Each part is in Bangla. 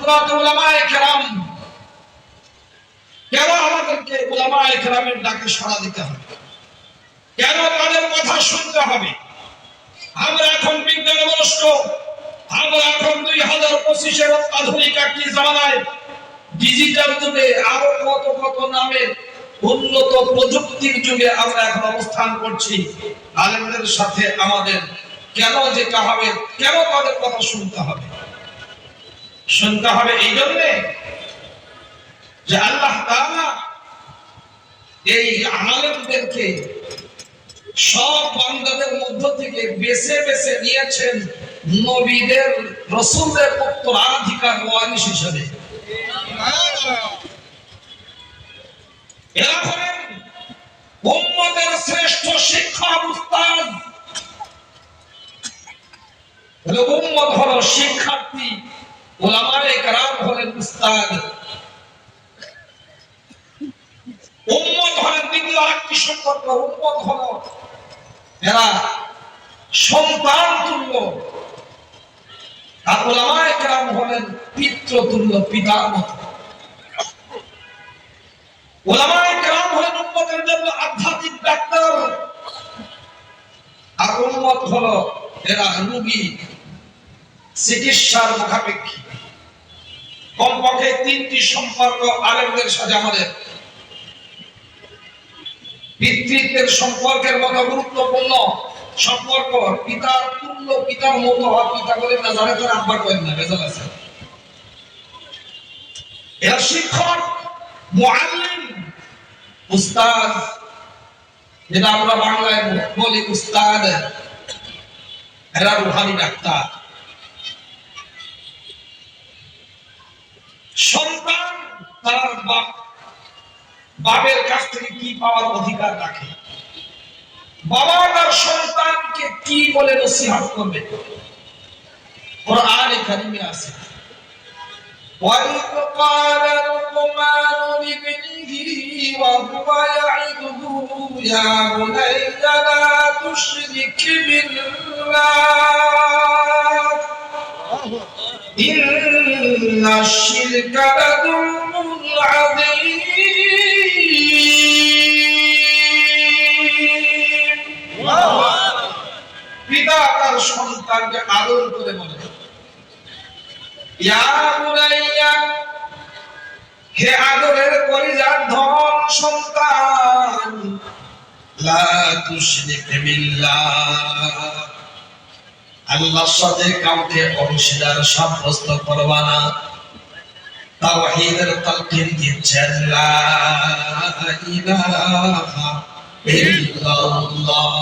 হযরত উলামায়ে কেরাম, কেন আমাদেরকে উলামায়ে কেরামের ডাকে সাড়া দিতে হবে? কেন তাদের কথা শুনতে হবে? আমরা এখন বিজ্ঞান মনস্ক, আমরা এখন 2025-এর আধুনিক একটি জামানায় ডিজিটাল যুগে আরো কত কত নামের উন্নত প্রযুক্তির যুগে আমরা এখন অবস্থান করছি। আলেমদের সাথে আমাদের কেন যেতে হবে? কেন তাদের কথা শুনতে হবে? শুনতে হবে এই জন্যে যে আল্লাহ তাআলা এই আলেমদেরকে সব বান্দাদের মধ্য থেকে বেছে বেছে নিয়েছেন নবীদের, রাসূলদের উত্তরাধিকার ওয়ারিস হিসেবে। এরা হলেন উম্মতের শ্রেষ্ঠ শিক্ষক, উস্তাদ। উম্মত হলো শিক্ষার্থী, উলামায়ে কেরাম হলেন উস্তাদ। উম্মত হলেন দ্বিতীয় আরেকটি সম্পর্ক। উম্মত হলো এরা সন্তান তুল্য, আর উলামায়ে কেরাম হলেন পিতৃ তুল্য, পিতার মতো। উলামায়ে কেরাম হলেন উম্মতের জন্য আধ্যাত্মিক ডাক্তার, আর উম্মত হলো এরা রোগী, চিকিৎসার মুখাপেক্ষী। কমপক্ষে তিনটি সম্পর্ক আলেমদের সাথে আমাদের। পিতৃত্বের সম্পর্কের মতো গুরুত্বপূর্ণ সম্পর্ক, পিতার তুল্য, পিতার মতো হওয়া। পিতা বলে না, জানে তার আব্বা করেন না, বেজাল আছে। এরা শিক্ষক, মুআল্লিম, উস্তাদ, যেটা আমরা বাংলায় বলি উস্তাদ। এরা রুহানি ডাক্তার। সন্তান তার বাপের কাছ থেকে কি পাওয়ার অধিকার রাখে? বাবা তার সন্তানকে কি বলে নসিহত করবে? কোরআনে কারিমে আছে, وَإِذْ قَالَ لُقْمَانُ لِابْنِهِ وَهُوَ يَعِظُهُ يَا بُنَيَّ لَا تُشْرِكْ بِاللَّهِ إِنَّ الشِّرْكَ لَظُلْمٌ عَظِيمٌ। পিতা তার সন্তানকে আদর করে বলে, ইয়া বুনাইয়া, হে আদরের কলিজার ধন সন্তান, লা তুশরিক বিল্লাহ, আল্লাহর সাথে কাউকে অংশীদার সাব্যস্ত করবা না। তাওহীদের তালকিন দিচ্ছেন, লা ইলাহা ইল্লাল্লাহ।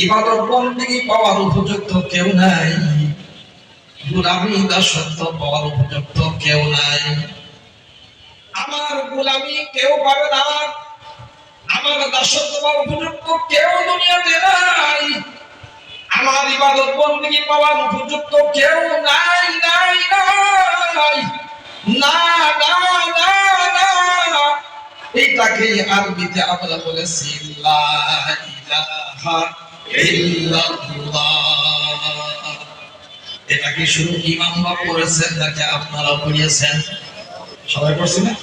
ইবাদত বন্দেগী পাওয়ার উপযুক্ত কেউ নাই, গোলামি দাসত্ব পাওয়ার উপযুক্ত কেউ নাই। আমার গোলামি কেউ পাবে না, আমার দাসত্ব পাওয়ার উপযুক্ত কেউ দুনিয়াতে নাই, আমার ইবাদত বন্দেগী পাওয়ার উপযুক্ত কেউ নাই, নাই, নাই, না, না, না, না। এইটাকেই আরবিতে আমরা বলেছি লা ইলাহা ইল্লাল্লাহ। এটা কি শুধু ইমামরা পড়েছেন নাকি আপনারাও পড়িয়েছেন? সবাই পড়ছেন না?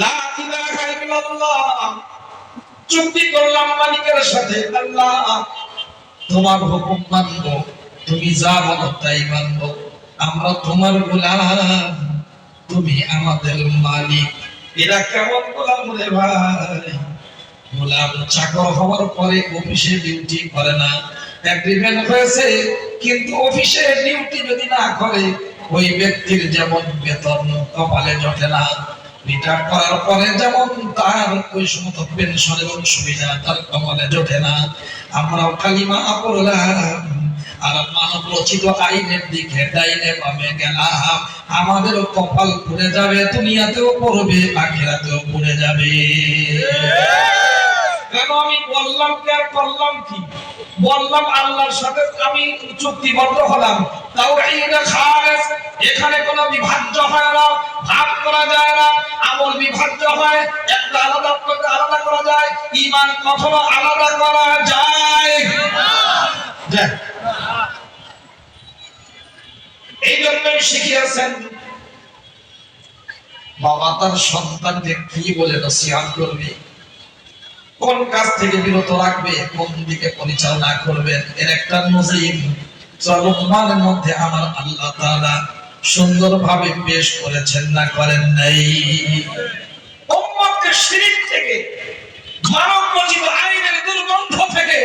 লা ইলাহা ইল্লাল্লাহ। চুক্তি করলাম মালিকের সাথে, আল্লাহ তোমার হুকুম মানবো, তুমি যা বলো তাই মানবো, আমরা তোমার গোলাম, তুমি আমাদের মালিক। এরা কেমন গোলাম রে ভাই? গোলাম চাকর হওয়ার পরে অফিসে ডিউটি করে না, এগ্রিমেন্ট হয়েছে, কিন্তু অফিসে ডিউটি যদি না করে ওই ব্যক্তির যেমন বেতন কপালে জোটে না, রিটায়ার করার পরে যেমন তার ওই সমস্ত পেনশন এবং সুবিধা তার কপালে জোটে না, আমরাও কালিমা পড়লাম আর মানব রচিত আইনের দিকে ডাইনে বামে গেলাম, আমাদেরও কপাল পুড়ে যাবে, দুনিয়াতেও পড়বে, আখিরাতেও পুড়ে যাবে। কেন আমি বললাম কি আর করলাম কি? বললাম আল্লাহর সাথে আমি চুক্তিবদ্ধ হলাম, তাওহীদে খালেস, এখানে কোনো বিভাজ্য হয় না, ভাগ করা যায় না, আমল বিভাজ্য হয়, একটা আলাদা করতে আলাদা করা যায়, ঈমান কখনো আলাদা করা যায় না। এই জন্যই শিখিয়েছেন বাবা তার সন্তানকে কি বলে নসিহত করবে, কোন কাজ থেকে বিরত রাখবে, কোন দিকে পরিচালনা করবেন, এর একটা নজির লোকমানের মধ্যে আমার আল্লাহ তাআলা সুন্দরভাবে পেশ করেছেন না করেন নাই? উম্মতকে শিরক থেকে, মানব রচিত আইনের দুর্গন্ধ থেকে,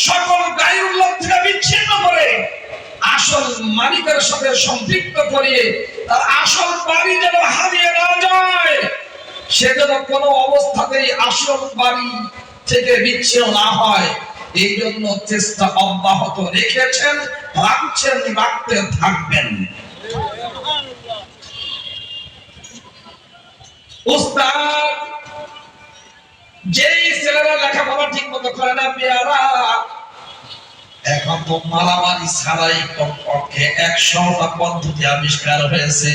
সকল গায়রুল্লাহ থেকে বিচ্ছিন্ন করে আসল মালিকের সাথে সম্পৃক্ত করিয়ে তার আসল বাড়ি যেন হারিয়ে না যায়, সে যেন কোনো অবস্থাতেই আসল বাড়ি থেকে বিচ্ছিন্ন না হয়, এই জন্য চেষ্টা অব্যাহত রেখেছেন, রাখছেন, রাখতে থাকবেন। উস্তাদ যেই ছেলেরা লেখাপড়া ঠিক মতো করে না পেয়ারা, এখন তো মারামারি ছাড়াই কমপক্ষে 100টা পদ্ধতি আবিষ্কার হয়েছে,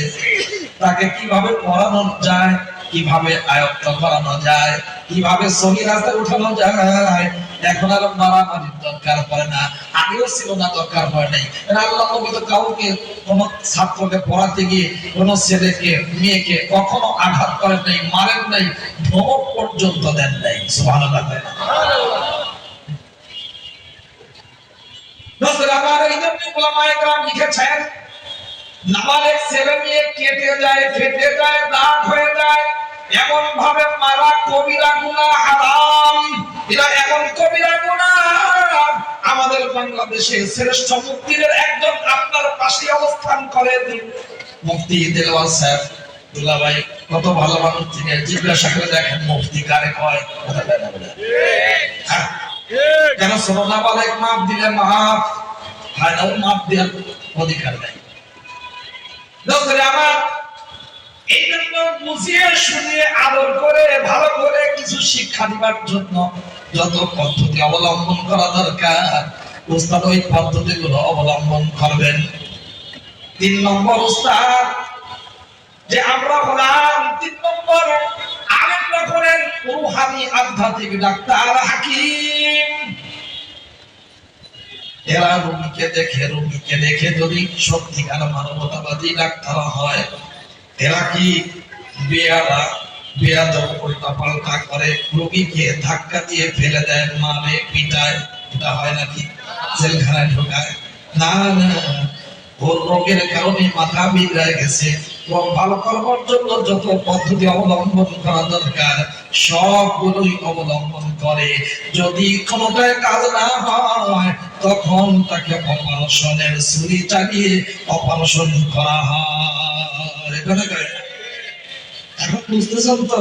তাকে কিভাবে পড়ানো যায়, কিভাবে আয়ত্ত করানো যায়, কিভাবে সহি রাস্তায় উঠানো যায়। এখন আর মারামারির দরকার পড়ে না, আগেও ছিল না, দরকার হয় নাই। আল্লাহ নবী তো কাউকে কোন ছাত্রকে পড়াতে গিয়ে কোন ছেলেকে মেয়েকে কখনো আঘাত করেন নাই, মারেন নাই, ধমক পর্যন্ত দেন নাই। সুবহানাল্লাহ। লিখেছেন নাবালেগ ছেলে মেয়ে কেটে যায়, ফেটে যায়, দাগ হয়ে যায়, এমন ভাবে মারা কবিরা গুনাহ, হারাম। এরা এমন কবিরা গুনাহ, আমাদের বাংলাদেশে শ্রেষ্ঠ মুফতিদের একজন আপনার পাশে অবস্থান করেন, মুফতি দেলোয়ার সাহেব। দুলা ভাই কত ভালো মানুষ, তিনি জিজ্ঞাসা করে দেখেন মুফতি কারে কয়, কথা বলেন না? হ্যাঁ, কেন ছোট নাবালেগ মাপ দিলে মাপ হয় না, মাপ দেওয়ার অধিকার নাই। আমার এই জন্য বুঝিয়ে শুনিয়ে আদর করে ভালো করে কিছু শিক্ষা দিবার জন্য যত পদ্ধতি অবলম্বন করা দরকার, উস্তাদ ওই পদ্ধতিগুলো অবলম্বন করবেন। 3 নম্বর উস্তাদ যে আমরা হলাম, 3 নম্বর আলেমরা করেন রূহানি আধ্যাত্মিক ডাক্তার, হাকিম। এরা রোগীকে দেখে যদি সত্যিকার মানবতাবাদী ডাক্তার হয়, এরা কি বেয়াদব উল্টা পাল্টা করে, রোগীকে ধাক্কা দিয়ে ফেলে দেয়, মারে, পিটায়, এটা হয় নাকি? জেলখানায় ঢোকায় না, ওর রোগের কারণে মাথা বিগড়ে গেছে, ভালো করবার জন্য যত পদ্ধতি অবলম্বন করা দরকার সবগুলোই অবলম্বন করে। যদি কোনোটায় কাজ না হয় তখন তাকে অপারেশনের ছুরি চালিয়ে অপারেশন করা হয়। এখন বুঝতেছেন তো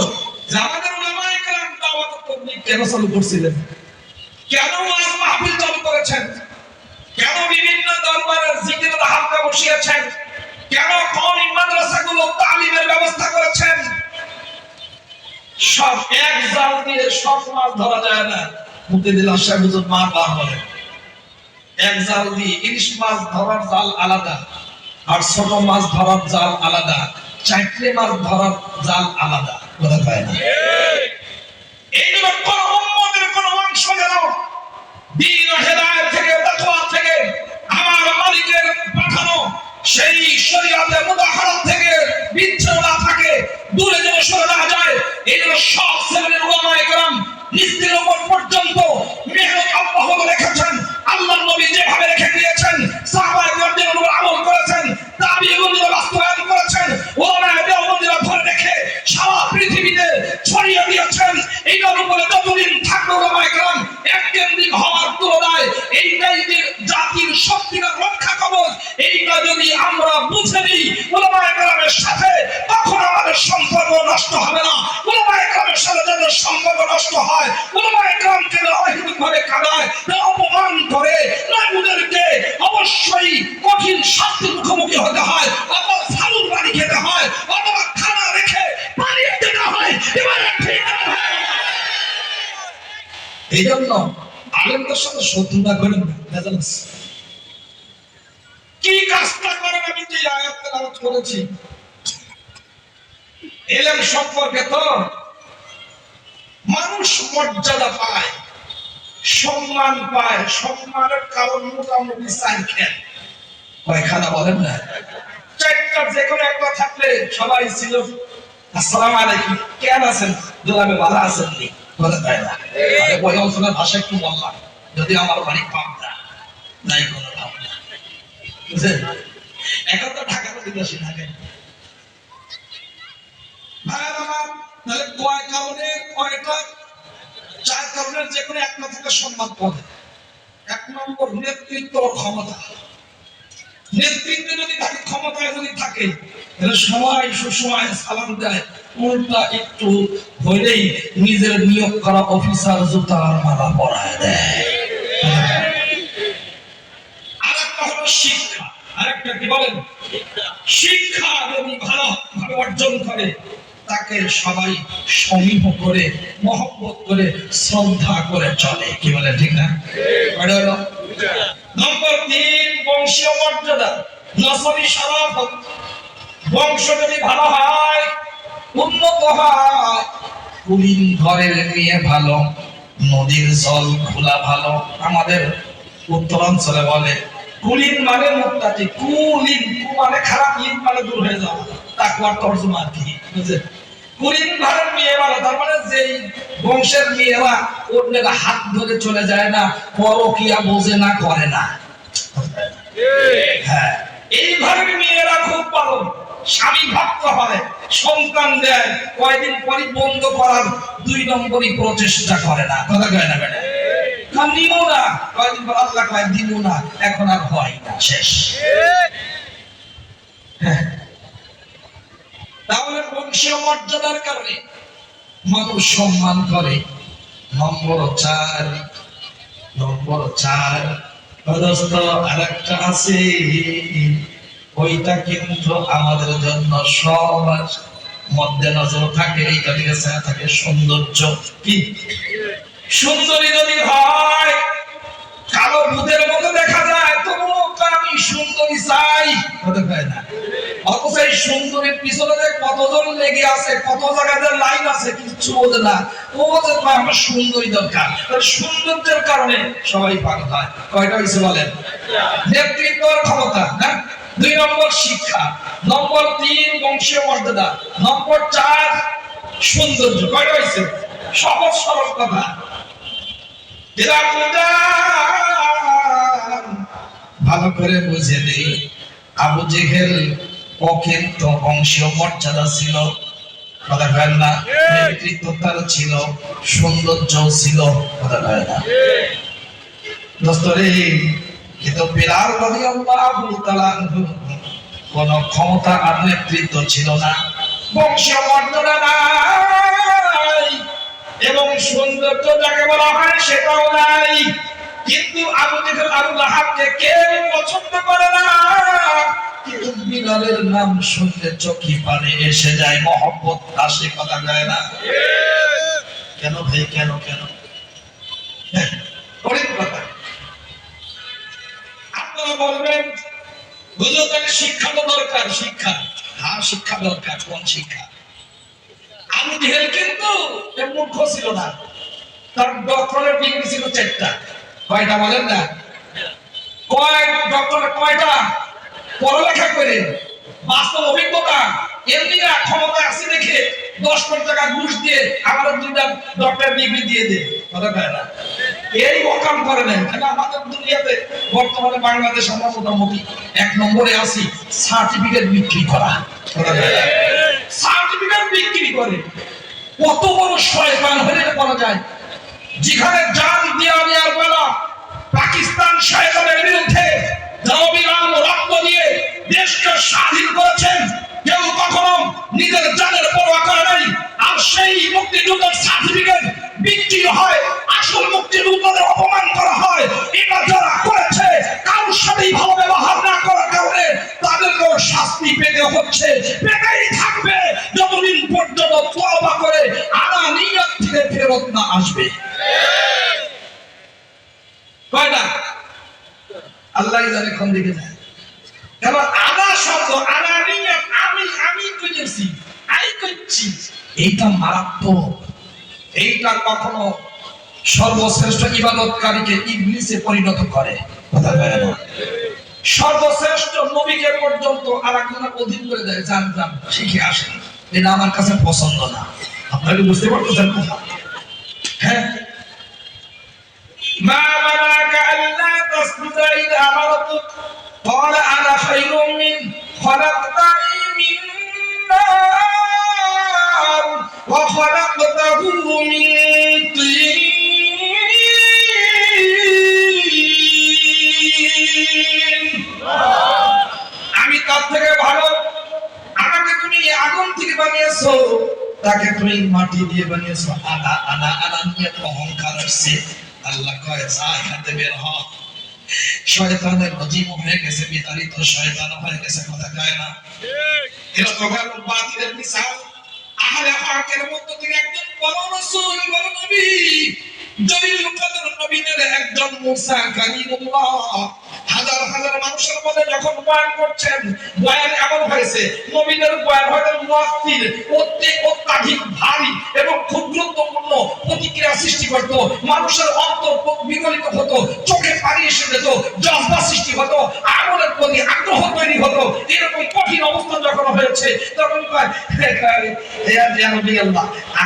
যে আমাদের উলামায়ে কেরাম দাওয়াত তাবলীগ কেন চালু করছিলেন, কেন ওয়াজ মাহফিল চালু করেছেন, কেন বিভিন্ন দরবারের জিকিরের হালকা বসিয়েছেন, কেন কওমি মাদ্রাসাগুলো তালিমের ব্যবস্থা করেছেন। সব এক জাল দিয়ে সব মাছ ধরা যায় না, মুক্তিদিল্লাহ সাহেব হুজুর মা বার বলেন, এক জাল দিয়ে ইলিশ মাছ ধরার জাল আলাদা, আর ছোট মাছ ধরার জাল আলাদা, চাইটে মাছ ধরার জাল আলাদা। কথা কয় না? এই জন্য কোন উম্মতের কোন অংশ যেন দ্বীন ও হেদায়েত থেকে, তাকওয়া থেকে, আমার মালিকের পাঠানো সেই শরীয়তের মুদাহারাত থেকে বিচ্ছিন্ন না থাকে, দূরে যেন সরে না যায়। এই জন্য সব শ্রেণীর উলামায়ে কেরাম নিস্তির উপর পর্যন্ত মেহনত অব্যাহত রেখেছেন। আল্লাহর নবী যেভাবে রেখে দিয়েছেন, সাহাবায়ে কেরাম উপর আমল করেছেন, তাবিঈনরা বাস্তবায়ন করেছেন, উলামায়ে দেওবন্দীরা ধরে রেখে সারা পৃথিবীতে ছড়িয়ে দিয়েছেন। এইটার উপরে যতদিন থাকবে উলামায়ে কেরাম এককেন্দ্রিক হওয়ার তুলনায় এইটাই যে জাতির সত্যিকার রক্ষা কবচ, এইটা যদি আমরা বুঝে নিই উলামায়ে কেরামের সাথে, তখন আমাদের সম্পর্ক নষ্ট হবে না। উলামায়ে কেরামের সাথে যাদের সম্পর্ক নষ্ট হয়, উলামায়ে কেরামকে অহেতুকভাবে কাঁদায়, অপমান করে, ওদেরকে অবশ্যই কঠিন শাস্তির মুখোমুখি হতে হয়, অথবা ছাগল বাড়ি খেতে হয়, অথবা খানা রেখে পালিয়ে যেতে হয়। এবারে ঠিক আছে। এই জন্য আলেমদের সাথে শত্রুতা করেন না। কি কাজটা করেন? আমি যে আয়াত তেলাওয়াত করেছি ইলম সম্পর্কে, তো মানুষ মর্যাদা পায়, সম্মান পায়, সম্মানের কারণ মোটামুটি চারখান। কয়খানা বলেন না? চারটার যে কোনো একটা থাকলে সবাই ছিল আসসালামু আলাইকুম, কেমন আছেন? দুলাবে ভালো আছেন নি? বলে তাই না? ওই অঞ্চলের ভাষা একটু বললাম, যদি আমার বাড়ি পাবনা, নাই কোনো ভাবনা, বুঝলেন? এখন তো ঢাকার অধিবাসী থাকেন। তাহলে কয় কারণে, কয়টা? চার কারণের যে কোনো একটা থেকে সম্মান পাবে। এক নম্বর নেতৃত্ব ক্ষমতা। নেতৃত্বে যদি থাকে, ক্ষমতায় যদি থাকে, তাহলে সবাই সুসময় সালাম দেয়, উল্টা একটু হইলেই নিজের নিয়োগ করা অফিসার জুতার মালা পরায় দেয়। আরেকটা হলো শিক্ষা। আরেকটা কি বলেন? শিক্ষা যদি ভালোভাবে অর্জন করে, তাকে সবাই সমীহ করে, মহব্বত করে, শ্রদ্ধা করে চলে। কি বলে, ঠিক না? নম্বর 3, বংশীয় মর্যাদা, নসবি শরাফত। বংশ যদি ভালো হয়, উন্নত হয়, কুলীন ঘরের মেয়ে ভালো, নদীর জল খোলা ভালো। আমাদের উত্তরাঞ্চলে বলে কুলীন মানে মুক্তাটি, কুলীন মানে খারাপ, লিন মানে দূর হয়ে যাওয়া, তাকওয়ার তরজমা কি বুঝেন? কুলীন ঘরের মেয়ে ভালো, তার মানে যেই বংশের মেয়েরা অন্যের হাত ধরে চলে যায় না, পরকিয়া বোঝে না, করে না। হ্যাঁ, এই ঘরের মেয়েরা খুব ভালো, স্বামী ভক্ত হয়, সন্তান দেয়, কয়দিন পরই বন্ধ করার 2 নম্বরই প্রচেষ্টা করে না। কথা কয় না বেটা? নিমো না, কয়দিন পর আল্লাহ কয় দিব না, এখন আর হয় না, শেষ। তাহলে বংশীয় মর্যাদার কারণে মানুষ সম্মান করে। নম্বর 4, আরেকটা আছে, ওইটা কিন্তু আমাদের জন্য সবার মধ্যে নজর থাকে, এইটা দিকে থাকে সৌন্দর্য। কি সুন্দরী যদি হয়, কালো ভূতের মতো দেখা যায়, তবুও আমি সুন্দরী চাই, হতে পারে না। অথচ এই সুন্দরীর পিছনে যে কতজন লেগে আছে, কত জায়গায় লাইন আছে, কিছু বোঝে না। ও বোঝে আমার সুন্দরী দরকার। সৌন্দর্যের কারণে সবাই পাগল হয়। কয়টা হয়েছে বলেন? নেতৃত্বের ক্ষমতা, না? 2 নম্বর শিক্ষা, নম্বর 3 বংশীয় মর্যাদা, নম্বর 4 সৌন্দর্য। কয়টা হয়েছে? সহজ সরল কথা। ভালো করে বুঝে নেই, আবু জেহেল ও কিন্তু বংশীয় মর্যাদা ছিল, কথা কয় না? নেতৃত্ব তার ছিল, সৌন্দর্য ছিল, কথা কয় না? দোস্তরে, কিন্তু বিলাল রাদিয়াল্লাহু তাআলা কোন ক্ষমতা আর নেতৃত্ব ছিল না, বংশীয় মর্যাদা নাই, এবং সৌন্দর্য যাকে বলা হয় সেটাও নাই। কিন্তু আবু জেহেল, আবু লাহাবকে কেউ পছন্দ করে না, কিন্তু বিলালের নাম শুনলে চোখে পানি এসে যায়, মহব্বত আসে। কথা কয় না? কেন ভাই, কেন কেন? কথা আপনারা বলবেন, হুজুর তাহলে শিক্ষা তো দরকার। শিক্ষা, হ্যাঁ শিক্ষা দরকার। কোন শিক্ষা? আবু জেহেল কিন্তু মূর্খ ছিল না, তার ডক্টরের ডিগ্রি ছিল 4টা। কয়টা বলেন না? ডক্টরের কয়টা? পড়ালেখা করে, বাস্তব অভিজ্ঞতা, এমনি না ক্ষমতা আছে দেখে 10 কোটি টাকা ঘুষ দিয়ে আমাদের 2টা ডক্টর ডিগ্রি দিয়ে দেয়। কথা কয় না? এই ওকাম করে নেন। কেন আমাদের দুনিয়াতে বর্তমানে বাংলাদেশ আমরা মোটামুটি 1 নম্বরে আছি সার্টিফিকেট বিক্রি করা। কথা কয় না? সার্টিফিকেট বিক্রি করে কত বড় শয়তান হলে বলা যায়। যেখানে জান দেওয়ার বেলা পাকিস্তান শয়তানের বিরুদ্ধে জনবিরাম রক্ত দিয়ে দেশকে স্বাধীন করেছেন, কেউ কখনো নিজের জানের পরোয়া করে নাই। আর সেই মুক্তিযুদ্ধের সার্টিফিকেট বিক্রি হয়, আসল মুক্তিযুদ্ধের অপমান করা হয়। এটা যারা করেছে, কারোর সাথেই ভালো ব্যবহার না করার কারণে তাদেরকেও শাস্তি পেতে হচ্ছে, পেতেই থাকবে যতদিন পর্যন্ত তওবা করে আনানিয়ত থেকে ফেরত না আসবে। কয়টা? আল্লাহ জানে কোন দিকে যায়। কারণ আনা শব্দ, আনানিয়ত, আমি কইছি, আই কইছি, এইটা মারাত্মক। এইটা কখনো সর্বশ্রেষ্ঠ ইবাদতকারীকে ইবলিসে পরিণত করে। কথা বলে না? সর্বশ্রেষ্ঠ নবীকে পর্যন্ত আরেকজনের অধীন করে দেয়, যান যান শিখে আসেন, এটা আমার কাছে পছন্দ না। আপনারা বুঝতে পারতেছেন কথা? হ্যাঁ, মা মানাকা আল্লা তাসজুদা ইযা আমারতুক ক্বালা আনা খায়রুম মিন খলাকতানি মিন নার ওয়া খলাকতাহু মিন তিন। আমি তার থেকে ভালো, আমাকে তুমি আগুন থেকে বানিয়েছো, তাকে তুমি মাটি দিয়ে বানিয়েছো। আনা আনা আনা নিয়ে অহংকার আসছে। আল্লাহ কয় যা এখান থেকে বের হ। শয়তানের নজিম হয়ে গেছে, বিতাড়িত শয়তান হয়ে গেছে, কথা কয় না ঠিক? এটা তো গেল বাতিলের মিসাল। আহলে হকের মধ্য থেকে একজন বড় রাসূল, বড় নবী, জলিলুল কদর নবীদের একজন মুসা কালিমুল্লাহ হাজার হাজার মানুষের মধ্যে যখন বয়ান করছেন, বয়ান এমন হয়েছে নবীদের বয়ান হয়তো মুয়াত্তির অত্যাধিক ভারী এবং খুব গুরুত্বপূর্ণ প্রতিক্রিয়া সৃষ্টি করত, মানুষের অন্তর বিগলিত হতো, চোখে পানি এসে যেত, জজবা সৃষ্টি হতো, আমলের প্রতি আগ্রহ তৈরি হতো। এরকম কঠিন অবস্থা যখন হয়েছে তখন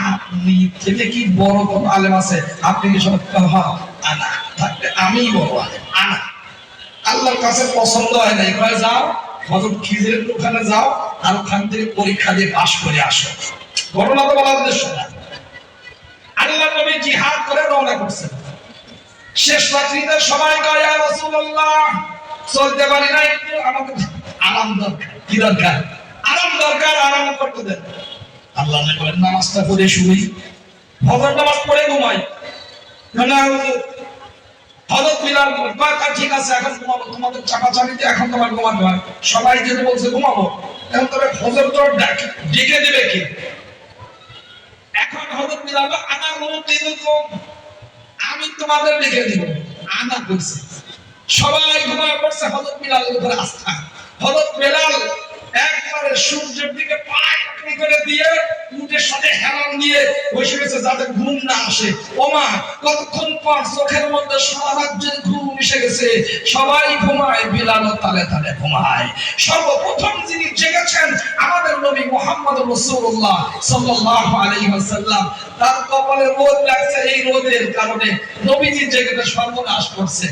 আপনি থেকে কি বড় কোন আলেম আছে? আপনি কি সব আনা থাকবে, আমি বড় আলেম আনা। আল্লাহর কাছে পছন্দ হয় নাই, কয় যাও হযরত খিজিরের ওখানে যাও আর ওখান থেকে পরীক্ষা দিয়ে পাশ করে আসো। ঘটনা তো বলার উদ্দেশ্য না। আল্লাহ নবী জিহাদ করে রওনা করছেন। শেষ রাত্রিতে সবাই কয় ইয়া রাসূলুল্লাহ চলতে পারি না, একটু আমাকে আরাম দরকার। কি দরকার? আরাম দরকার, আরাম করতে দেন। আল্লাহ নবী বলেন নামাজটা পড়ে শুই, ফজর নামাজ পড়ে ঘুমাই। না হযরত বিলাল কথা ঠিক আছে, এখন ঘুমাবো, তোমাদের চাপাচাপিতে এখন তোমার ঘুমাতে হয়। সবাই যেতে বলছে ঘুমাবো, এখন তবে ফজর তো ডেকে দেবে কি? এখন হযরত বিলাল আনা মুতিদুকুম, আমি তোমাদের ডেকে দিব। আনা কইছে, সবাই ঘুমায় পড়ছে, হযরত বিলালের উপরে আস্থা। হযরত বিলাল একবারে সূর্যের দিকে পায় করে দিয়ে উটের সাথে হেলান দিয়ে বসে গেছে যাতে ঘুম না আসে। ওমা কতক্ষণ পর চোখের মধ্যে সারা রাজ্যের ঘুম মিশে গেছে, সবাই ঘুমায়, বিলাল তালে তালে ঘুমায়। সর্বপ্রথম যিনি জেগেছেন আমাদের নবী মুহাম্মদ রাসূলুল্লাহ সাল্লাল্লাহু আলাইহি ওয়াসাল্লাম। তার কপালে রোদ লাগছে, এই রোদের কারণে নবীজি জেগে সর্বনাশ করছে।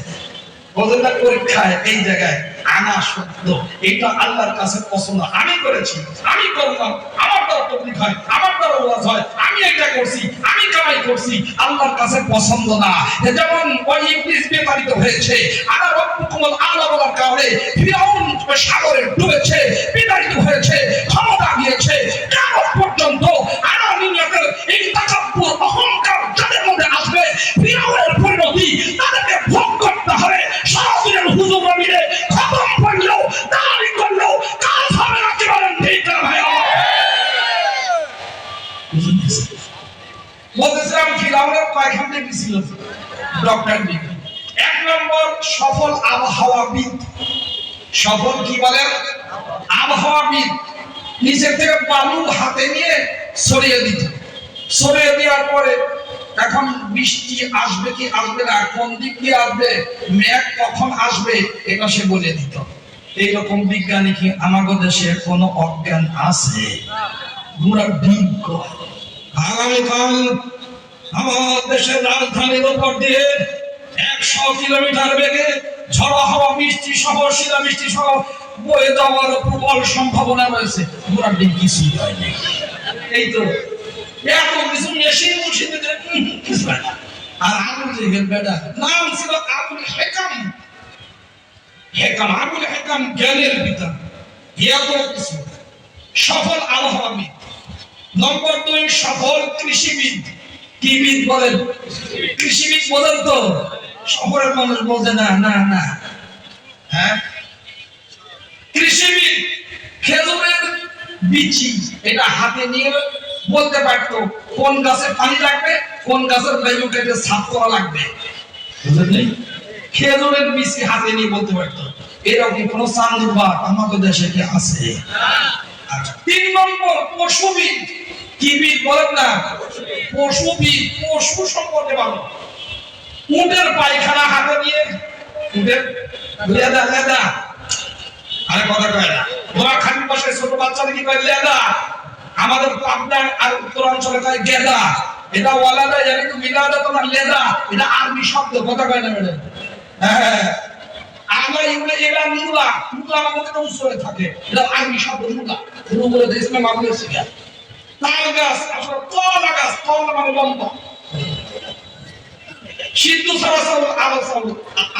বদলার পরীক্ষায় এই জায়গায় আনা সত্য, এটা আল্লাহর কাছে পছন্দ। আমি করেছি, আমি করলাম, আমার দ্বারা তৌফিক হয়, আমার দ্বারা ওয়াজ হয়, আমি এটা করছি, আমি কামাই করছি, আল্লাহর কাছে পছন্দ না। যেমন ওই ইবলিস বিতাড়িত হয়েছে, আনা রব্বুকুমুল আ'লা বলার কারণে ফিরআউন সাগরে ডুবেছে, বিতাড়িত হয়েছে, ক্ষমতা দিয়েছে। কিয়ামত পর্যন্ত আনা নিয়তের এই তাকাব্বুর অহংকার যাদের মধ্যে আসবে, ফিরআউনের পরিণতি তাদেরকে ভোগ করতে হবে। সারাদিনের হুজুর মিলে খতম করলেও দাঁড়ি করলেও কাজ হবে না। কি বলেন ঠিক না ভাই? বলতেছিলাম ফিরআউনের কয়খান থেকে ছিল ডক্টর ডিগ্রি। এক নম্বর সফল আবহাওয়াবিদ। সফল কি বলেন? আবহাওয়াবিদ। নিচের থেকে বালু হাতে নিয়ে ছড়িয়ে দিত, ছড়িয়ে দেওয়ার পরে এখন বৃষ্টি আসবে কি আসবে না, কোন দিক দিয়ে আসবে, মেঘ কখন আসবে, এটা সে বলে দিত। এইরকম বিজ্ঞানী কি আমাদের দেশে কোনো অজ্ঞান আছে? ঘোড়ার ডিম কয় আগামীকাল আমার দেশের রাজধানীর উপর দিয়ে 100 কিলোমিটার বেগে ঝড়ো হাওয়া, বৃষ্টি সহ, শিলাবৃষ্টি সহ বয়ে যাওয়ার প্রবল সম্ভাবনা রয়েছে। ঘোড়ার ডিম কিছুই হয়নি। এই তো এত কিছু মেশিন মুশিদে কিছু হয় না। আর আবুল জেহেল বেটা নাম ছিল আবুল হেকাম। হেকাম, আবুল হেকাম জ্ঞানের পিতা। এত কিছু সফল আবহাওয়াবিদ। নম্বর 2 সফল কৃষিবিদ। কি বিদ বলেন? কৃষিবিদ বলেন তো। শহরের মানুষ বলছে না না না। হ্যাঁ, কৃষিবিদ খেজুরের বিচি এটা হাতে নিয়ে বলতে পারতো কোন গাছে পানি লাগবে, কোন গাছের বেলু কেটে সাফ করা লাগবে। বুঝলেন? খেজুরের বিচি হাতে নিয়ে বলতে পারতো। এরকম কোন চান্দুরবাদ আমাদের দেশে কি আছে? আচ্ছা, 3 নম্বর পশুবিদ। কি বিদ বলেন না? পশুবিদ। পশু সম্পর্কে ভালো। উটের পায়খানা হাতে নিয়ে, উটের লেদা লেদা আরে কথা কয় না, নোয়াখালী ভাষায় ছোট বাচ্চাদের কি কয় লেদা, আমাদের পাবনার আর উত্তরাঞ্চলে কয় গেদা। এটা ওয়ালাদা জানি তো মিলাদা তোমার লেদা, এটা আরবি শব্দ, কথা কয় না ম্যাডাম? হ্যাঁ আমরা এগুলো এরা মুলা, মুলা আমাদের উৎসবে থাকে, এটা আরবি শব্দ মুলা। শুরু করে দিয়েছিলাম আমাদের শিখা তাল গাছ, আসলে তলা গাছ, তলা মানে লম্বা। সিদ্ধ সারা চাউল, আলা চাউল,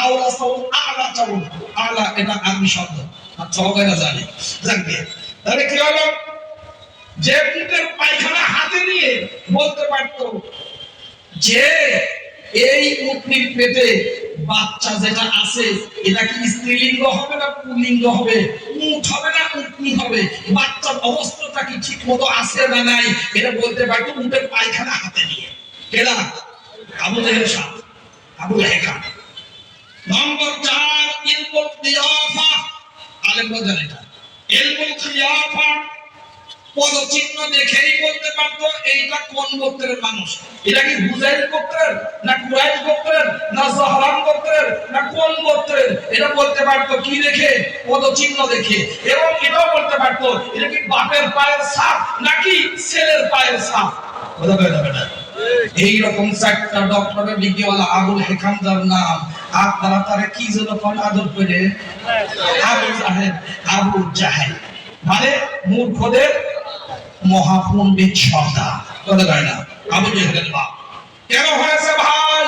আওলা চাউল, আলা চাউল, আলা এটা আরবি শব্দ। আর চৌকাইরা জানি জানবে। তাহলে কি হলো, যে উটের পায়খানা হাতে নিয়ে বলতে পারতো যে এই উটনির পেটে বাচ্চা যেটা আছে এটা কি স্ত্রীলিঙ্গ হবে না পুল্লিঙ্গ হবে, উট হবে না উটনি হবে, বাচ্চার অবস্থাটা কি ঠিক মতো আছে না নাই, এটা বলতে পারতো উটের পায়খানা হাতে নিয়ে। কেডা? আবু জাহেল শাহ, আবু হেকাম। নম্বর 4 ইলমুল কিয়াফা, আলেমরা জানে এটা। ইলমুল কিয়াফা পদচিহ্ন দেখেই বলতে পারতো এইটা কোন গোত্রের মানুষ। এটা কি হুজাইল গোত্রের না কুরাইশ গোত্রের না জহরান গোত্রের না কোন গোত্রের, এটা বলতে পারতো কি দেখে? পদচিহ্ন দেখে। এবং এটাও বলতে পারতো এটা কি বাপের পায়ের ছাপ নাকি ছেলের পায়ের ছাপ। কথা বলে যাবে না। এইরকম 4টা ডক্টরের ডিগ্রিওয়ালা আবুল হেকাম যার নাম, আপনারা তারে কি যেন কোন আদর করে? আবু জাহেল। আবু জাহেল মানে মূর্খদের মহাপণ্ডিত সর্দার, কথা কয় না? আবু জাহেলের বাপ। কেন হয়েছে ভাই?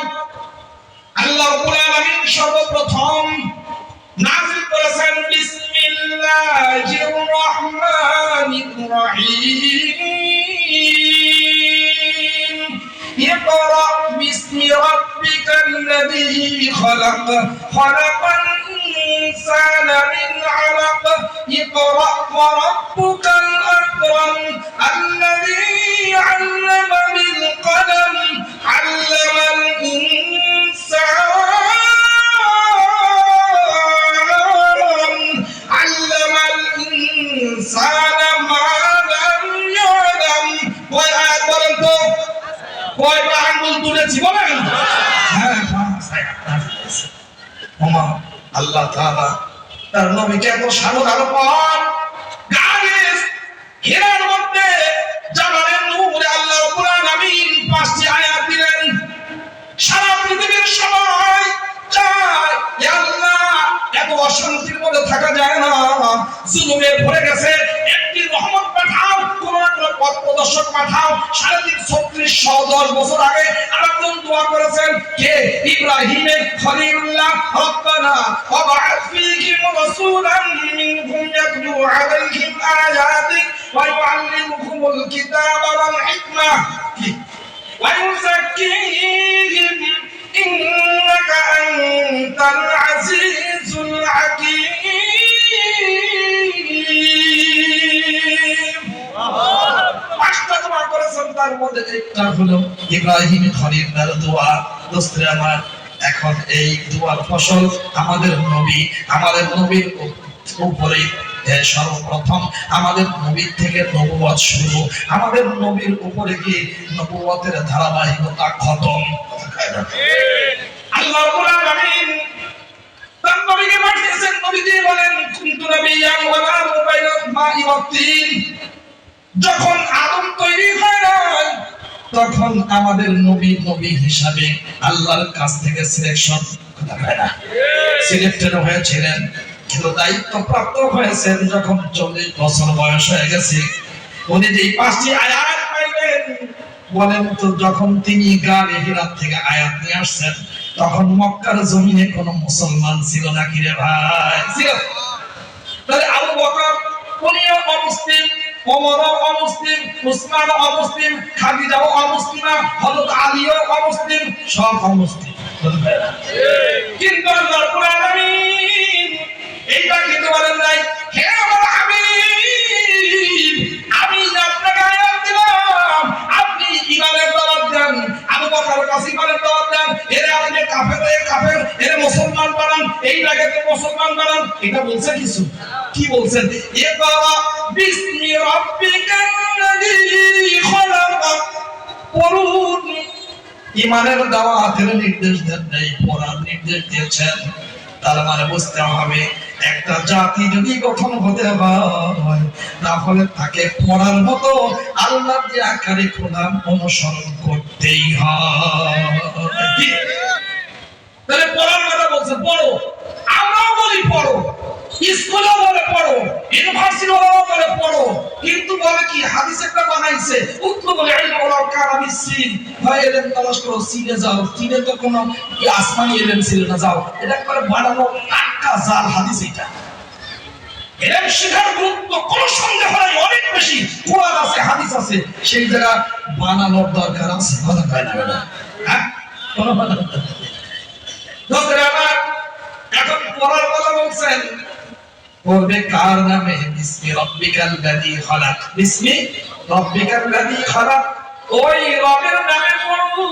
আল্লাহ রাব্বুল আলামিন সর্বপ্রথম নাযিল করেছেন বিসমিল্লাহির রহমানির রহিম। ইকরা বিসমি রাব্বিকাল্লাযী খালাক, খালাকাল ইনসানা মিন আলাক, ইকরা ওয়া রাব্বুকাল আকরাম, আল্লাযী আল্লামা বিল কলম, আল্লামাল ইনসানা মা লাম ইয়ালাম। কয় আয়াত বলেন তো? কয়টা আঙ্গুল তুলেছি বলেন? হ্যাঁ, আল্লাহ তাআলা তার নবীকে এত সাবধান করেন। গায়েস হিরার মধ্যে জামালের নূরে আল্লাহ রাব্বুল আলামিন 5টি আয়াত দিলেন। সারা পৃথিবীর সবাই চায় ইয়া আল্লাহ এত অশান্তির মধ্যে থাকা যায় না, জুলুমে ভরে গেছে, একটি রহমত পাঠাও, কোন একটা পথ প্রদর্শক পাঠাও। 3610 বছর আগে আরেকজন দোয়া করেছেন, কে? ইব্রাহিমের খলিলুল্লাহ, রব্বানা ওয়াবআথ ফীহিম রাসূলান মিনহুম ইয়াতলু আলাইহিম আয়াতিক ওয়া ইউআল্লিমুহুমুল কিতাবা ওয়াল হিকমা ওয়া ইউযাক্কিহিম ইন্নাকা আনতাল আজিজুল হাকীম। পাঁচটা দোয়া করেছেন, তার মধ্যে একটা হলো ইব্রাহিম খলিলুল্লাহর দোয়া। দোস্তরে আমার, এখন এই দোয়ার ফসল আমাদের নবীর উপরে সর্বপ্রথম আমাদের নবীর থেকে নবুয়ত শুরু, আমাদের নবীর উপরে কি নবুয়তের ধারাবাহিকতা খতম। আল্লাহ রাব্বুল আলামিন তার নবীকে পাঠিয়েছেন, নবী দিয়ে বলেন কুনতু নাবিয়্যান ওয়া লা বাইনাল মা'i ওয়াত তিন। যখন আদম তৈরি হয় নাই তখন আমাদের নবী হিসাবে আল্লাহর কাছ থেকে সিলেক্টেড হয়েছিলেন, কিন্তু দায়িত্ব প্রাপ্ত হয়েছেন যখন 40 বছর বয়স হয়ে গেছে। উনি যে 5টি আয়াত পাইলেন, বলেন তো যখন তিনি গায়ে হিরাত থেকে আয়াত নিয়ে আসছেন তখন মক্কার জমিনে কোনো মুসলমান ছিল নাকি রে ভাই? ছিল। তাহলে আবু বকর উনিও অমুসলিম, ওমরও অমুসলিম, উসমানও অমুসলিম, খাদিজাও অমুসলিমা, হযরত আলীও অমুসলিম, সব অমুসলিম। কিন্তু আল্লাহ রাব্বুল আলামিন এইটা কিন্তু বলেন নাই, হে আমার হাবিব আমি আপনাকে আয়াত দিলাম, আপনি ঈমানের দাওয়াত দেন, আবু বকরের কাছে ঈমানের দাওয়াত দেন, এরে আপনি কাফের এরে মুসলমান বানান, এইটাকে তো মুসলমান বানান। এটা বলছে কিছু? কি বলছেন? ইকরা বিসমি রাব্বিকাল্লাযী খালাক, পড়ুন। ঈমানের দাওয়াতের নির্দেশ দেন নাই, পড়ার নির্দেশ দিয়েছেন। তার মানে বুঝতে হবে একটা জাতি যদি গঠন হতে হয় তাহলে তাকে পড়ার মতো আল্লাহ দিয়া কারিকুলাম অনুসরণ করতেই হয়। তাহলে পড়ার কথা বলছে, পড়ো। আমরাও বলি পড়ো, স্কুলেও বলে পড়ো, ইউনিভার্সিটিও বলে পড়ো, কিন্তু বলে কি হাদিস একটা বানাইছে উত্তমুল ইলম ওয়ালাউ কানা বিসিন, হয় এলেম তালাশ করো, সিনে যাও, সিনে তো কোনো আসমানি এলেম ছিল না, যাও। এটা করে বানানো টাটকা জাল হাদিস। এটা এলেম শিখার গুরুত্ব কোনো সন্দেহ নাই, অনেক বেশি। কোরআন আছে, হাদিস আছে, সেই জায়গা বানানোর দরকার আছে, কথা কয় না বেটা? হ্যাঁ, কোনো বানানো দরকার আমার। এখন পড়ার কথা বলছেন, পড়বে কার নামে? বিসমি রাব্বিকাল লাযী খালাক। বিসমি রাব্বিকাল লাযী খালাক, ওই রবের নামে পড়ুন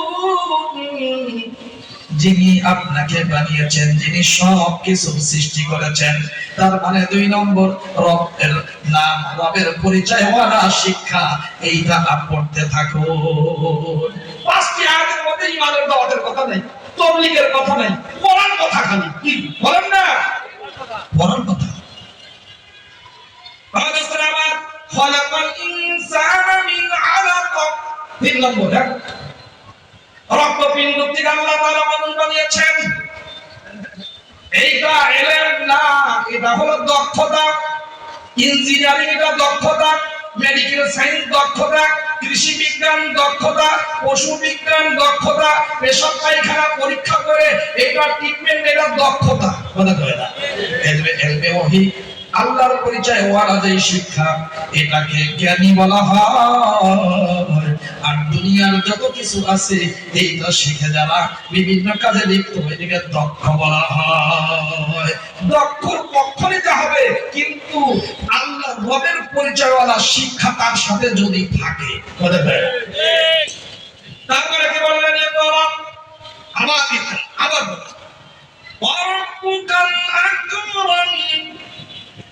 যিনি আপনাকে বানিয়েছেন, যিনি সব কিছু সৃষ্টি করেছেন। তার মানে 2 নম্বর, রবের নাম, রবের পরিচয় ওয়ালা শিক্ষা, এইটা পড়তে থাকো। 5টি আয়াতের মধ্যে ঈমানের দাওয়াতের কথা নাই, তাবলীগের কথা নাই, পড়ার কথা খালি। কি বলেন না? পড়ার কথা। আমার খলাকাল ইনসানা মিন আলাক, 3 নম্বর, রক্তপিণ্ড থেকে আল্লাহ তাআলা মানুষ বানিয়েছেন। এইটা এলেম না, এটা হলো দক্ষতা। ইঞ্জিনিয়ারিং এটা দক্ষতা, মেডিকেল সায়েন্স দক্ষতা, কৃষি বিজ্ঞান দক্ষতা, পশু বিজ্ঞান দক্ষতা, পেশাব পায়খানা পরীক্ষা করে এটা ট্রিটমেন্ট, এটা দক্ষতা। কথা কয় না? এলমে ওহী, আল্লাহর পরিচয় ওয়ালা যে শিক্ষা, এটাকে জ্ঞানী বলা হয়। আর দুনিয়ার যত কিছু আছে এইটা শিখে যারা বিভিন্ন কাজে লিপ্ত, এটাকে দক্ষ বলা হয়। দক্ষর পক্ষ নিতে হবে, কিন্তু আল্লাহ রবের পরিচয়ওয়ালা শিক্ষা তার সাথে যদি থাকে। তারপরে কি বললেন? আবার ওয়ারাব্বুকাল আকরাম,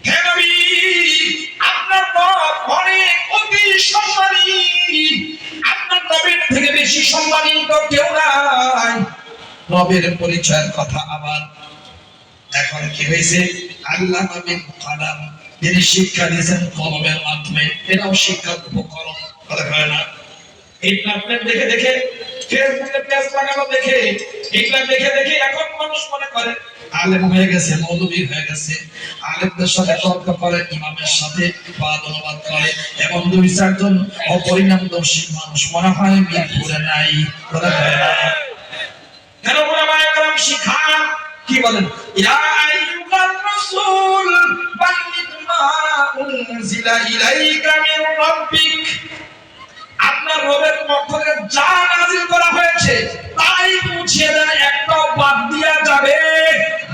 হে নবী আপনার রব অনেক অতি সম্মানী, আপনার নবীর থেকে বেশি সম্মানী তো কেউ নাই। রবের পরিচয়ের কথা আবার এখন কি হয়েছে? আল্লাহ নবীর কালাম, যিনি শিক্ষা দিয়েছেন কলমের মাধ্যমে, এটাও শিক্ষার উপকরণ। কথা কয় না? ইন্টারনেট দেখে দেখে, ফেসবুকে পেজ লাগানো দেখে, এগুলা দেখে দেখে এখন মানুষ মনে করে আলেম হয়ে গেছে, মৌলবী হয়ে গেছে। আলেমদের সাথে তর্ক করে, ইমামের সাথে বাদ অনুবাদ করে, এবং 2-4 জন অপরিণামদর্শী মানুষ মনে হয় মিরপুরে নাই। কেন ওলামায়ে কেরাম শিখান? কি বলেন? ইয়া আইয়ুহার রাসূল বাল্লিগ মা উনজিলা ইলাইকা মির রাব্বিক, আপনার রবের পক্ষ থেকে যা নাযিল করা হয়েছে তাই পৌঁছে দেন, একটাও বাদ দেয়া যাবে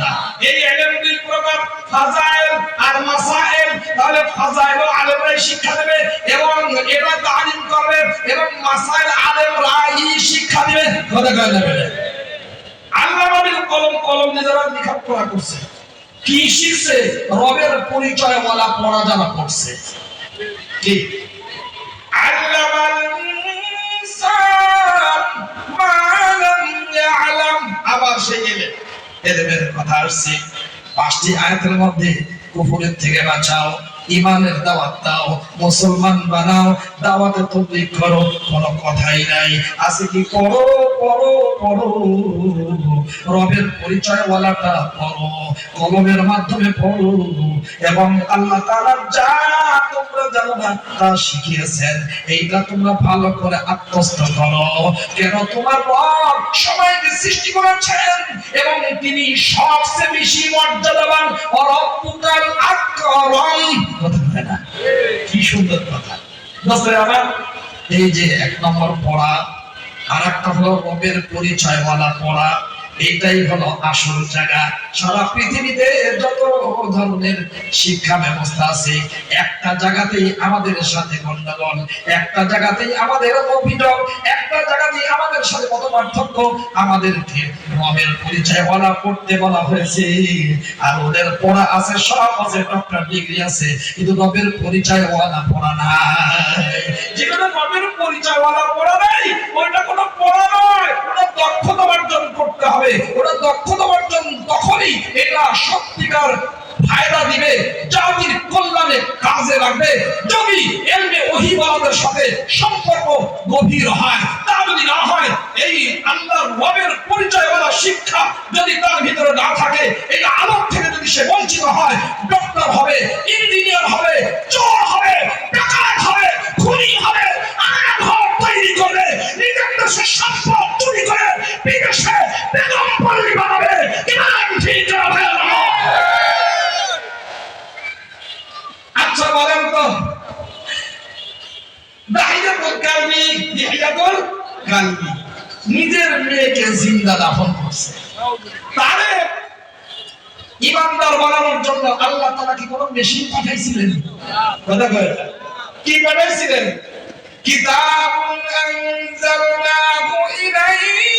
না। এই ইলম 2 প্রকার, ফাজাইল আর মাসাইল। তাহলে ফাজাইল আলেমরাই শিক্ষা দেবে এবং এরা তালিম করবে, এবং মাসাইল আলেমরাই শিক্ষা দিবে। কথা কয় না? আল্লাহ নবীর কলম দিয়ে যারা লেখাপড়া করছে, কি শিখছে? রবের পরিচয় বলা পড়া যারা করছে। কি আবার সেই এলেমের কথা আসছে। 5টি আয়াতের মধ্যে কুফরের থেকে বাঁচাও, ইমানের দাওয়াত দাও, মুসলমান বানাও, দাওয়াতে তাবলীগ করো, কোনো কথাই নাই। আছে কি? পড়ো পড়ো পড়ো, রবের পরিচয় ওয়ালাটা পড়ো, কলমের মাধ্যমে পড়ো, এবং আল্লাহ তাআলা যা তোমরা জানো না তা শিখিয়েছেন, এইটা তোমরা ভালো করে আত্মস্থ করো। কেন? তোমার রব সবাইকে সৃষ্টি করেছেন এবং তিনি সবচেয়ে বেশি মর্যাদাবান। রব্বুকাল আকরাম। কথা না? কি সুন্দর কথা। দোস্তের আমার, এই যে 1 নম্বর পড়া, আর একটা হলো রবের পরিচয়ওয়ালা পড়া। এটাই হলো আসল জায়গা। সারা পৃথিবীতে যত ধরনের শিক্ষা ব্যবস্থা আছে, একটা জায়গাতেই আমাদের সাথে গন্ডগোল, একটা জায়গাতেই আমাদের অভিযোগ, একটা জায়গাতেই আমাদের সাথে কত পার্থক্য। আমাদেরকে রবের পরিচয় বলা পড়তে বলা হয়েছে, আর ওদের পড়া আছে, সব আছে, ডক্টর ডিগ্রি আছে, কিন্তু রবের পরিচয় ওয়ালা পড়া নাই। যেখানে রবের পরিচয় ওয়ালা পড়া নাই, ওইটা কোনো পড়া নয়, ওটা দক্ষতা অর্জন করতে হবে। ওটা দক্ষতা অর্জন তখনই এটা সত্যিকার ফায়দা দিবে, জাতির কল্যাণে কাজে লাগবে। যদি ইলমে ওহীওয়ালাদের সাথে সম্পর্ক গভীর হয়, তা যদি না হয়, এই আল্লাহর রবের পরিচয়ওয়ালা শিক্ষা যদি তার ভিতরে না থাকে, এই আলোক থেকে যদি সে বঞ্চিত হয়, ডক্টর হবে, ইঞ্জিনিয়ার হবে, চোর হবে, ডাকাত হবে, খুনি হবে, আয়না ঘর তৈরি করবে, নিজের দেশের সম্পদ চুরি করে বিদেশে বেগম পল্লী বানাবে, ইমান ঠিক হবে না। আচ্ছা বলেন তো, দাহিয়াতুল কালবি, দাহিয়াতুল কালবি নিজের মেয়েকে জিন্দা দাফন করছে, তারে ইমানদার বানানোর জন্য আল্লাহ তাআলা কি কোনো মেশিন পাঠাইছিলেন? কথা কয়, কি পাঠাইছিলেন? কিতাবুন আনজালনাহু ইলাইক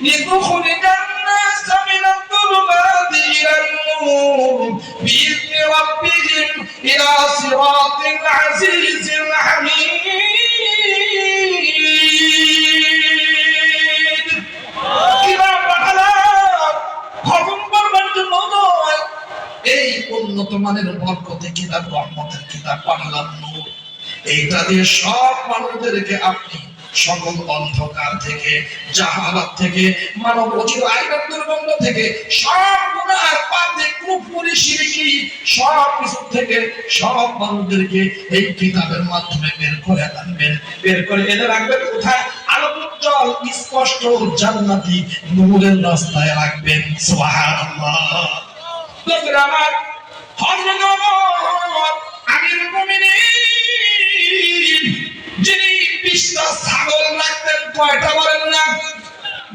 লিতুখরিজান নাস মিনাদ যুলুমাতি ইলান নূর বিইذনি রাব্বিহিম ইলা সিরাতিল আজিজিল হামিদ। কিতাব পাঠালাম হুকুম করবার জন্য নয়, এই উন্নত মানের বরকতে কিতাব, রহমতের কিতাব পাঠালাম নূর। এইটা দিয়ে সব মানুষদেরকে আপনি সকল অন্ধকার থেকে, জাহালাত থেকে, মানব রচিত আইনের দুর্গন্ধ থেকে, সব গুনাহ, পাপ, কুফরি, শিরকি, সব কিছু থেকে সব মানুষদেরকে এই কিতাবের মাধ্যমে বের করে আনবেন। বের করে এনে রাখবেন কোথায়? আলোক উজ্জ্বল স্পষ্ট জান্নাতি নূরের রাস্তায় রাখবেন। সুবহানাল্লাহ। লোকেরা আমার হযরত ওমর আমিরুল মুমিনিন, যিনি 20টা ছাগল রাখতেন, কয়টা বলেন না?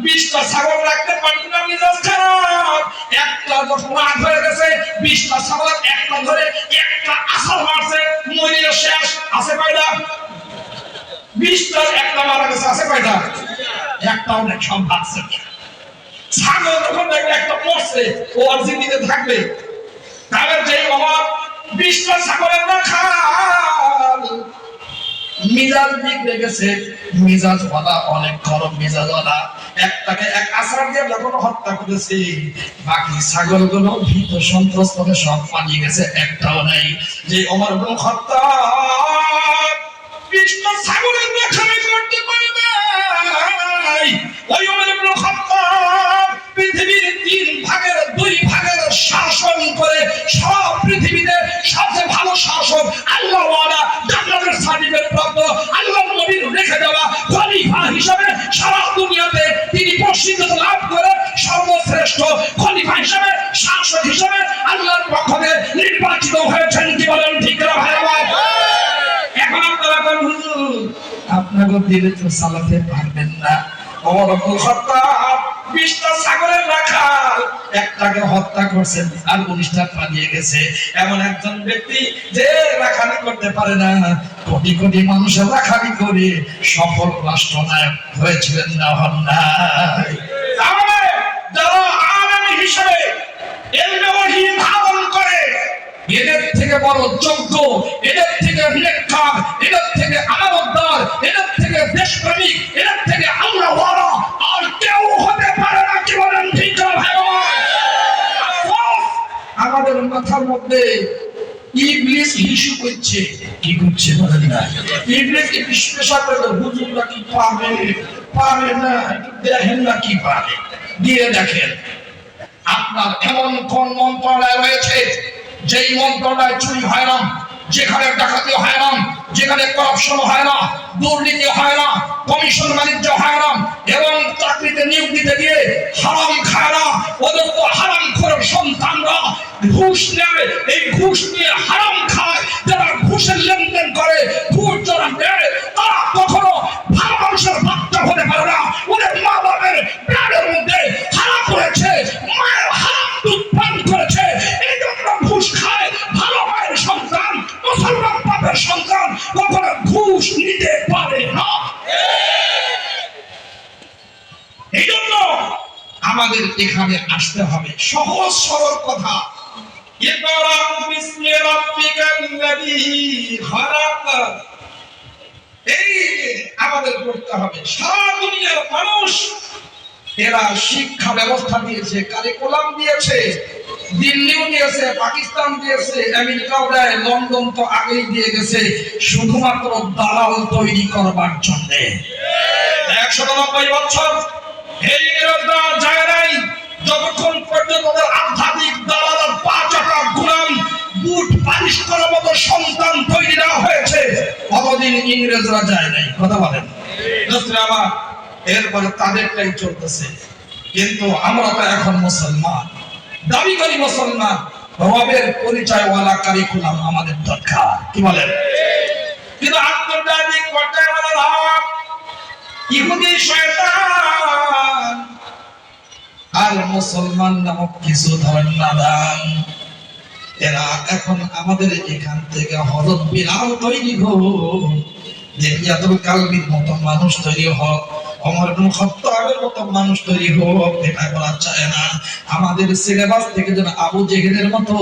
20টা ছাগল রাখতে পারতেন না, মিজাজ খারাপ। একটা যখন রাত হয়ে গেছে, 20টা ছাগল একটা ধরে একটা আসর মারছে, মরিয়া শেষ। আছে কয়টা? 20টার একটা মারা গেছে, আছে কয়টা? একটাও নেই, সব ভাগছে। ছাগল যখন দেখবে একটা মরছে, ও আর জীবিত থাকবে। তাহলে যে ওমর 20টা ছাগলের না খাল, মিজাজ বিগড়ে গেছে, মিজাজ ওয়ালা, অনেক গরম মিজাজ ওয়ালা। একটাকে এক আছাড় দিয়ে যখন হত্যা করেছে, বাকি ছাগলগুলো ভীত সন্ত্রস্ত হয়ে সব পালিয়ে গেছে, একটাও নাই। যে ওমর ইবনে খাত্তাব 20টা ছাগলের রক্ষা করতে পারে নাই, ওই ওমর ইবনে খাত্তাব পৃথিবীর 3 ভাগের 2 ভাগের শাসন করে সব পৃথিবীতে সবচেয়ে ভালো শাসক, আল্লাহ ওয়ালা, জান্নাতের সার্টিফিকেট প্রাপ্ত, আল্লাহর নবীর রেখে দেওয়া খলিফা হিসেবে সারা দুনিয়াতে তিনি প্রসিদ্ধি লাভ করে সর্বশ্রেষ্ঠ খলিফা হিসেবে, শাসক হিসেবে আল্লাহর পক্ষ থেকে নির্বাচিত হয়েছেন। কি বলেন ঠিক না ভাই আমার? এখন আপনারা বলেন, হুজুর আপনাকে দিলে তো সালাতে পারবেন না। ওমর ইবনে খাত্তাব 20টা ছাগলের রাখাল, একটাকে হত্যা করছেন আর 19টা পালিয়ে গেছে। এমন একজন ব্যক্তি যে রাখালি করতে পারে না, কোটি কোটি মানুষের রাখালি করে সফল রাষ্ট্রনায়ক হয়েছিলেন না? হন নাই? তাহলে যারা আলেম হিসেবে ইলমে ওহী ধারণ করে, এদের থেকে বড় যোগ্য, এদের থেকে নেককার, এদের থেকে আমানতদার, এদের থেকে দেশপ্রেমিক, এদের থেকে আল্লাহ ওয়ালা আর কেউ হতে পারে না। কি বলেন ঠিক না ভাই? আমাদের মাথার মধ্যে ইবলিস ইস্যু করছে। কি করছে বলেন না? ইবলিস স্পেশাল করে হুজুররা কি পাবে, পাবে না, দেখেন না কি পাবে, দিয়ে দেখেন। আপনার এমন কোন মন্ত্রণালয় রয়েছে যেই মন্ত্রণালয় চুরি হয় না, যেখানে ডাকাতি হয় না, যেখানে করাপশন হয় না, দুর্নীতি হয় না, কমিশন বাণিজ্য হয় না, এবং চাকরিতে নিয়োগ দিতে গিয়ে হারাম খায় না, ওদের তো হারাম খোরের সন্তানরা ঘুষ নেয়, এই ঘুষ নিয়ে হারাম খায়। যারা ঘুষের লেনদেন করে, ঘুষ যারা নেয়, তারা কখনো ভালো মানুষের বাচ্চা হতে পারে না। ওদের মা বাবার প্রাণের মধ্যে হারাম করেছে, মায়ের হারাম দুধ পান করেছে, এই জন্য ঘুষ খায়। ভালো মায়ের সন্তান, মুসলমান বাপের সন্তান কখনো ঘুষ নিতে পারে না। এই জন্য আমাদের এখানে আসতে হবে। সহজ সরল কথা, ইকরা বিসমি রাব্বিকাল্লাযী খালাক, এই আমাদের করতে হবে। সারা দুনিয়ার মানুষ এরা শিক্ষা ব্যবস্থা দিয়েছে, কারিকুলাম দিয়েছে, দিল্লিও দিয়েছে, পাকিস্তান দিয়েছে, আমেরিকাও দেয়, লন্ডন তো আগেই দিয়ে গেছে, শুধুমাত্র দালাল তৈরি করবার জন্য। 190 বছর এই ইংরেজরা যায় নাই, যতক্ষণ পর্যন্ত তাদের আধ্যাত্মিক দালাল পাঁচটা গোলাম বুট পালিশ করার মতো সন্তান তৈরি না হয়েছে, ততদিন ইংরেজরা যায় নাই। কথা বলেন আমার, এরপরে তাদেরটাই চলতেছে। কিন্তু আমরা তো এখন মুসলমান, দাবি করি মুসলমান, রবের পরিচয়ওয়ালা কারিকুলাম আমাদের দরকার। কি বলেন? কিন্তু আন্তর্জাতিক পর্যায়ে ইহুদি শয়তান আর মুসলমান নামক কিছু ধরেন নাদান, এরা এখন আমাদের এখান থেকে হযরত বিলাল তৈরি হোক, দেহিয়াতুল কালবির মতো মানুষ তৈরি হোক, ওমর ইবনে খাত্তাবের মতো মানুষ তৈরি হোক, এটা বলা চায় না। আমাদের সিলেবাস থেকে যেন আবু জেহেলের মতো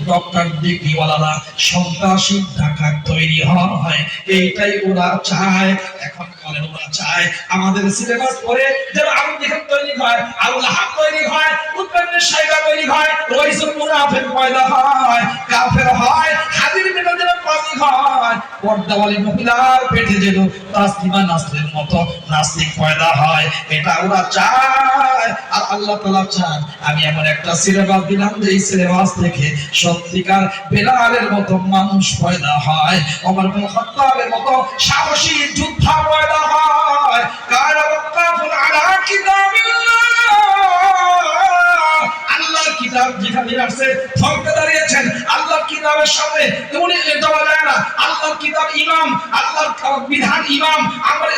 ডক্টর ডিগ্রিওয়ালারা সন্ত্রাসী ঢাকা তৈরি হয়, এইটাই ওরা চায়। এখন বলে ওরা চায় আমাদের সিলেবাস পড়ে যেন আবু জেহেল তৈরি হয়, আবু লাহাব তৈরি হয়, উতবা ইবনে শাইবা তৈরি হয়, রাইসুল মুনাফিক পয়দা হয়, কাফের হয়, হাদির বিনা যেন পাজি হয়, পর্দাওয়ালি মহিলার পেটে যেন তাসলিমা নাসরিনের মতো নাস্তিক পয়দা হয়, এটা ওরা চায়। আর আল্লাহ তাআলা চান আমি এমন একটা সিলেবাস দিলাম যে এই সিলেবাস থেকে সত্যিকার বেলালের মতো মানুষ পয়দা হয়, ওমর ইবনে খাত্তাবের মতো সাহসী যোদ্ধা পয়দা হয়। কারা ওয়াকাফুন আলা কিতাবিল্লাহ, আল্লাহর কিতাব যেখানে আছে থমকে দাঁড়িয়েছেন, আল্লাহর কিতাবের সামনে উনি যাওয়া যায় না। আল্লাহর কিতাব ইমাম, আল্লাহর বিধান ইমাম,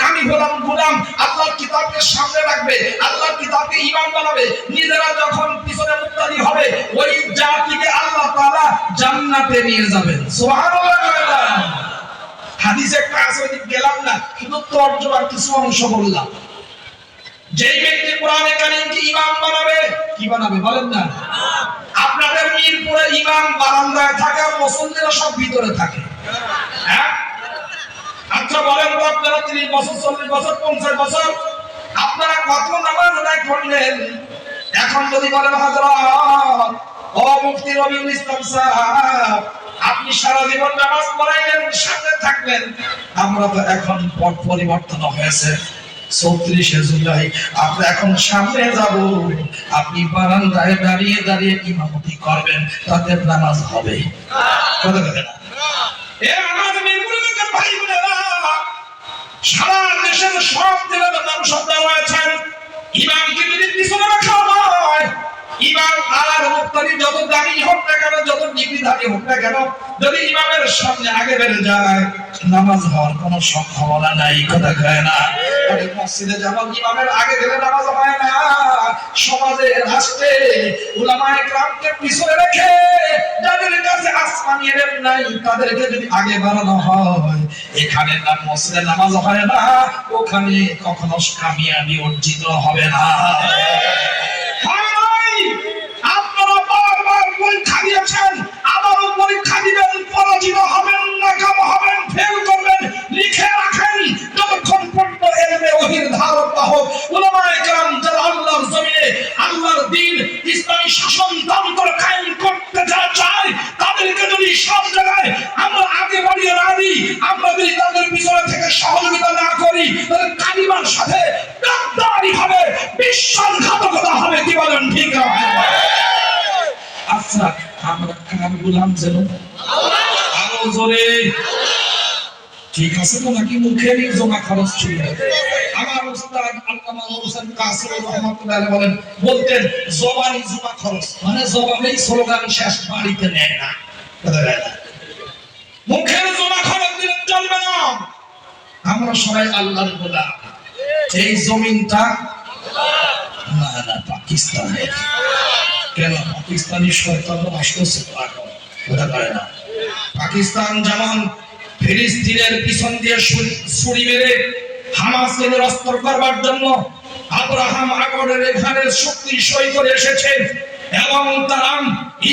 আমি হলাম গোলাম, আল্লাহর কিতাবকে সামনে রাখবে, আল্লাহর কিতাবকে ইমাম বানাবে, নিজেরা যখন পিছনে মুক্তাদি হবে ওই জাতিকে আল্লাহ তাআলা জান্নাতে নিয়ে যাবেন। সুবহানাল্লাহ। হাদিসে কাছে গেলাম না, শুধু তরজমার কিছু অংশ বললাম। যেই ব্যক্তি কোরআনে কারীমকে ইমাম বানাবে, কি বানাবে বলেন না? আপনাদের মিরপুরে ইমাম বারান্দায় থাকে আর মুসল্লিরা সব ভিতরে থাকে। হ্যাঁ, আচ্ছা বলেন তো আপনারা 30 বছর 40 বছর 50 বছর আপনারা কত নামাজ আদায় করলেন? এখন যদি বলেন হযরত ও মুফতি রবিউল ইসলাম সাহেব আপনি সারা জীবন নামাজ পড়াইলেন, সাথে থাকলেন, আমরা তো এখন পথ পরিবর্তন হয়েছে, 34 জুলাই আমরা এখন সামনে যাব, আপনি বারান্দায় দাঁড়িয়ে দাঁড়িয়ে ইমামতি করবেন, তাদের নামাজ হবে। কথা বলেন না? এ আমাদের মিরপুরের ভাই বোনেরা, সারা দেশের সব জেলার নাম শব্দ রয়েছেন, ইমামকে যদি পিছনে রাখা হয়, ইমাম আর মুক্তাদি যত দামি হোক না কেন, যত ডিগ্রিধারী হোক না কেন, যদি ইমামের সামনে আগে বেড়ে যায় নামাজ হওয়ার কোনো সম্ভাবনা নাই। কথা কয় না? মসজিদে যেমন ইমামের আগে গেলে নামাজ হয় না, সমাজে রাষ্ট্রে উলামায়ে কেরামকে পিছনে রেখে যাদের কাছে আসমানি ইলম নাই তাদেরকে যদি আগে বাড়ানো হয়, এখানে না মসজিদে নামাজ হয় না, ওখানে কখনো কামিয়াবি অর্জিত হবে না। আপনারা বারবার পরীক্ষা দিয়েছেন, আবারও পরীক্ষা দিবেন, পরাজিত হবেন, নাকাম হবেন, ফেল করবেন, লিখে রাখেন। যতক্ষণ পর্যন্ত ইলমে ওহীর ধারক বাহক উলামায়ে কেরাম যারা আল্লাহর জমিনে আল্লাহর দ্বীন ইসলামী শাসনতন্ত্র কায়েম করতে চায়, তাদেরকে যদি সব জায়গায় আমরা আগে বাড়িয়ে না দিই, আমরা যদি তাদের পিছনে থেকে সহযোগিতা না করি, তাহলে কালিমার সাথে গাদ্দারি হবে, বিশ্বাসঘাতকতা হবে। কি বলেন? ঠিক আছে? আচ্ছা, আমরা কার গোলাম যেন? আরো জোরে ঠিক আছে তো নাকি মুখেরই জমা খরচ ছিল? আমার উস্তাদ আল্লামা হোসেন কাসিম রহমাতুল্লাহ আলাইহি বলেন, বলতেন জবানি জমা খরচ, মানে জবানেই স্লোগান শেষ, বাড়িতে নেয় না। মুখের জমা খরচ দিলে চলবে না। আমরা সবাই আল্লাহর গোলাম। এই জমিনটা না না পাকিস্তানের। কেন? পাকিস্তানি শয়তান আসছে পাগল। কথা কয় না? পাকিস্তান যেমন ফিলিস্তিনের পিছন দিয়ে ছুরি মেরে হামাসকে নিরস্ত করবার জন্য আব্রাহাম আগরের এখানে শক্তি সই করে এসেছে, এবং তারা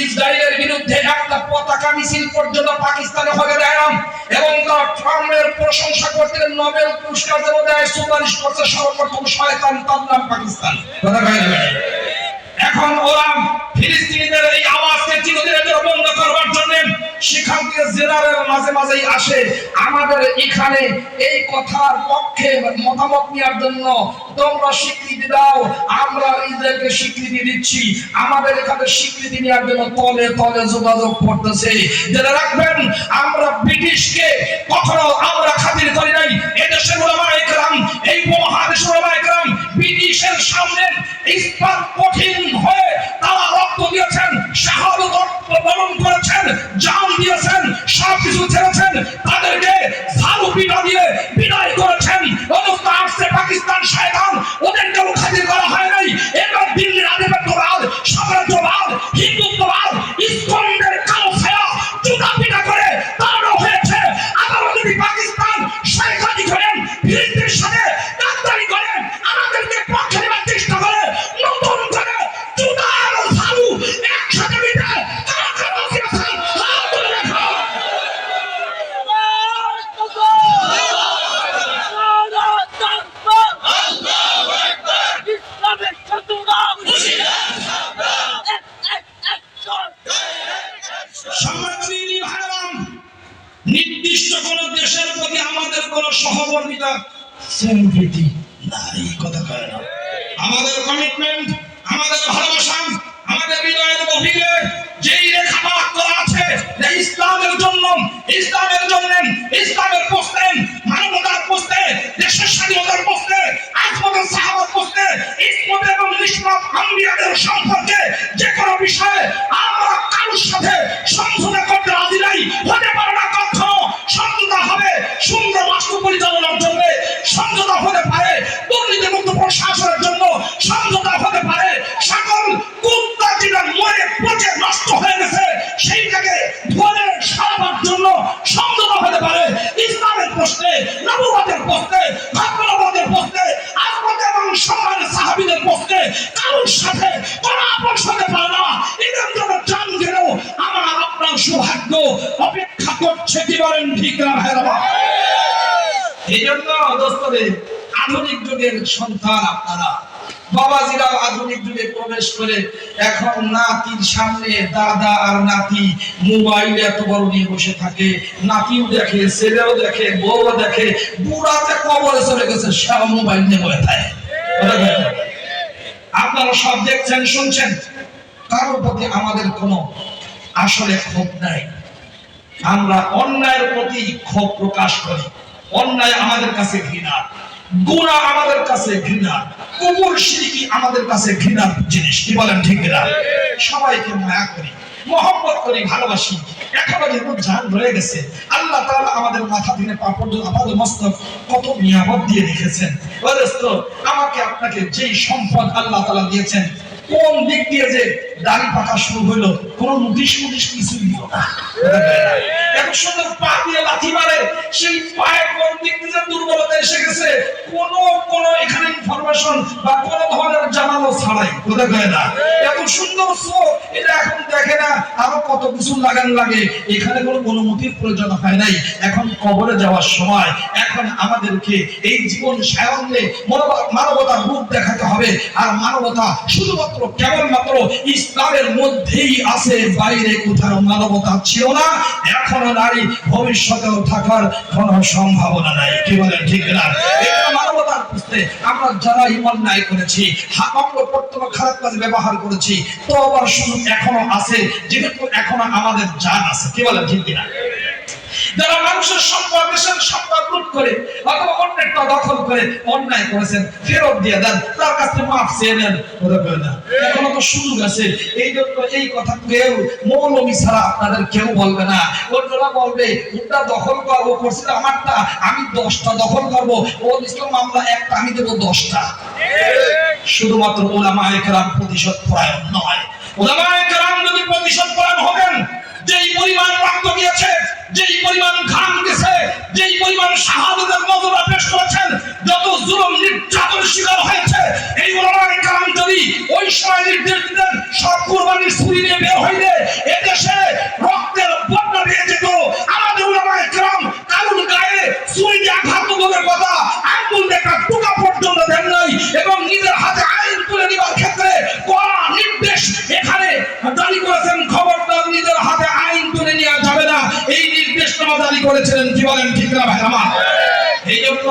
ইসরায়েলের বিরুদ্ধে একটা পতাকা মিছিল পর্যন্ত পাকিস্তানে হয়ে দেয় এবং তারা ট্রাম্পের প্রশংসা করতে নোবেল পুরস্কার দেয়, সুপারিশ করছে সর্বপ্রথম শয়তান তার নাম পাকিস্তান। কথা কয় না? এখন ওরা ফিলিস্তিনিদের এই আওয়াজকে চিরদিনের জন্য বন্ধ করবার জন্য সেখান থেকে জেনারেল মাঝে মাঝেই আসে আমাদের এখানে এই কথার পক্ষে মতামত নেওয়ার জন্য। তোমরা স্বীকৃতি দাও, আমরা ইসরায়েলকে স্বীকৃতি দিচ্ছি। আমাদের এখানে স্বীকৃতি নেওয়ার জন্য তলে তলে যোগাযোগ করতেছে। যারা রাখবেন, আমরা ব্রিটিশকে কখনো আমরা খাতির করি নাই। এদেশের উলামায়ে কেরাম, এই মহাদেশের উলামায়ে কেরাম ব্রিটিশের সামনে ইসলাম কঠিন হয়ে তারা রক্ত দিয়েছেন, শাহাদাত বরণ করেছেন, জান দিয়েছেন, সবকিছু ছেড়েছেন, তাদেরকে ঝাড়ু পিটা দিয়ে বিদায় করেছেন। অথচ আসছে পাকিস্তান শয়তান, ওদেরকেও খাতির করা হয় নাই। এবার দিল্লির আধিপত্যবাদ, সাম্রাজ্যবাদ, হিন্দুত্ববাদ, ইসকনের কালো ছায়া জুতা পিটা করে তারাও হয়েছে। আবার যদি পাকিস্তান শয়তানি করেন, ফিলিস্তিনের সাথে গাদ্দারি করেন, আমাদেরকে পক্ষে নেওয়ার চেষ্টা করে, নতুন করে জুতা আর ঝাড়ু একসাথে দিতে তারা কেন দিয়েছেন? নির্দিষ্ট কোন দেশের প্রতি আমাদের কোন সহমর্মিতা সিম্পিটি নাই। কথা কয় না? আমাদের কমিটমেন্ট, আমাদের ভালোবাসা, আমাদের হৃদয়ের গভীরে যেই রেখা ভাগ করা আছে যে ইসলামের জন্য, ইসলামের জন্য, ইসলামের প্রশ্নে, মানবতার প্রশ্নে, দেশের স্বাধীনতার প্রশ্নে, আজমতের সাহাবাত প্রশ্নে, ইসমত এবং নিসবত আম্বিয়াদের সম্পর্কে যে কোনো বিষয়ে আমরা কারোর সাথে সমঝোতা করতে রাজি নাই। হতে পারে না কখনো। সমঝোতা হবে সুন্দর রাষ্ট্র পরিচালনার জন্য, সমঝোতা হতে পারে দুর্নীতিমুক্ত প্রশাসনের জন্য, সমঝোতা হতে পারে সকল কুত্তা যেটা মরে পচে নষ্ট হয়ে গেছে সেইটাকে ধরে সারাবার জন্য সমঝোতা হতে পারে। ইসলামের প্রশ্নে, নবুয়তের প্রশ্নে, ধর্মবাদের প্রশ্নে, আজমত এবং সম্মানের সাহাবীদের প্রশ্নে কারোর সাথে কোনো আপোষ হতে পারে না। এদের জন্য জান গেলেও আমার আপনার সৌভাগ্য অপেক্ষা করছে। কি বলেন ঠিক না ভাইরা? এই জন্য দোস্তরে আধুনিক যুগের সন্তান আপনারা, বাবাজিরা আধুনিক যুগে প্রবেশ করে এখন নাতির সামনে দাদা আর নাতি মোবাইল এত বড় নিয়ে বসে থাকে। নাতিও দেখে, ছেলেও দেখে, বউও দেখে, বুড়াতে কবরে চলে গেছে, সব মোবাইল নিয়ে বসে থাকে। আপনারা সব দেখছেন, শুনছেন, কারোর প্রতি আমাদের কোনো আসলে ক্ষোভ নাই। আমরা অন্যায়ের প্রতি ক্ষোভ প্রকাশ করি। অন্যায় আমাদের কাছে ঘৃণা, গুনাহ আমাদের কাছে ঘৃণা, কুফর শিরকি আমাদের কাছে ঘৃণার জিনিস। কি বলেন ঠিক না? সবাইকে মায়া করি, মহব্বত করি, ভালোবাসি। এখনো যেহেতু জান রয়ে গেছে, আল্লাহ তাআলা আমাদের মাথা থেকে পা পর্যন্ত আমাদের মস্তক কত নিয়ামত দিয়ে রেখেছেন। আমাকে আপনাকে যেই সম্পদ আল্লাহ তাআলা দিয়েছেন, কোন দিক দিয়ে যে দাড়ি পাকা শুরু হইলো, কোন নোটিশ কিছু দিল না। এত সুন্দর পা দিয়ে লাথি মারে, সেই পায়ে কোন দিক দিয়ে দুর্বলতা এসে গেছে, কোন এখানে ইনফরমেশন বা কোন ধরনের জানানো ছাড়াই। বোঝা যায় না? এত সুন্দর চোখ, এটা এখন দেখে না, আরো কত কিছু লাগান লাগে। এখানে কোনো অনুমতির প্রয়োজন হয় নাই। এখন কবরে যাওয়ার সময় এখন আমাদেরকে এই জীবন সায়নে মানবতার রূপ দেখাতে হবে। আর মানবতা শুধুমাত্র কেবলমাত্র ইসলামের মধ্যেই আছে, বাইরে কোথাও মানবতা ছিল না, এখনো নারী, ভবিষ্যতেও থাকার কোনো সম্ভাবনা নাই। কি বলেন ঠিক না? এটা মানবতার প্রশ্নে আমরা যারা ঈমান নাই করেছি, আমরা প্রত্যেক খারাপ কাজে ব্যবহার করেছি, তো আবার শুধু এখনো আছে, যেহেতু এখনো আমাদের জান আছে। কি বলেন ঠিক না? যারা মানুষের সম্পদ, দেশের সম্পদ লুট করে অথবা অন্যেরটা দখল করে অন্যায় করেছেন, ফেরত দিয়ে দেন, তার কাছে মাফ চেয়ে নেন। এখনো তো সুযোগ আছে। এই জন্য এই কথা কেউ মৌলবী ছাড়া আপনাদের কেউ বলবে না। অন্যরা বলবে ওটা দখল করবো, করছিল আমারটা, আমি 10টা দখল করবো, ও ইসলাম মামলা একটা, আমি দেবো 10টা। শুধুমাত্র উলামায়ে কেরাম প্রতিশোধ পরায়ণ নয়। উলামায়ে কেরাম যদি প্রতিশোধ পরায়ণ হবেন, যেই পরিমাণ রক্ত দিয়েছে, যেই পরিমাণ ঘাম গেছে, যেই পরিমাণ শাহাদাতের নজরা পেশ করেছেন, যত জুলুম নির্যাতন শিকার হয়েছে, এই উলামায়ে কেরাম যদি ওই সময় নির্দেশ দিতেন সব কুরবানির ছুরি নিয়ে বের হইলে এদেশে রক্তের বন্যা বেয়ে যেত। আমাদের উলামায়ে কেরাম কারুর গায়ে ছুরি দিয়ে আঘাত করার কথা আঙ্গুল দেখা টুকা পর্যন্ত দেন নাই, এবং নিজের হাতে আইন তুলে নেবার ক্ষেত্রে কড়া নির্দেশ এখানে জারি করেছেন। খবরদার নিজের হাতে আইন তুলে নেওয়া যাবে না, এই নির্দেশনামা জারি করেছিলেন। কি বলেন ঠিক না ভাই আমার? এই জন্য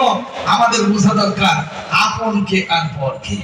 আমাদের বোঝা দরকার আপন কে আর পর কে।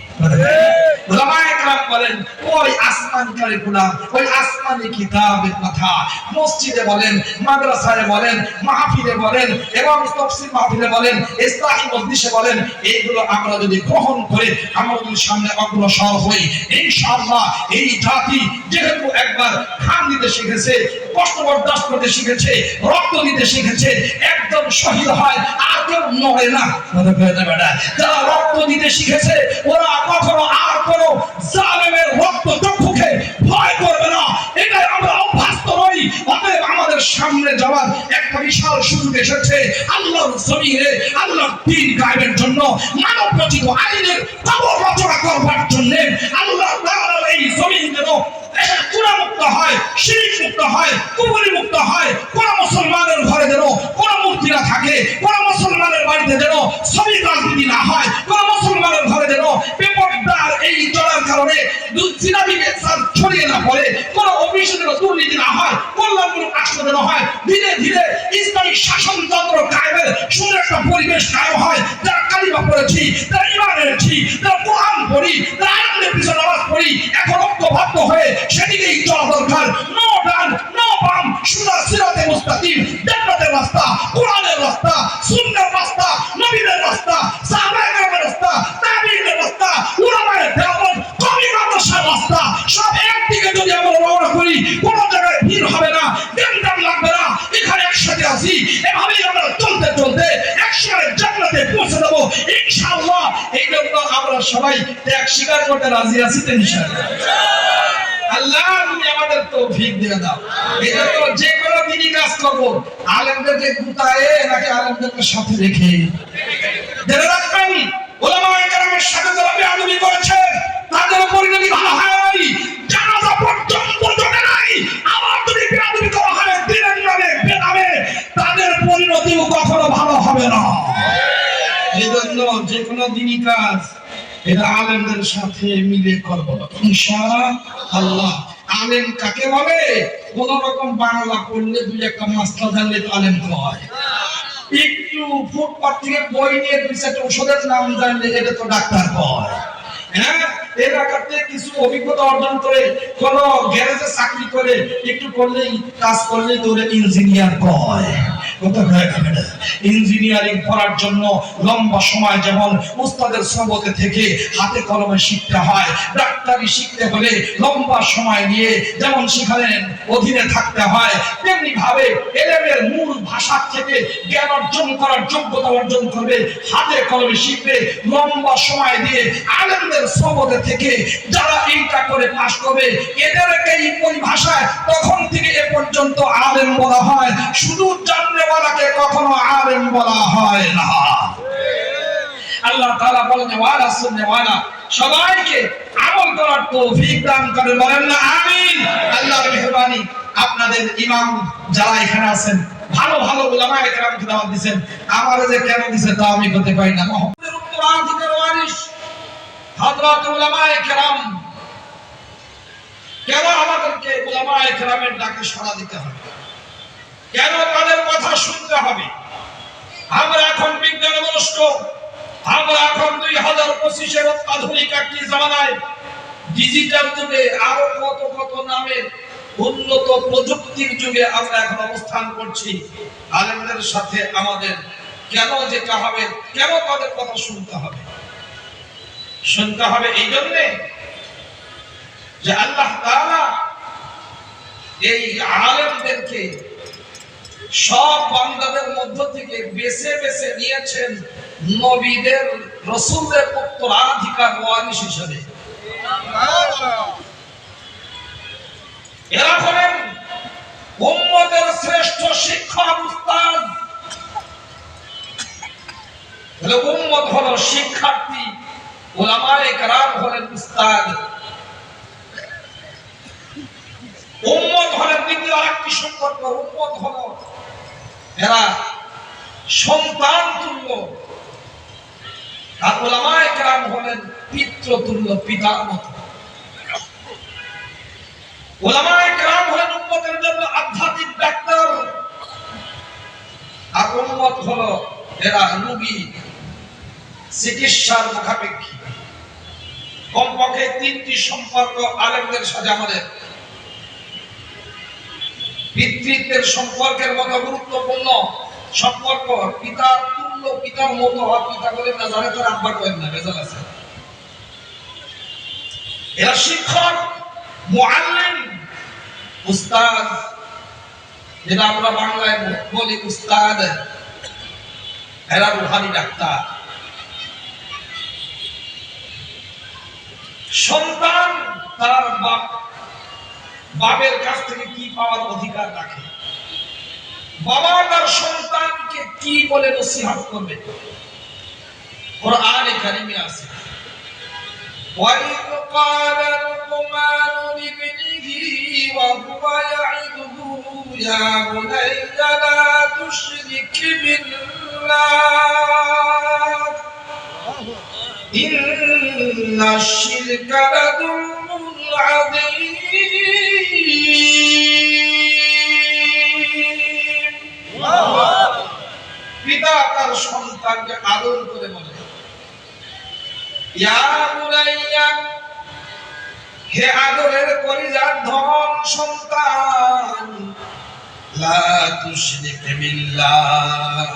উলামায়ে কেরাম বলেন ওই আসমানি কারিকুলাম, ওই আসমানি কিতাবের কথা মসজিদে বলেন, মাদ্রাসায় বলেন, মাহফিলে বলেন, এবং তাফসীর মাহফিলে বলেন, ইসলাহি মজলিসে বলেন, এইগুলো আমরা যদি গ্রহণ করে আমরা যদি সামনে অগ্রসর হই, ইনশাআল্লাহ এই জাতি যেহেতু একবার ঘাম দিতে শিখেছে, কষ্ট বরদাস্ত করতে শিখেছে, রক্ত দিতে শিখেছে, একদম শহীদ হয় আর কেউ নড়ে না। যারা রক্ত দিতে শিখেছে ওরা কখনো আর কোনো জালেমের রক্ত চক্ষুকে ভয় করবে না। এটাই আমরা অভ্যস্ত নই। অতএব আমাদের সামনে যাওয়ার একটা বিশাল সুযোগ এসেছে। আল্লাহর জমিনে আল্লাহর দ্বীন কায়েমের জন্য, মানব রচিত আইনের কবর রচনা করবার জন্য আল্লাহ তাআলার এই জমিন যেন গুনাহমুক্ত হয়, শিরক মুক্ত হয়, কুফরি মুক্ত হয়। কোন মুসলমানের ঘরে যেন কোন মূর্তি না থাকে, কোন মুসলমানের বাড়িতে যেন ছবি রাজনীতি না হয়, কোন মুসলমানের ঘরে যেন বেপরদার এই চলার কারণে জিনাবি বেচার ছড়িয়ে না পড়ে, কোন অফিসে যেন দুর্নীতি না হয়, কল্যাণমূলক রাষ্ট্র যেন হয়। ধীরে ধীরে ইসলামী শাসনতন্ত্র কায়েমের সুন্দর একটা পরিবেশ কায়েম হয়। যারা কালিমা পড়েছি, যারা ঈমান এনেছি, যারা কোরআন পড়ি, যারা আয়াতের পিছনে নামাজ পড়ি, এখন ঐক্যবদ্ধ হয়ে সেদিকেই চলা দরকার। নো ডান নো বাম, সোজা সিরাতে মুস্তাকিম, জান্নাতের রাস্তা, কোরআনের রাস্তা, সুন্নাহর রাস্তা, নবীদের রাস্তা, সাহাবায়ে কেরামের রাস্তা, তাবিঈনের রাস্তা, উলামায়ে দেওবন্দ, কওমি মাদ্রাসার রাস্তা, সব একদিকে যদি আমরা রওনা করি কোনো জায়গায় ভিড় হবে না, গ্যাঞ্জাম লাগবে না। এখানে একসাথে আছি, এভাবেই আমরা চলতে চলতে একসাথে জান্নাতে পৌঁছে যাব ইনশাআল্লাহ। এই জন্য আমরা সবাই ত্যাগ স্বীকার করতে রাজি আছি তো ইনশাআল্লাহ। আল্লাহ তুমি আমাদের তৌফিক দিয়ে দাও। এটা তো যে কোনো দিনই কাজ করব, আলেমদেরকে গুতায়ে নাকি আলেমদেরকে সাথে রেখে জেনে রাখবেন উলামায়ে কেরামের সাথে যারা বেয়াদবি করেছে তাদের পরিণতি ভালো হয়। জানাজা পর্যন্ত জমে নাই, আবার যদি বেয়াদবি করা হয় দিনের নামে বেনামে, তাদের পরিণতিও কখনো ভালো হবে না। এই জন্য যে কোনো দিনই কাজ এটা আলেমদের সাথে মিলে করবো ইনশাআল্লাহ। আলেম কাকে বলে? কোন রকম বাংলা পড়লে দুই একটা মাসলা জানলে তো আলেম হয়। একটু ফুটপাত থেকে বই নিয়ে দুই চারটা ওষুধের নাম জানলে এটা তো ডাক্তার হয়। হ্যাঁ, এলাকাতে কিছু অভিজ্ঞতা অর্জন করে কোন গ্যারেজে চাকরি করে একটু করলেই কাজ করলেই তো ইঞ্জিনিয়ার হয়। ইঞ্জিনিয়ারিং করার জন্য লম্বা সময় যেমন উস্তাদের সহবতে থেকে হাতে কলমে শিখতে হয়, ডাক্তারি শিখতে হলে লম্বা সময় নিয়ে যেমন সেখানে অধীনে থাকতে হয়, তেমনি ভাবে এলেমের মূল ভাষা থেকে জ্ঞান অর্জন করার যোগ্যতা অর্জন করবে, হাতে কলমে শিখবে লম্বা সময় দিয়ে। আলেমদের সহবতে থেকে যারা এইটা করে পাশ করবে এদেরকে এই পরিভাষায় তখন থেকে এ পর্যন্ত আলেম বলা হয়, শুধু জাননেওয়ালাকে কখনো আলেম বলা হয় না। আল্লাহ তাআলা বলেন ওয়ালা সুন্নাওয়ালা, সবাইকে আমল করার তৌফিক দান করেন, বলেন না আমিন। আল্লাহর মেহেরবানি আপনাদের ইমাম যারা এখানে আছেন ভালো ভালো উলামায়ে কেরামকে দাওয়াত দিবেন। আমারে যে কেন দিবেন তা আমি বলতে পারি না। মুহাম্মদের উত্তরাধিকার ওয়ারিস হযরত উলামায়ে কেরাম, কেন আমাদেরকে উলামায়ে কেরামের ডাকে সাড়া দিতে হবে? কেন তাদের কথা শুনতে হবে? আমরা এখন বিজ্ঞান মনস্ক, আমরা এখন 2025-এর আধুনিক একটি জামানায় ডিজিটাল যুগে আরো কত কত নামের উন্নত প্রযুক্তির যুগে আমরা এখন অবস্থান করছি। আলেমদের সাথে আমাদের কেন যেতে হবে? কেন তাদের কথা শুনতে হবে? শুনতে হবে এই জন্যে যে আল্লাহ তাআলা এই আলেমদেরকে সব বান্দাদের মধ্য থেকে বেছে বেছে নিয়েছেন নবীদের রাসূলদের উত্তরাধিকার ওয়ারিস হিসেবে। এরা হলেন উম্মতের শ্রেষ্ঠ শিক্ষক। শিক্ষক উস্তাদ, উম্মত হলো শিক্ষার্থী, উলামায়ে কেরাম হলেন উস্তাদ। উম্মত হলেন দ্বিতীয় আরেকটি সম্পর্ক, উম্মত হলো এরা সন্তান তুল্য, আর উলামায়ে কেরাম হলেন পিতৃ তুল্য, পিতার মতো। উলামায়ে কেরাম হলেন উম্মতের জন্য আধ্যাত্মিক ডাক্তার, আর উম্মত হলো এরা রোগী, চিকিৎসার মুখাপেক্ষী। কমপক্ষে তিনটি সম্পর্ক আলেমদের সাথে আমাদের। পিতৃত্বের সম্পর্কের মতো গুরুত্বপূর্ণ সম্পর্ক, পিতার তুল্য, পিতার মতো। পিতা বলে না জানে তার আব্বা করেন না, বেজাল আছে। এরা শিক্ষক, মুআল্লিম, উস্তাদ, যেটা আমরা বাংলায় বলি উস্তাদ, এরা রুহানি ডাক্তার। সন্তান তার বাপের কাছ থেকে কি পাওয়ার অধিকার রাখে, বাবা তার সন্তানকে কি বলে নসিহত করবে, কোরআনে কারিমে আছে। وَإِذْ قَالَ لُقْمَانُ لِابْنِهِ وَهُوَ يَعِظُهُ يَا بُنَيَّ لَا تُشْرِكْ بِاللَّهِ إِنَّ الشِّرْكَ لَظُلْمٌ عَظِيمٌ। পিতা তার সন্তানকে আদর করে বলে, ইয়া বুনাইয়া, হে আদরের কলিজার ধন সন্তান, লা তুশরিক বিল্লাহ,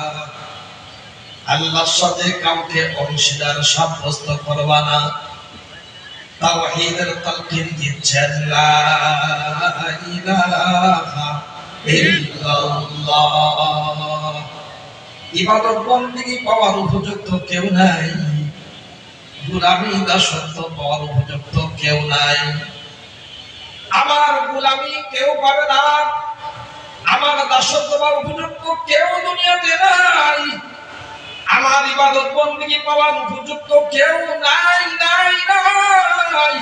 আল্লাহর সাথে কাউকে অংশীদার সাব্যস্ত করবা না। তাওহীদের তালকিন দিচ্ছেন, লা ইলাহা ইল্লাল্লাহ। ইবাদত বন্দেগী পাওয়ার উপযুক্ত কেউ নাই, গোলামি দাসত্ব পাওয়ার উপযুক্ত কেউ নাই। আমার গোলামি কেউ পাবে না, আমার দাসত্ব পাওয়ার উপযুক্ত কেউ দুনিয়াতে নাই, আমার ইবাদত বন্দেগী পাওয়ার উপযুক্ত কেউ নাই, নাই, নাই,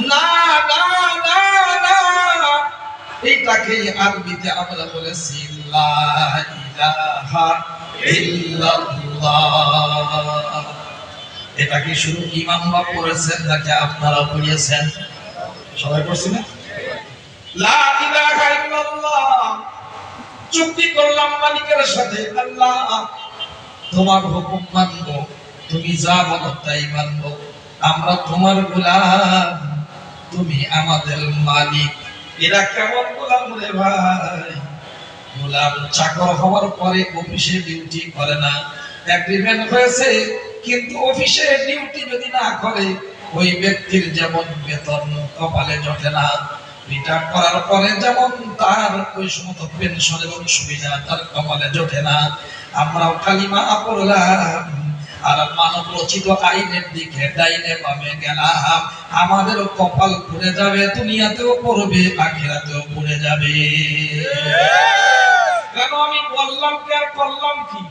না, না, না, না। এইটাকে আরবিতে আমরা বলেছি লা ইলাহা ইল্লাল্লাহ। এটা কি শুধু ইমাম বাপ পড়েছেন নাকি আপনারা পড়িয়েছেন? সবাই পড়ছি না? লা ইলাহা ইল্লাল্লাহ। চুক্তি করলাম মালিকের সাথে, আল্লাহ তোমার হুকুম মানব, তুমি যা বলো তাই মানব, আমরা তোমার গোলাম, তুমি আমাদের মালিক। এরা কেমন গোলাম রে ভাই? গোলাম চাকর হওয়ার পরে অফিসে ডিউটি করে না, এগ্রিমেন্ট হয়েছে, কিন্তু অফিসে ডিউটি যদি না করে ওই ব্যক্তির যেমন বেতন কপালে জোটে না, রিটায়ার করার পরে যেমন তার ওই সমস্ত পেনশন এবং সুবিধা তার কপালে জোটে না, আমরাও কালিমা পড়লাম আর মানব রচিত আইনের দিকে ডাইনে বামে গেলাম, আমাদেরও কপাল পুড়ে যাবে, দুনিয়াতেও পড়বে, আখিরাতেও পুড়ে যাবে। কেন আমি বললাম কি আর করলাম কি?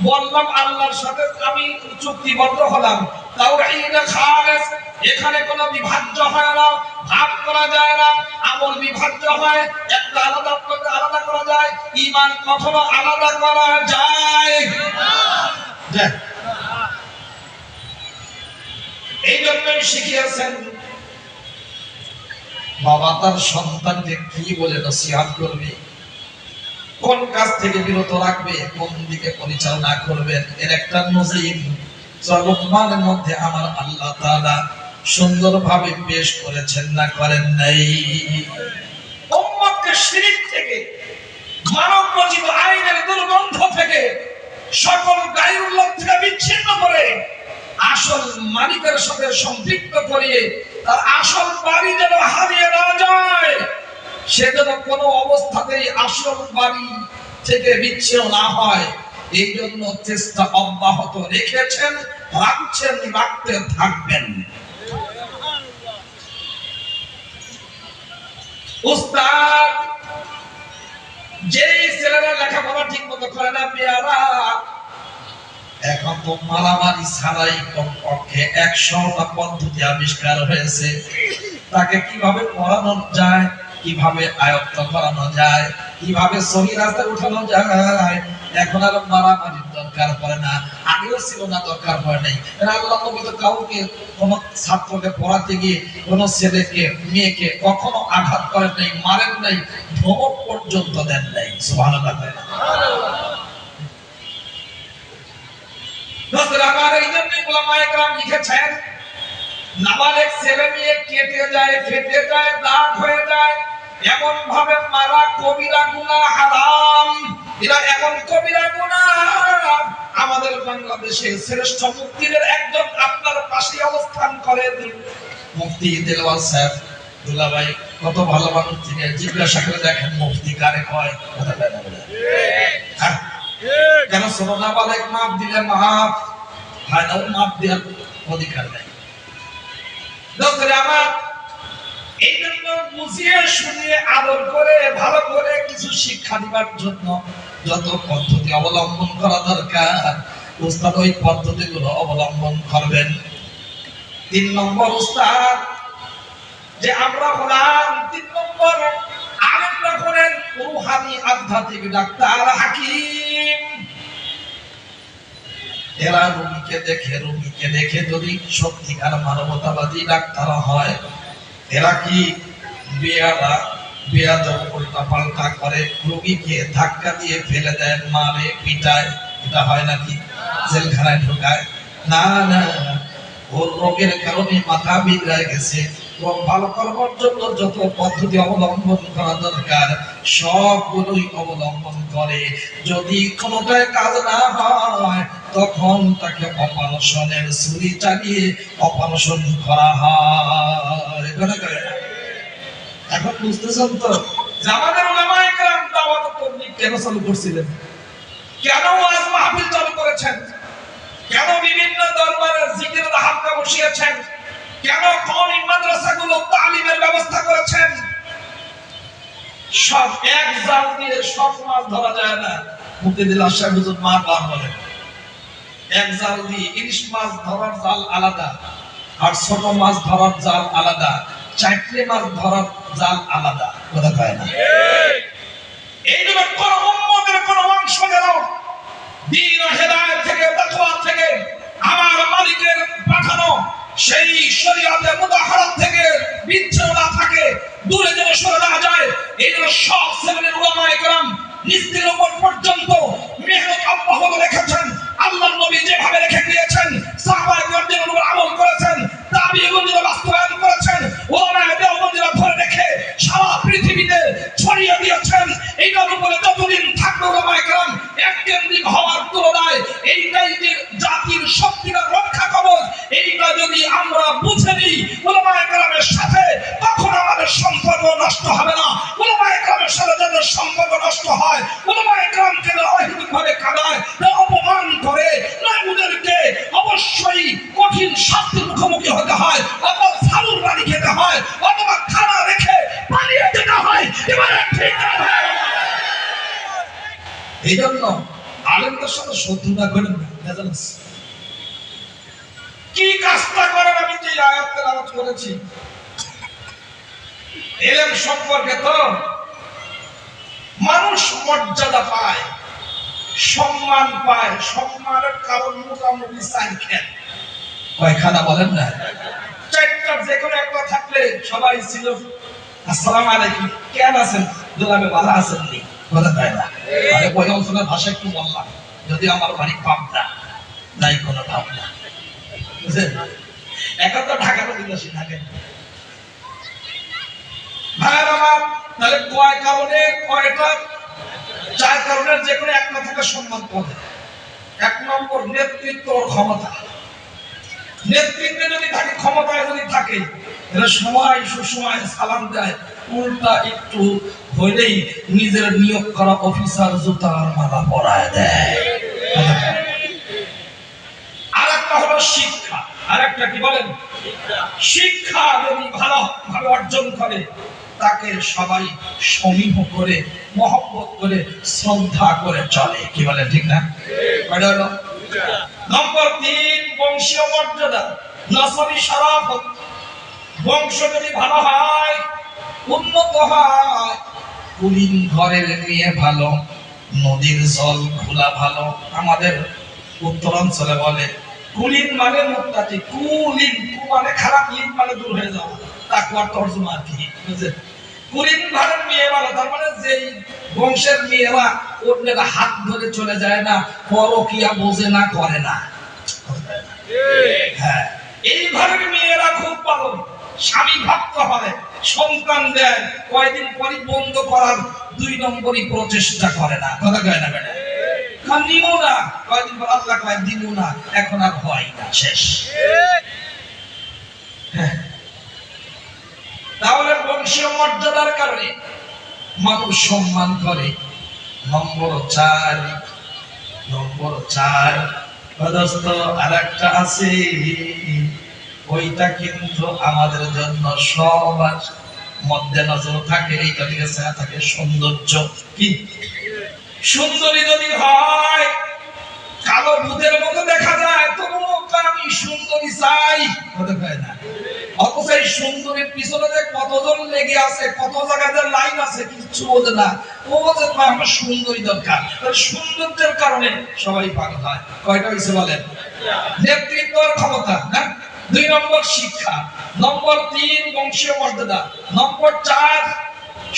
বললাম আল্লাহর সাথে আমি চুক্তিবদ্ধ হলাম, তাওহীদ খালেস, এখানে কোনো বিভাজ্য হয় না, ভাগ করা যায় না, আমল বিভাজ্য হয়, একটা আলাদা করতে আলাদা করা যায়, ঈমান কখনো আলাদা করা যায় না। এই জন্যই শিখিয়েছেন বাবা তার সন্তানকে কি বলে নসিহত করবে, কোন কাজ থেকে বিরত রাখবে, কোন দিকে পরিচালনা করবেন, এর একটা নজির লোকমানের মধ্যে আমার আল্লাহ তাআলা সুন্দরভাবে পেশ করেছেন না করেন নাই? উম্মতকে শিরক থেকে, মানব রচিত আইনের দুর্গন্ধ থেকে, সকল গায়রুল্লাহ থেকে বিচ্ছিন্ন করে আসল মালিকের সাথে সম্পৃক্ত করিয়ে তার আসল বাড়ি যেন হারিয়ে না যায়, সে যেন কোনো অবস্থাতেই আসল বাড়ি থেকে বিচ্ছিন্ন না হয়, এই জন্য চেষ্টা অব্যাহত রেখেছেন, রাখছেন, রাখতে থাকবেন। উস্তাদ যেই ছেলেরা লেখাপড়া ঠিক মতো করে না পেয়ারা, এখন তো মারামারি ছাড়াই কমপক্ষে 100টা পদ্ধতি আবিষ্কার হয়েছে তাকে কিভাবে পড়ানো যায়, কিভাবে আয়ত্ত করানো যায়, কিভাবে সহি রাস্তায় উঠানো যায়। এখন আর মারামারির দরকার পড়ে না, আগেও ছিল না, দরকার পড়ে নাই। আল্লাহ নবী তো কাউকে, কোন ছাত্রকে পড়াতে গিয়ে কোন ছেলেকে মেয়েকে কখনো আঘাত করেন নাই, মারেন নাই, ধমক পর্যন্ত দেন নাই। সুবহানাল্লাহ। আমার এই জন্য ওলামায়ে কেরাম লিখেছেন, নাবালেগ ছেলে মেয়ে কেটে যায়, ফেটে যায়, দাগ হয়ে যায়, এমন ভাবে মারা কবিরা গুনাহ, হারাম। এরা এমন কবিরা গুনাহ। আমাদের বাংলাদেশে শ্রেষ্ঠ মুফতিদের একজন আপনার পাশে অবস্থান করেন, মুফতি দেলওয়ার সাহেব দুলাভাই। কত ভালো মানুষ তিনি, জিজ্ঞাসা করে দেখেন মুফতি কারে কয়। কথা বলেন ঠিক? কেন শোনো, নাবালেগ মাপ দিলে মাপ হয় না, মাপ দেওয়ার অধিকার নেই। আমার এই জন্য বুঝিয়ে শুনিয়ে আদর করে ভালো করে কিছু শিক্ষা দিবার জন্য যত পদ্ধতি অবলম্বন করা দরকার, উস্তাদ ওই পদ্ধতিগুলো অবলম্বন করবেন। 3 নম্বর উস্তাদ যে আমরা হলাম, 3 নম্বর আলেমরা হলেন রূহানি আধ্যাত্মিক ডাক্তার, হাকিম। এরা রোগীকে দেখে যদি সত্যিকার মানবতাবাদী ডাক্তার হয়, এরা কি বেয়াদব উল্টা পাল্টা করে, রোগীকে ধাক্কা দিয়ে ফেলে দেয়, মারে পিটায়, এটা হয় নাকি? জেলখানায় ঢোকায়? না না, ওর রোগের কারণে মাথা বিগড়ে গেছে। রোগ ভালো করবার জন্য যত পদ্ধতি অবলম্বন করা দরকার সবগুলোই অবলম্বন করে। যদি কোনোটাই কাজ না হয় তখন তাকে অপারেশনের ছুরি চালিয়ে অপারেশন করা হয়। এখন বুঝতেছেন তো আমাদের উলামায়ে কেরাম দাওয়াত তাবলীগ কেন চালু করছিলেন, কেন ওয়াজ মাহফিল চালু করেছেন, কেন বিভিন্ন দরবারে জিকিরের হালকা বসিয়েছেন, কেন কওমি মাদ্রাসাগুলো তালিমের ব্যবস্থা করেছেন। সব এক জাল দিয়ে সব মাছ ধরা যায় না। মুক্তিদিল আশরাফ হুজুর বার বলে, এক জাল দিয়ে ইলিশ মাছ ধরার জাল আলাদা, আর ছোট মাছ ধরার জাল আলাদা, চাইটলে মাছ ধরার জাল আলাদা। কথা কয় না? এইজন্য কোন উম্মতের কোন অংশ যেন দ্বীন ও হেদায়েত থেকে, তাকওয়া থেকে, আমার মালিকের পাঠানো সেই শরীয়তের মুতাহারাত থেকে বিচ্ছিন্ন না থাকে, দূরে যেন সরে না যায়। এইজন্য সব শ্রেণীর উলামায়ে কেরাম নিস্তির উপর পর্যন্ত মেহনত অব্যাহত রেখেছেন। আল্লাহর নবী যেভাবে রেখে গিয়েছেন, সাহাবায়ে কেরাম উপর আমল করেছেন, তাবিঈগণরা বাস্তবায়ন করেছেন, উলামায়ে দেওবন্দীরা ধরে রেখে সারা পৃথিবীতে ছড়িয়ে দিয়েছেন। এইটার উপরে যতদিন থাকবে উলামায়ে কেরাম এককেন্দ্রিক হওয়ার তুলনায় এইটাই যে জাতির সত্যিকার রক্ষা কবচ, এইটা যদি আমরা বুঝে নিই উলামায়ে কেরামের সাথে, তখন আমাদের সম্পর্ক নষ্ট হবে না। উলামায়ে কেরামের সাথে যাদের সম্পর্ক নষ্ট হয়, উলামায়ে কেরামকে অহেতুকভাবে কাঁদায়, অপমান করে, নয় ওদেরকে অবশ্যই কঠিন শাস্তির মুখোমুখি হতে হয়, অথবা ফালুর বাড়ি খেতে হয়, অথবা খানা রেখে পালিয়ে যেতে হয়। এবারে ঠিক আছে। এই জন্য আলেমদের সাথে শত্রুতা করেন না। কি কাজটা করেন? আমি যে আয়াত তেলাওয়াত করেছি ইলম সম্পর্কে, তো মানুষ মর্যাদা পায়, সম্মান পায়। সম্মানের কারণ মোটামুটি 4 খান। কয়খানা বলেন না? 4টা যে কোনো একটা থাকলে সবাই ছিল আসসালামু আলাইকুম, কেমন আছেন, দুলাবে ভালো আছেন নি? কথা তাই না? আরে ওই অঞ্চলের ভাষা একটু বললাম, যদি আমার বাড়ি পাবনা, নাই কোনো ভাবনা, বুঝলেন? এখন তো ঢাকা অধিবাসী থাকেন ভাইয়ের আমার। তাহলে কয় কারণে, কয়টা? 4 কারণের যে কোনো একটা থেকে সম্মান পাবে। 1 নম্বর নেতৃত্ব ও ক্ষমতা। নেতৃত্বে যদি থাকে, ক্ষমতায় যদি থাকে, এরা সময় সুসময় সালাম দেয়, উল্টা একটু হইলেই নিজের নিয়োগ করা অফিসার জুতার মালা পরায় দেয়। আরেকটা হলো শিক্ষা। আরেকটা কি বলেন? শিক্ষা যদি ভালোভাবে অর্জন করে, তাকে সবাই সমীহ করে মহব্বত করে শ্রদ্ধা করে চলে। কি বলে ঠিক না? নম্বর 3 বংশীয় মর্যাদা, নসবি শরাফত। বংশ যদি ভালো হয়, উন্নত হয়, কুলীন ঘরের মেয়ে ভালো, নদীর জল খোলা ভালো। আমাদের উত্তরাঞ্চলে বলে কুলীন মানে মুক্তাটি, কুলীন মানে খারাপ, লিন মানে দূর হয়ে যাওয়া। তাকওয়ার তরজমা কি বুঝেন? কুলীন ঘরের মেয়ে ভালো, তার মানে যেই বংশের মেয়েরা অন্যের হাত ধরে চলে যায় না, পরকিয়া বোঝে না, করে না। হ্যাঁ, এই ঘরের মেয়েরা খুব ভালো, স্বামী ভক্ত হয়, সন্তান দেয়, কয়দিন পরই বন্ধ করার 2 নম্বরই প্রচেষ্টা করে না। কথা কয় না বেটা? কান্দিও না, কয়দিন পর আল্লাহ কয় দিমু না, এখন আর হয় না, শেষ। তাহলে বংশীয় মর্যাদার কারণে মানুষ সম্মান করে। নম্বর 4 আরেকটা আছে, ওইটা কিন্তু আমাদের জন্য সবার মধ্যে নজর থাকে, এইটা দিকে ছায়া থাকে, সৌন্দর্য। কি সুন্দরী যদি হয়, কালো ভূতের মতো দেখা যায়, তবুও আমি সুন্দরী চাই, হতে পারে না। অথচ এই সুন্দরীর পিছনে যে কতজন লেগে আছে, কত জায়গায় লাইন আছে, কিছু বোঝে না। ও যে আমার সুন্দরী দরকার, সৌন্দর্যের কারণে সবাই পাগল হয়। কয়টা হয়েছে বলেন? নেতৃত্বের ক্ষমতা, না? 2 নম্বর শিক্ষা, নম্বর 3 বংশীয় মর্যাদা, নম্বর 4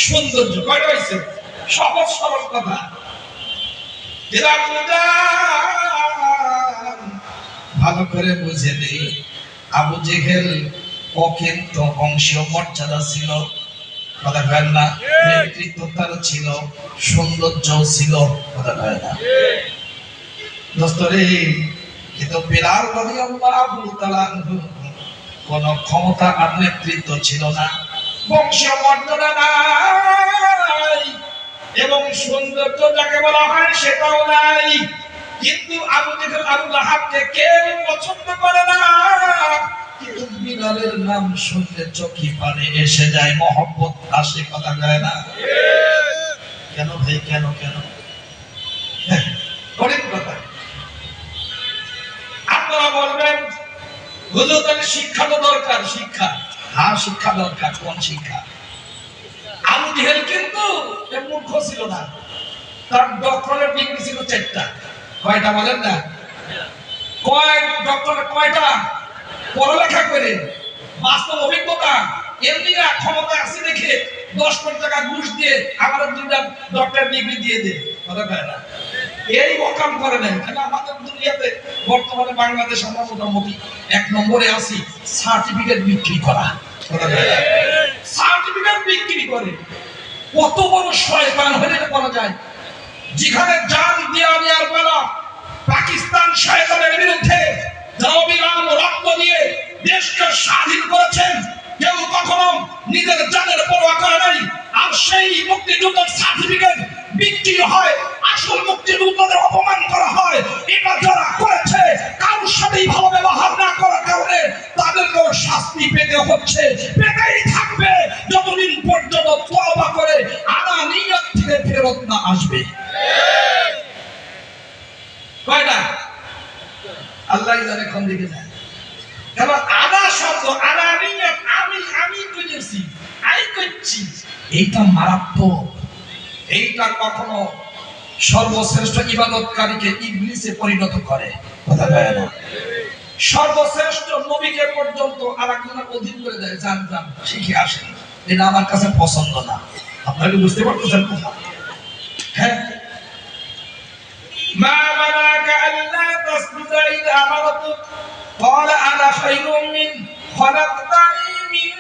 সৌন্দর্য। কয়টা হয়েছে? সহজ সরল কথা। ভালো করে বুঝে নেই, আবু জেহেল ও কিন্তু বংশীয় মর্যাদা ছিল, কথা কয় না? নেতৃত্ব তার ছিল, সৌন্দর্য ছিল, কথা কয় না? দোস্তরে, কিন্তু বিলাল রাদিয়াল্লাহু তাআলা আনহু কোন ক্ষমতা আর নেতৃত্ব ছিল না, বংশীয় মর্যাদা নাই, এবং সৌন্দর্য যাকে বলা হয় সেটাও নাই। কিন্তু আবু জেহেল, আবু লাহাবকে কেউ পছন্দ করে না, কিন্তু বিলালের নাম শুনলে চোখে পানি এসে যায়, মহব্বত আসে। কথা কয় না? কেন ভাই, কেন কেন? অনেক কথা। আপনারা বলবেন হুজুর তাহলে শিক্ষা তো দরকার। শিক্ষা, হ্যাঁ শিক্ষা দরকার। কোন শিক্ষা? আবু জেহেল কিন্তু মূর্খ ছিল না, তার ডক্টরের ডিগ্রি ছিল 4টা। কয়টা বলেন না? কয়টা পড়ালেখা করে, বাস্তব অভিজ্ঞতা, এমনি না ক্ষমতা আছে দেখে 10 কোটি টাকা ঘুষ দিয়ে আমাদের 2টা ডক্টর ডিগ্রি দিয়ে দেয়। কথা কয় না? এই ওকাম করে নাই। কেন? আমাদের দুনিয়াতে বর্তমানে বাংলাদেশ আমরা মোটামুটি 1 নম্বরে আছি সার্টিফিকেট বিক্রি করা। কথা কয় না? সার্টিফিকেট বিক্রি করে কত বড় শয়তান হলে করা যায়। যেখানে জান দেওয়ার বেলা পাকিস্তান শয়তানের বিরুদ্ধে অবিরাম রক্ত দিয়ে দেশকে স্বাধীন করেছেন, কেউ কখনো নিজের জানের পরোয়া করে নাই। আর সেই মুক্তিযুদ্ধের সার্টিফিকেট বিক্রি হয়, আসল মুক্তিযুদ্ধদের অপমান করা হয়। এটা যারা করেছে, কারোর সাথেই ভালো ব্যবহার না করার কারণে তাদেরকেও শাস্তি পেতে হচ্ছে, পেতেই থাকবে যতদিন পর্যন্ত তওবা করে আনানিয়ত থেকে ফেরত না আসবে। কয়টা? আল্লাহ জানে কোন দিকে যায়। কারণ আনা শব্দ, আনানিয়ত, আমি কইছি, আমি করছি, এইটা মারাত্মক। এইটা কখনো সর্বশ্রেষ্ঠ ইবাদতকারীকে ইবলিসে পরিণত করে। কথা কয় না? সর্বশ্রেষ্ঠ নবীকে পর্যন্ত আরেকজনের অধীন করে দেয়। জান জান শিখে আসেন, এটা আমার কাছে পছন্দ না। আপনারা বুঝতে পারতেছেন কথা? হ্যাঁ। মা মানাকা আল্লা তাসজুদা ইযা আমারতুক ক্বালা আনা খায়রুম মিন খলাকতানি মিন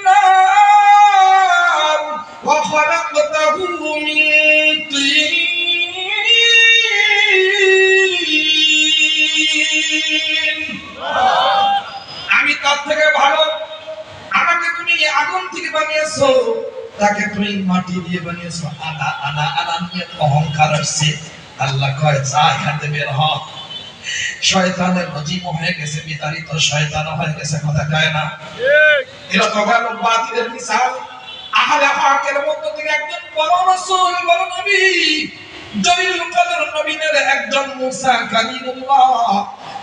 নার ওয়া খলাকতাহু মিন তিন। আমি তার থেকে ভালো। আমাকে তুমি আগুন থেকে বানিয়েছো, তাকে তুমি মাটি দিয়ে বানিয়েছো। আনা আনা আনা নিয়ে অহংকার আসছে। আল্লাহ কয় যা এখান থেকে বের হ। শয়তানের নজিম হয়ে গেছে, বিতাড়িত শয়তান হয়ে গেছে। কথা কয় না? ঠিক। এরা তো গেল বাতিলের মিসাল। আহলে হকের মধ্য থেকে একজন বড় রাসূল, বড় নবী, জলিলুল কদর নবীদের একজন মুসা কালিমুল্লাহ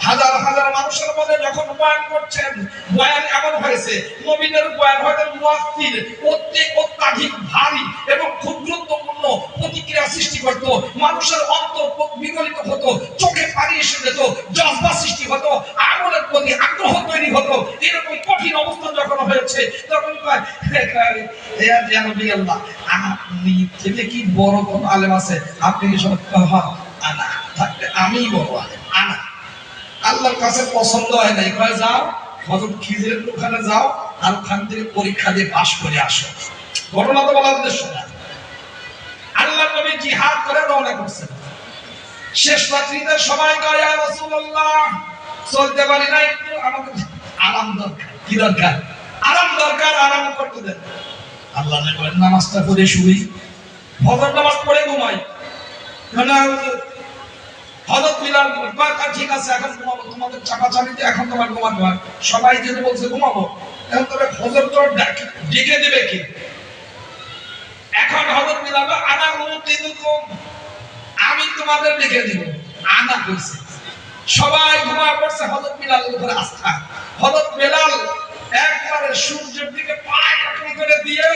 হাজার হাজার মানুষের মধ্যে যখন বয়ান করছেন, বয়ান এমন হয়েছে নবীদের বয়ান হয়তো মুয়াসসির অত্যাধিক ভারী এবং খুব গুরুত্বপূর্ণ প্রতিক্রিয়া সৃষ্টি করত, মানুষের অন্তর বিগলিত হতো, চোখে পানি এসে যেত, জজবা সৃষ্টি হতো, আমলের প্রতি আগ্রহ তৈরি হতো। এরকম কঠিন অবস্থা যখন হয়েছে তখন আপনি থেকে কি বড় কোন আলেম আছে? আপনি কি সব আনা থাকবে আমি বড় আলেম আনা। আল্লাহর কাছে পছন্দ হয় নাই, কয় যাও হযরত খিজিরের দোকানে যাও আর ওখান থেকে পরীক্ষা দিয়ে পাশ করে আসো। ঘটনা তো বলার উদ্দেশ্য না। আল্লাহ নবী জিহাদ করে রওনা করছেন। শেষ রাত্রিতে সবাই কয় ইয়া রাসূলুল্লাহ চলতে পারি না, একটু আমাদের আরাম দরকার। কি দরকার? আরাম দরকার, আরাম করতে দেন। আল্লাহ নবী বলেন নামাজটা পড়ে শুই, ফজর নামাজ পড়ে ঘুমাই। না হযরত বিলাল বললেন ঠিক আছে এখন ঘুমাবো, তোমাদের চাপাচাপিতে এখন তোমার ঘুমাতে হয়। সবাই যদি বলছে ঘুমাবো, এখন তবে ফজর তো ডেকে দেবে কি? এখন হযরত বিলাল আনা মুতিদুকুম, আমি তোমাদের ডেকে দিব। আনা কইছে, সবাই ঘুমায় পড়ছে। হযরত বিলালের উপরে আস্থা। হযরত বিলাল একবারে সূর্যের দিকে পায় করে দিয়ে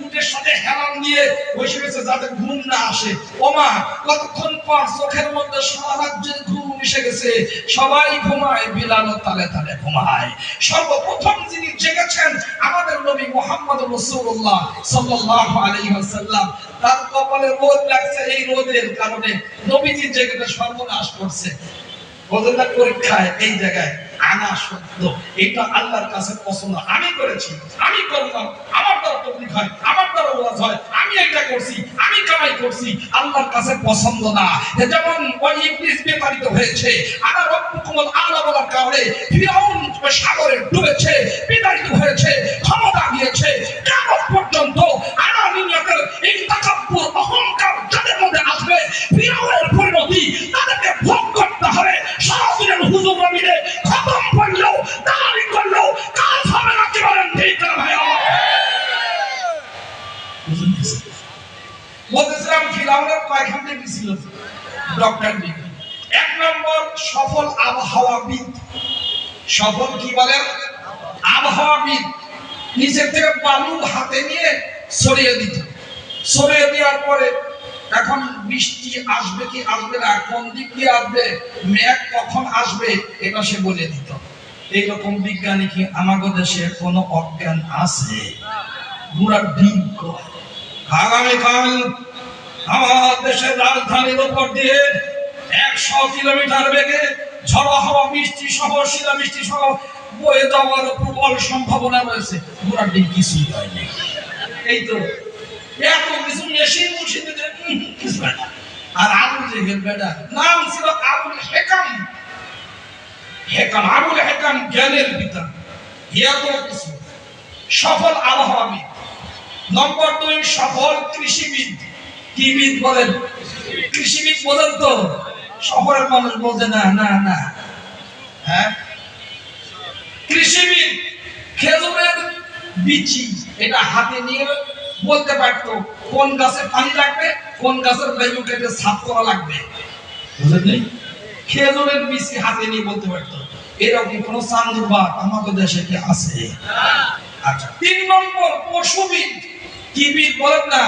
উটের সাথে হেলান দিয়ে বসে গেছে যাতে ঘুম না আসে। ওমা কতক্ষণ পর চোখের মধ্যে সারা রাজ্যের ঘুম মিশে গেছে, সবাই ঘুমায়, বিলাল তালে তালে ঘুমায়। সর্বপ্রথম যিনি জেগেছেন আমাদের নবী মুহাম্মদ রাসূলুল্লাহ সাল্লাল্লাহু আলাইহি ওয়াসাল্লাম। তার কপালে রোদ লাগছে, এই রোদের কারণে নবীজি জেগে সর্বনাশ করছে। বদলার পরীক্ষায় এই জায়গায় আনা সত্য, এটা আল্লাহর কাছে পছন্দ। আমি করেছি, আমি করলাম, আমার দ্বারা তৌফিক হয়, আমার দ্বারা ওয়াজ হয়, আমি এটা করছি, আমি কামাই করছি, আল্লাহর কাছে পছন্দ না। যেমন ওই ইবলিস বিতাড়িত হয়েছে, আনা রব্বুকুমুল আ'লা বলার কারণে ফিরআউন সাগরে ডুবেছে, বিতাড়িত হয়েছে, ক্ষমতা দিয়েছে। কিয়ামত পর্যন্ত আনা নিয়তের এই তাকাব্বুর অহংকার যাদের মধ্যে আসবে, ফিরআউনের পরিণতি তাদেরকে ভোগ করতে হবে। সারাদিনের হুজুররা মিলে খতম করলেও দাঁড়ি করলেও কাজ হবে না। কি বলেন ঠিক না ভাই? বলতেছিলাম ফিরআউনের কয়খান ডিগ্রি ছিল? Doctor degree. এক নম্বর সফল আবহাওয়াবিদ। সফল কি বলেন? আবহাওয়াবিদ। নিচের থেকে বালু হাতে নিয়ে ছড়িয়ে দিত, ছড়িয়ে দেওয়ার পরে এখন বৃষ্টি আসবে কি আসবে না, কোন দিক দিয়ে আসবে, মেঘ কখন আসবে, এটা সে বলে দিত। এইরকম বিজ্ঞানী কি আমাদের দেশে কোনো অজ্ঞান আছে? পুরা ডিম কয় আগামীকাল আমার দেশের রাজধানীর উপর দিয়ে 100 কিলোমিটার বেগে ঝড়ো হাওয়া, বৃষ্টি সহ, শিলাবৃষ্টি সহ বয়ে যাওয়ার প্রবল সম্ভাবনা রয়েছে। পুরা ডিম কিছুই হয়নি। এই তো এত কিছু মেশিন মুশিন কিছু না। আর আবুল জেহেল বেটা নাম ছিল আবুল হেকাম। হেকাম, আবুল হেকাম জ্ঞানের পিতা। এত কিছু সফল আবহাওয়াবিদ। নম্বর 2 সফল কৃষিবিদ। কি বিদ বলেন? কৃষিবিদ বলেন তো। শহরের মানুষ বলছে না না না। হ্যাঁ, কৃষিবিদ খেজুরের বিচি এটা হাতে নিয়ে বলতে পারতো কোন গাছে পানি লাগবে, কোন গাছের বেগুন কেটে সাফ করা লাগবে। বুঝলেন? খেজুরের বিচি হাতে নিয়ে বলতে পারতো। এরকম কোন চান্দুরবাদ আমাদের দেশে কি আছে? আচ্ছা, 3 নম্বর পশুবিদ। কি বিদ বলেন না?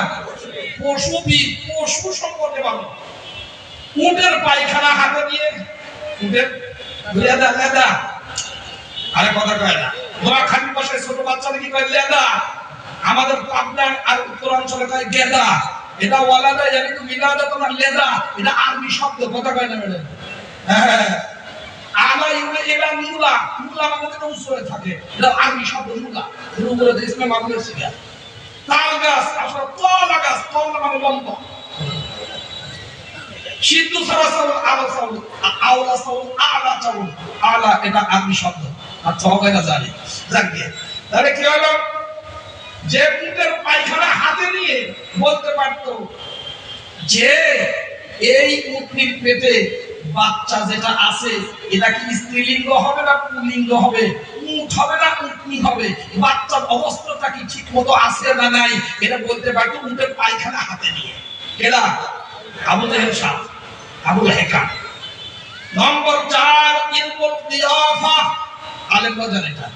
পশুবিদ। পশু সম্পর্কে ভালো। উটের পায়খানা হাতে নিয়ে, উটের লেদা লেদা, আরে কথা কয় না। নোয়াখালীর ভাষায় ছোট বাচ্চারা কি কয়? লেদা। আমাদের পাবনা আর উত্তরাঞ্চলে কয় গেদা। এটা ওয়ালাদা জানি তো মিলাদা তোমার লেদা, এটা আরবি শব্দ। কথা কয় না ম্যাডাম? হ্যাঁ, আলা ইউলা ইলা মুলা, মুলা মানে তো উসরে থাকে, এটা আরবি শব্দ মুলা। রুগুলো ইসলাম আমাদের শিখা। তাল গাছ আসলে তলা গাছ, তলা মানে লম্বা। সিদ্ধ সারা চাউল, আলা চাউল, আওলা চাউল, আলা চাউল, আলা এটা আরবি শব্দ। আচ্ছা হবে না জানি। যাকে তাহলে কি হলো? যে উটের পায়খানা হাতে নিয়ে বলতে পারতো যে এই উটনির পেটে বাচ্চা যেটা আছে এটা কি স্ত্রীলিঙ্গ হবে না পুল্লিঙ্গ হবে? উট উট হবে না উটনি হবে, বাচ্চার অবস্থাটা কি ঠিক মতো আছে না নাই এটা বলতে পারতো উটের পায়খানা হাতে নিয়ে। কেডা? আবু জাহেল শাহ, আবুল হেকাম। নম্বর 4 ইলমুল কিয়াফা। আলেমরা জানে এটা।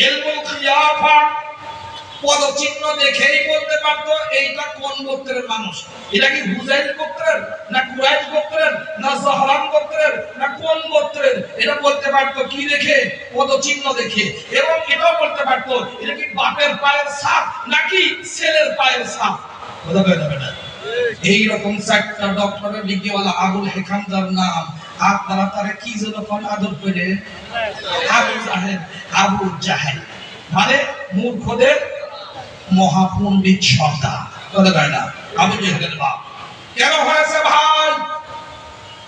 ইলমুল কিয়াফা পদচিহ্ন দেখেই বলতে পারতো এইটা কোন গোত্রের মানুষ। এটা কি হুজাইল গোত্রের না কুরাইশ গোত্রের না জহরান গোত্রের না কোন গোত্রের, এটা বলতে পারতো কি দেখে? পদচিহ্ন দেখে। এবং এটাও বলতে পারতো এটা কি বাপের পায়ের ছাপ নাকি ছেলের পায়ের ছাপ। কথা কয় যাবে না। এই রকম 4টা ডক্টরের ডিগ্রিওয়ালা আবুল হেকাম যার নাম, আপনারা তারে কি যেন কোন আদর করে? আবু জাহেল। আবু জাহেল মানে মূর্খদের মহাপণ্ডিত সর্দার। কথা কয় না? আবু জাহেলের বাপ। কেন হয়েছে ভাই?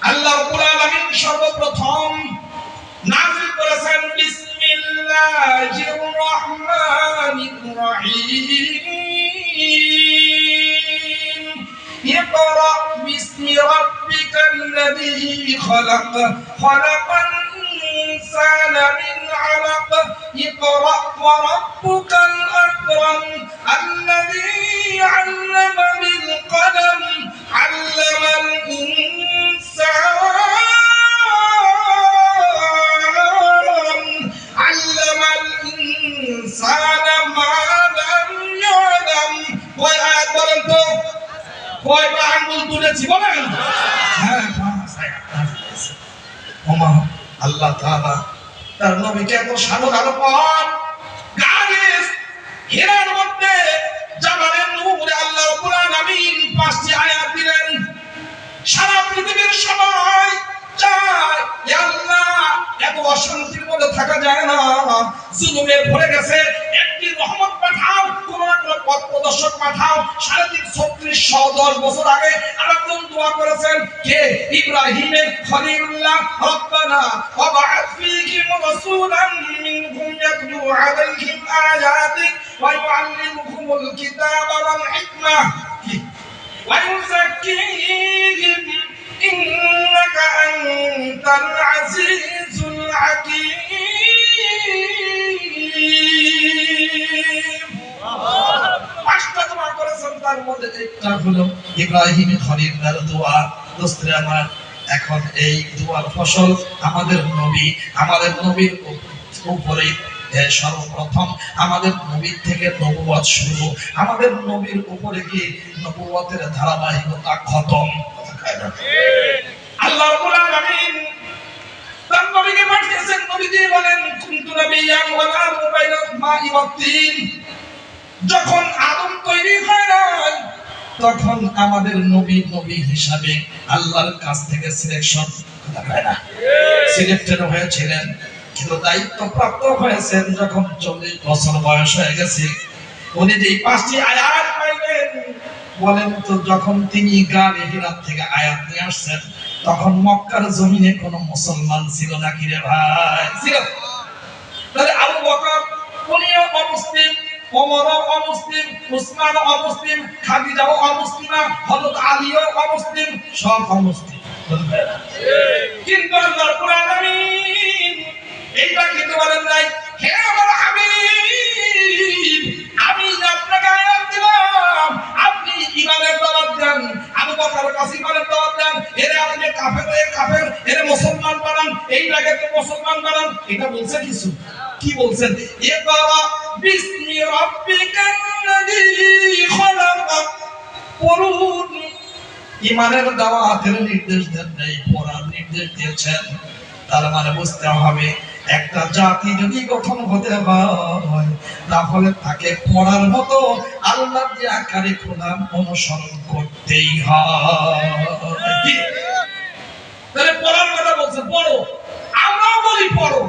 আল্লাহ রাব্বুল আলামিন সর্বপ্রথম নাযিল করেছেন বিসমিল্লাহির রহমানির রহিম। ইকরা বিসমি রাব্বিকাল্লাযী খলাক, খলাকাল ইনসানা মিন আলাক, ইকরা ওয়া রাব্বুকাল আকরাম, আল্লাযী আল্লামা বিল কলম, আল্লামাল ইনসানা মা লাম ইয়ালাম। কয় আয়াত বলেন তো? কয়টা আঙ্গুল তুলেছি বলেন? হ্যাঁ, 5 আয়াত আছে। ওমা আল্লাহ তাআলা তার নবীকে এত সাধনার পর গায়েস হিরার মধ্যে জামানের নূরে আল্লাহ রাব্বুল আলামিন 5টি আয়াত দিলেন। সারা পৃথিবীর সময় চায় আল্লাহ এত অশান্তির মধ্যে থাকা যায় না, জুলুমে ভরে গেছে, একটি রহমত পাঠাও, কোন একটা পথ প্রদর্শক পাঠাও। 3610 বছর আগে আরেকজন দোয়া করেছেন, কে? ইব্রাহিমের খলিলুল্লাহ। রব্বানা ওয়াবআথ ফীহিম রাসূলান মিনহুম ইয়াতলু আলাইহিম আয়াতিক ওয়া ইউআল্লিমুহুমুল কিতাবা ওয়াল হিকমাহ ওয়া ইউযাক্কিহিম ইন্নাকা আনতাল আজিজুল হাকীম। 5টা দোয়া করেছেন, তার মধ্যে একটা হলো ইব্রাহিম খলিলুল্লাহর দোয়া। দোস্তরে আমার, এখন এই দোয়ার ফসল আমাদের নবীর উপরে সর্বপ্রথম আমাদের নবীর থেকে নবুয়ত শুরু, আমাদের নবীর উপরে কি নবুয়তের ধারাবাহিকতা খতম। আল্লাহ রাব্বুল আলামিন তার নবীকে পাঠিয়েছেন। নবী দিয়ে বলেন কুনতু নাবিয়্যান ওয়া লা বাইনা মা'i ওয়াত তিন। যখন আদম তৈরি হয় নাই তখন আমাদের নবী হিসাবে আল্লাহর কাছ থেকে সিলেক্টেড হয়েছিলেন, কিন্তু দায়িত্ব প্রাপ্ত হয়েছেন যখন 40 বছর বয়স হয়ে গেছে। উনি যে 5টি আয়াত পাইলেন, বলেন তো যখন তিনি গায়ে হিরাত থেকে আয়াত নিয়ে আসছেন তখন মক্কার জমিনে কোনো মুসলমান ছিল নাকি রে ভাই? ছিল। তাহলে আবু বকর উনিও অমুসলিম, ওমরও অমুসলিম, উসমানও অমুসলিম, খাদিজাও অমুসলিমা, হযরত আলীও অমুসলিম, সব অমুসলিম। কিন্তু আল্লাহ রাব্বুল আলামিন এইটা কিন্তু বলেন নাই, হে আমার হাবিব আমি আপনাকে আয়াত দিলাম, আপনি ঈমানের দাওয়াত দেন, আবু বকরের কাছে ঈমানের দাওয়াত দেন, এর আপনি কাফের এর মুসলমান বানান, এইটাকে তো মুসলমান বানান। এটা বলছে কিছু? কি বলছেন? ইকরা বিসমি রাব্বিকাল্লাযী খলাক। পড়ুন। ঈমানের দাওয়াতের নির্দেশ দেন নাই, পড়ার নির্দেশ দিয়েছেন। তার মানে বুঝতে হবে একটা জাতি যদি গঠন হতে হয় তাহলে তাকে পড়ার মতো আল্লাহ দিয়া কারিকুলাম অনুসরণ করতেই হয়। তাহলে পড়ার কথা বলছে, পড়ো। আমরাও বলি পড়ো,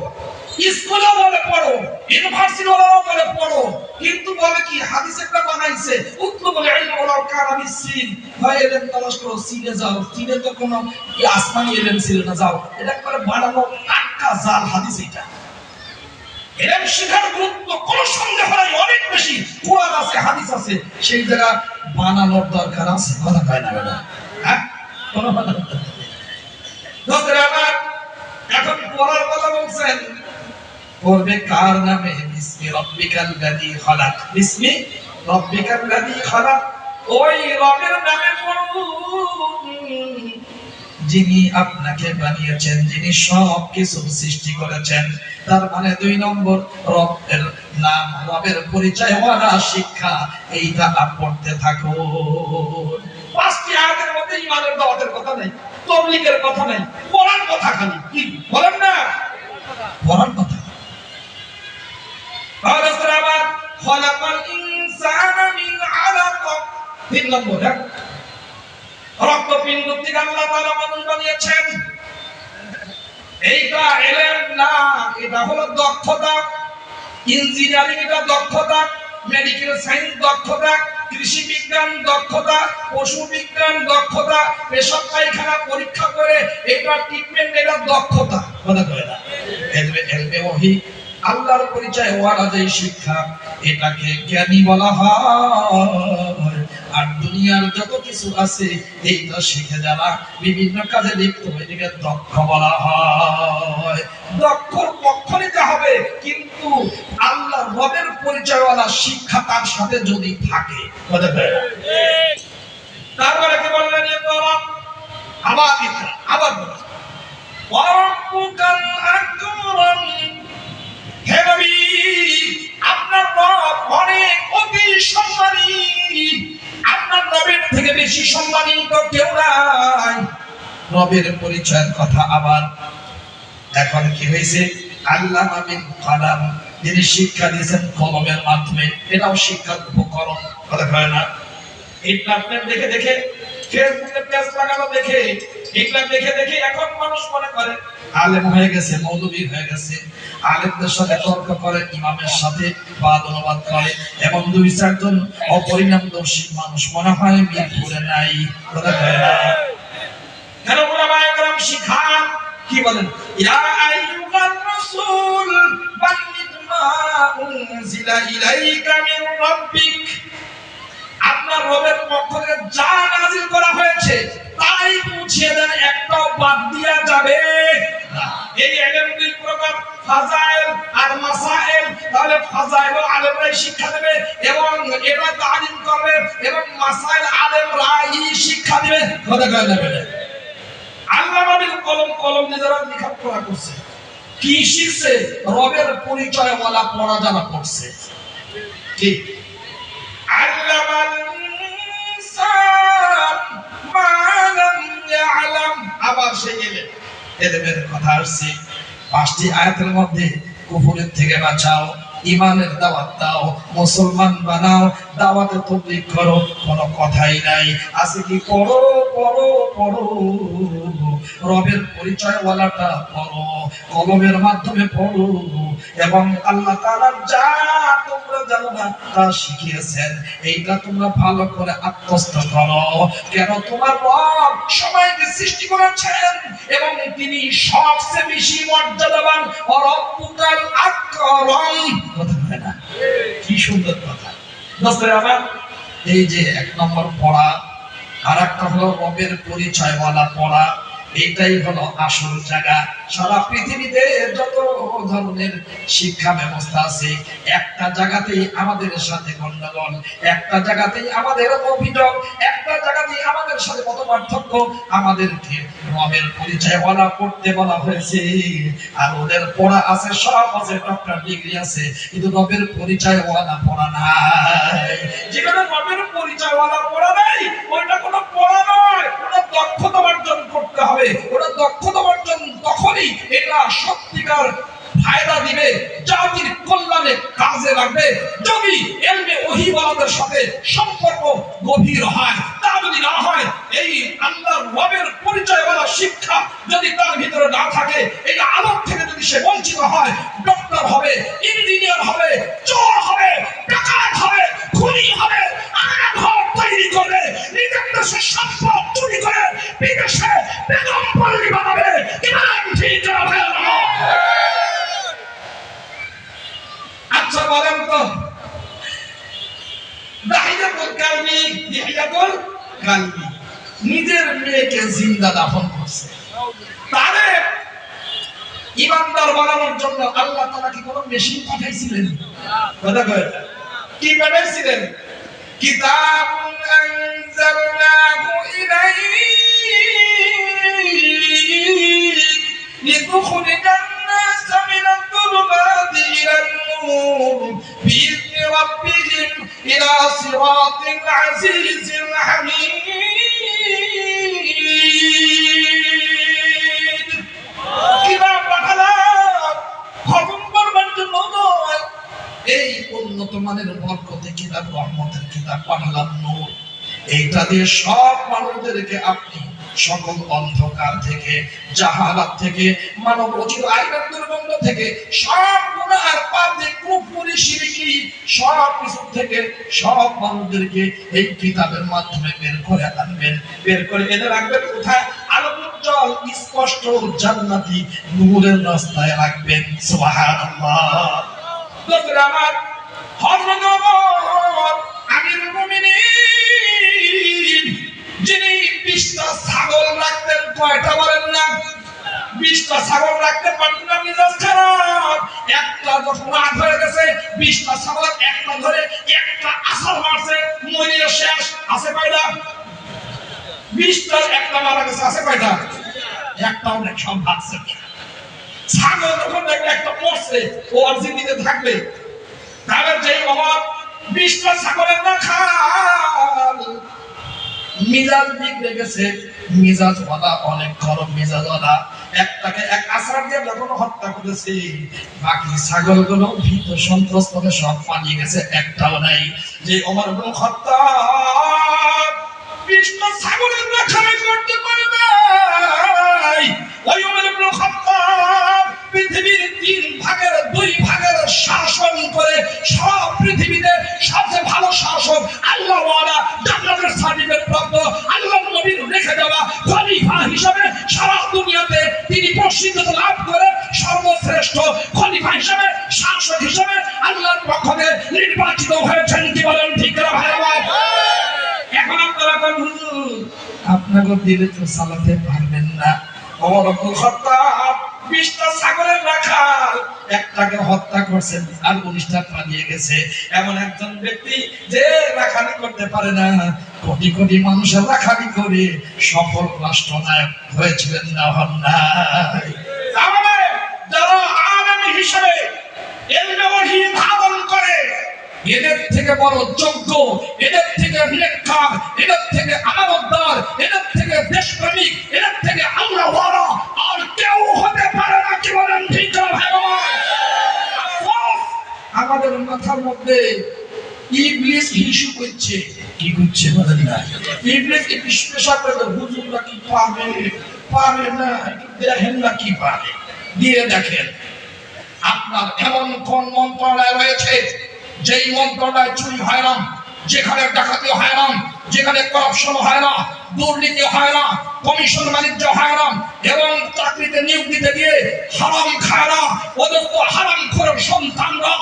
স্কুলেও বলে পড়ো, ইউনিভার্সিটিও বলে পড়ো, কিন্তু বলে কি হাদিস একটা বানাইছে উতলুবুল ইলম ওয়ালাউ কানা বিসসিন, হয় এলেম তালাশ করো, সিনে যাও। সিনে তো কোনো আসমানি এলেম ছিল না, যাও। এটা করে বানানো টাটকা জাল হাদিস। এটা এলেম শিখার গুরুত্ব কোনো সন্দেহ নাই, অনেক বেশি। কোরআন আছে, হাদিস আছে, সেই জায়গা বানানোর দরকার আছে। কথা কয় না বেটা? হ্যাঁ, কোনো কথা না। দোস্তরা আমার, এখন পড়ার কথা বলছেন, পড়বে কার নামে? বিসমি রাব্বিকাল লাযী খালাক। বিসমি রাব্বিকাল লাযী খালাক, ওই রবের নামে পড়ুন যিনি আপনাকে বানিয়েছেন, যিনি সব কিছু সৃষ্টি করেছেন। তার মানে 2 নম্বর, রবের নাম, রবের পরিচয় ওয়ালা শিক্ষা, এইটা পড়তে থাকো। 5টি আয়াতের মধ্যে ঈমানের দাওয়াতের কথা নাই, তাবলীগের কথা নাই, পড়ার কথা খালি। কি বলেন না? পড়ার কথা। আবার খলাকাল ইনসানা মিন আলাক, 3 নম্বর, রক্তপিণ্ড থেকে আল্লাহ তাআলা মানুষ বানিয়েছেন। এইটা ইলম না, এটা হলো দক্ষতা। ইঞ্জিনিয়ারিং এটা দক্ষতা, মেডিকেল সায়েন্স দক্ষতা, কৃষি বিজ্ঞান দক্ষতা, পশু বিজ্ঞান দক্ষতা, পেশাব পায়খানা পরীক্ষা করে এটা ট্রিটমেন্ট, এটা দক্ষতা। কথা কয় না? ইলমে ওহী, আল্লাহর পরিচয় ওয়ালা যে শিক্ষা, এটাকে জ্ঞানী বলা হয়। আর দুনিয়ার যত কিছু আছে এইটা শিখে যারা বিভিন্ন কাজে লিপ্ত হয়, এটাকে দক্ষ বলা হয়। দক্ষর পক্ষ নিতে হবে, কিন্তু আল্লাহ রবের পরিচয়ওয়ালা শিক্ষা তার সাথে যদি থাকে। তারপরে কি বললেন? আবার ওয়ারাব্বুকাল আকরাম, হে নবী আপনার রব অনেক অতি সম্মানী, আপনার রবের থেকে বেশি সম্মানী তো কেউ নাই। রবের পরিচয়ের কথা আবার এখন কি হয়েছে? আল্লামা বিল কলম, যিনি শিক্ষা দিয়েছেন কলমের মাধ্যমে, এটাও শিক্ষার উপকরণ। কথা হয় না? ইন্টারনেট দেখে দেখে, ফেসবুকে পেজ লাগানো দেখে, এগুলা দেখে দেখে এখন মানুষ মনে করে আলেম হয়ে গেছে, মৌলবী হয়ে গেছে। আলেমদের সাথে তর্ক করে, ইমামের সাথে বাদ অনুবাদ করে, এবং 2-4 জন অপরিণামদর্শী মানুষ মনে হয় মিরপুরে নাই। কথা হয় না? কেন উলামায়ে কেরাম শিখান, কি বলেন? ইয়া আইয়ুহার রাসূল বাল্লিগ মা উনজিলা ইলাইকা মির রাব্বিক, আপনার রবের পক্ষ থেকে যা নাযিল করা হয়েছে তাই পৌঁছে দেন, একটাও বাদ দেয়া যাবে না। এই ইলম 2 প্রকার, ফাজাইল আর মাসাইল। তাহলে ফাজাইল আলেমরাই শিক্ষা দেবে এবং এটা তালিম করবে, এবং মাসাইল আলেমরাই শিক্ষা দিবে। কথা কয় না? আল্লামা বিল কলম, কলম দিয়ে যারা লেখাপড়া করছে, কি শিখছে? রবের পরিচয় ওয়ালা পড়া যারা করছে। ঠিক আল্লামাল ইনসান মা লাম ইয়ালাম, আবার সেই এলেমের কথা আসছে। 5টি আয়াতের মধ্যে কুফরের থেকে বাঁচাও, ইমানের দাওয়াত দাও, মুসলমান বানাও, দাওয়াতে তাবলীগ করো, কোনো কথাই নাই। আছে কি? পড়ো পড়ো পড়ো, রবের পরিচয় ওয়ালাটা পড়ো, কলমের মাধ্যমে পড়ো, এবং আল্লাহ তাআলা যা তোমরা জানো না তা শিখিয়েছেন, এইটা তোমরা ভালো করে আত্মস্থ করো। কেন? তোমার রব সবাইকে সৃষ্টি করেছেন এবং তিনি সবচেয়ে বেশি মর্যাদাবান। রব্বুকাল আকরাম। কথা হয় না? কি সুন্দর কথা। দোস্তরা আমার, এই যে 1 নম্বর পড়া, আর একটা হলো রবের পরিচয়ওয়ালা পড়া। এটাই হলো আসল জায়গা। সারা পৃথিবীতে যত ধরনের শিক্ষা ব্যবস্থা আছে, একটা জায়গাতেই আমাদের সাথে গন্ডগোল, একটা জায়গাতেই আমাদের অভিযোগ, একটা জায়গাতেই আমাদের সাথে কত পার্থক্য। আমাদেরকে রবের পরিচয়ওয়ালা পড়তে বলা হয়েছে, আর ওদের পড়া আছে, সব আছে, ডক্টর ডিগ্রি আছে, কিন্তু রবের পরিচয়ওয়ালা পড়া নাই। যেখানে রবের পরিচয়ওয়ালা পড়া নাই, ওইটা কোনো পড়া নয়, ওটা দক্ষতা অর্জন করতে হবে। ওটা দক্ষতা অর্জন তখনই এটা সত্যিকার ফায়দা দিবে, জাতির কল্যাণে কাজে লাগবে, যদি ইলমে ওহী ওয়ালাদের সাথে সম্পর্ক গভীর হয়। তা যদি না হয়, এই আল্লাহর রবের পরিচয়ওয়ালা শিক্ষা যদি তার ভিতরে না থাকে, এই আলোক থেকে যদি সে বঞ্চিত হয়, ডক্টর হবে, ইঞ্জিনিয়ার হবে, চোর হবে, ডাকাত হবে, খুনি হবে, আনাঘর তৈরি করবে, নিজের দেশে সম্পদ চুরি করে বিদেশে বেগম পল্লী বানাবে। ইমান ঠিক হবে না। আচ্ছা বলেন তো, দাহিয়াতুল কালবি, দাহিয়াতুল কালবি নিজের মেয়েকে জিন্দা দাফন করছে, তারে ইমানদার বানানোর জন্য আল্লাহ তাআলা কি কোনো মেশিন পাঠাইছিলেন? কথা কয়, কি পাঠাইছিলেন? কিতাবুন আনজালনাহু ইলাইক লিতুখরিজান নাসা মিনাল যুলুমাতি ইলান নূর বিইذনি রাব্বিহিম ইলা সিরাতিল আজিজিল হামিদ। কিতাব পাঠালাম খতম করবার জন্য নয়, এই উন্নত মানের বরকতে কিতাব, রহমতের কিতাব পাঠালাম নূর। এইটা দিয়ে সব মানুষদেরকে আপনি সকল অন্ধকার থেকে, জাহালাত থেকে, মানব রচিত আইনের দুর্গন্ধ থেকে, সব গুনাহ আর পাপ থেকে, কুফরি শিরকি সব কিছু থেকে সব মানুষদেরকে এই কিতাবের মাধ্যমে বের করে আনবেন। বের করে এনে রাখবেন কোথায়? আলোক উজ্জ্বল স্পষ্ট জান্নাতি নূরের রাস্তায় রাখবেন। সুবহানাল্লাহ। দোস্তরা আমার, হযরত ওমর আমিরুল মুমিনিন যিনি 20টা ছাগল রাখতেন, কয়টা বলেন না? 20টা ছাগল রাখতে পারতেন না, মিজাজ খারাপ। একটা যখন রাত হয়ে গেছে, 20টা ছাগল একটা ধরে একটা আছাড় মারছে, মরিয়া শেষ। আছে কয়টা? 20টা একটা মারা গেছে, আছে কয়টা? একটাও নেই, সব ভাগছে। ছাগল যখন দেখবে একটা মরছে, ও আর জিন্দিতে থাকবে। তাহলে যে ওমর 20টা ছাগলের না খাল, মিজাজ বিগড়ে গেছে, মিজাজ ওয়ালা অনেক গরম মিজাজ ওয়ালা। একটাকে এক আছাড় দিয়ে যখন হত্যা করেছে, বাকি ছাগলগুলো ভীত সন্ত্রস্ত হয়ে সব পালিয়ে গেছে, একটাও নাই। যে ওমর ইবনে খাত্তাব 20টা ছাগলের না খাই করতে পারে নাই, ওই ওমর ইবনে খাত্তাব পৃথিবীর 3 ভাগের 2 ভাগের শাসন করে সব পৃথিবীতে সবচেয়ে ভালো শাসক, আল্লাহ ওয়ালা, জান্নাতের সার্টিফিকেট প্রাপ্ত, আল্লাহর নবীর রেখে দেওয়া খলিফা হিসেবে সারা দুনিয়াতে তিনি প্রসিদ্ধতা লাভ করে সর্বশ্রেষ্ঠ খলিফা হিসেবে, শাসক হিসেবে আল্লাহর পক্ষ থেকে নির্বাচিত হয়েছেন। কি বলেন ঠিক না ভাই আমার? এখন আপনারা কোন হুজুর আপনাকে দিলে তো সালাতে পারবেন না। ওমর ইবনে খাত্তাব 20টা ছাগলের রাখাল, একটাকে হত্যা করছেন আর 19টা পালিয়ে গেছে। এমন একজন ব্যক্তি যে রাখালি করতে পারে না, কোটি কোটি মানুষের রাখালি করে সফল রাষ্ট্রনায়ক হয়েছিলেন না? হন নাই? তাহলে যারা আলেম হিসেবে ইলমে ওহী ধারণ করে, এদের থেকে বড় যোগ্য, এদের থেকে নেককার, এদের থেকে আমানতদার, এদের থেকে দেশপ্রেমিক, এদের থেকে আল্লাহ ওয়ালা আর কেউ হতে পারে না। কি বলেন ঠিক না ভাই? আমাদের মাথার মধ্যে ইবলিস ইস্যু করছে। কি করছে বলেন না? ইবলিস কি বিশ্বাস করে হুজুররা কি পাবে? পারে না, দেখেন না কি পারে, দিয়ে দেখেন। আপনার এমন কোন মন্ত্রণালয় রয়েছে যেই মন্ত্রণালয় চুরি হয় না, যেখানে ডাকাতি হয় না, যেখানে করাপশন হয় না, দুর্নীতি হয় না, কমিশন বাণিজ্য হয় না, এবং চাকরিতে নিয়োগ দিতে গিয়ে হারাম খায় না, ওদের তো হারাম খোরের সন্তানরা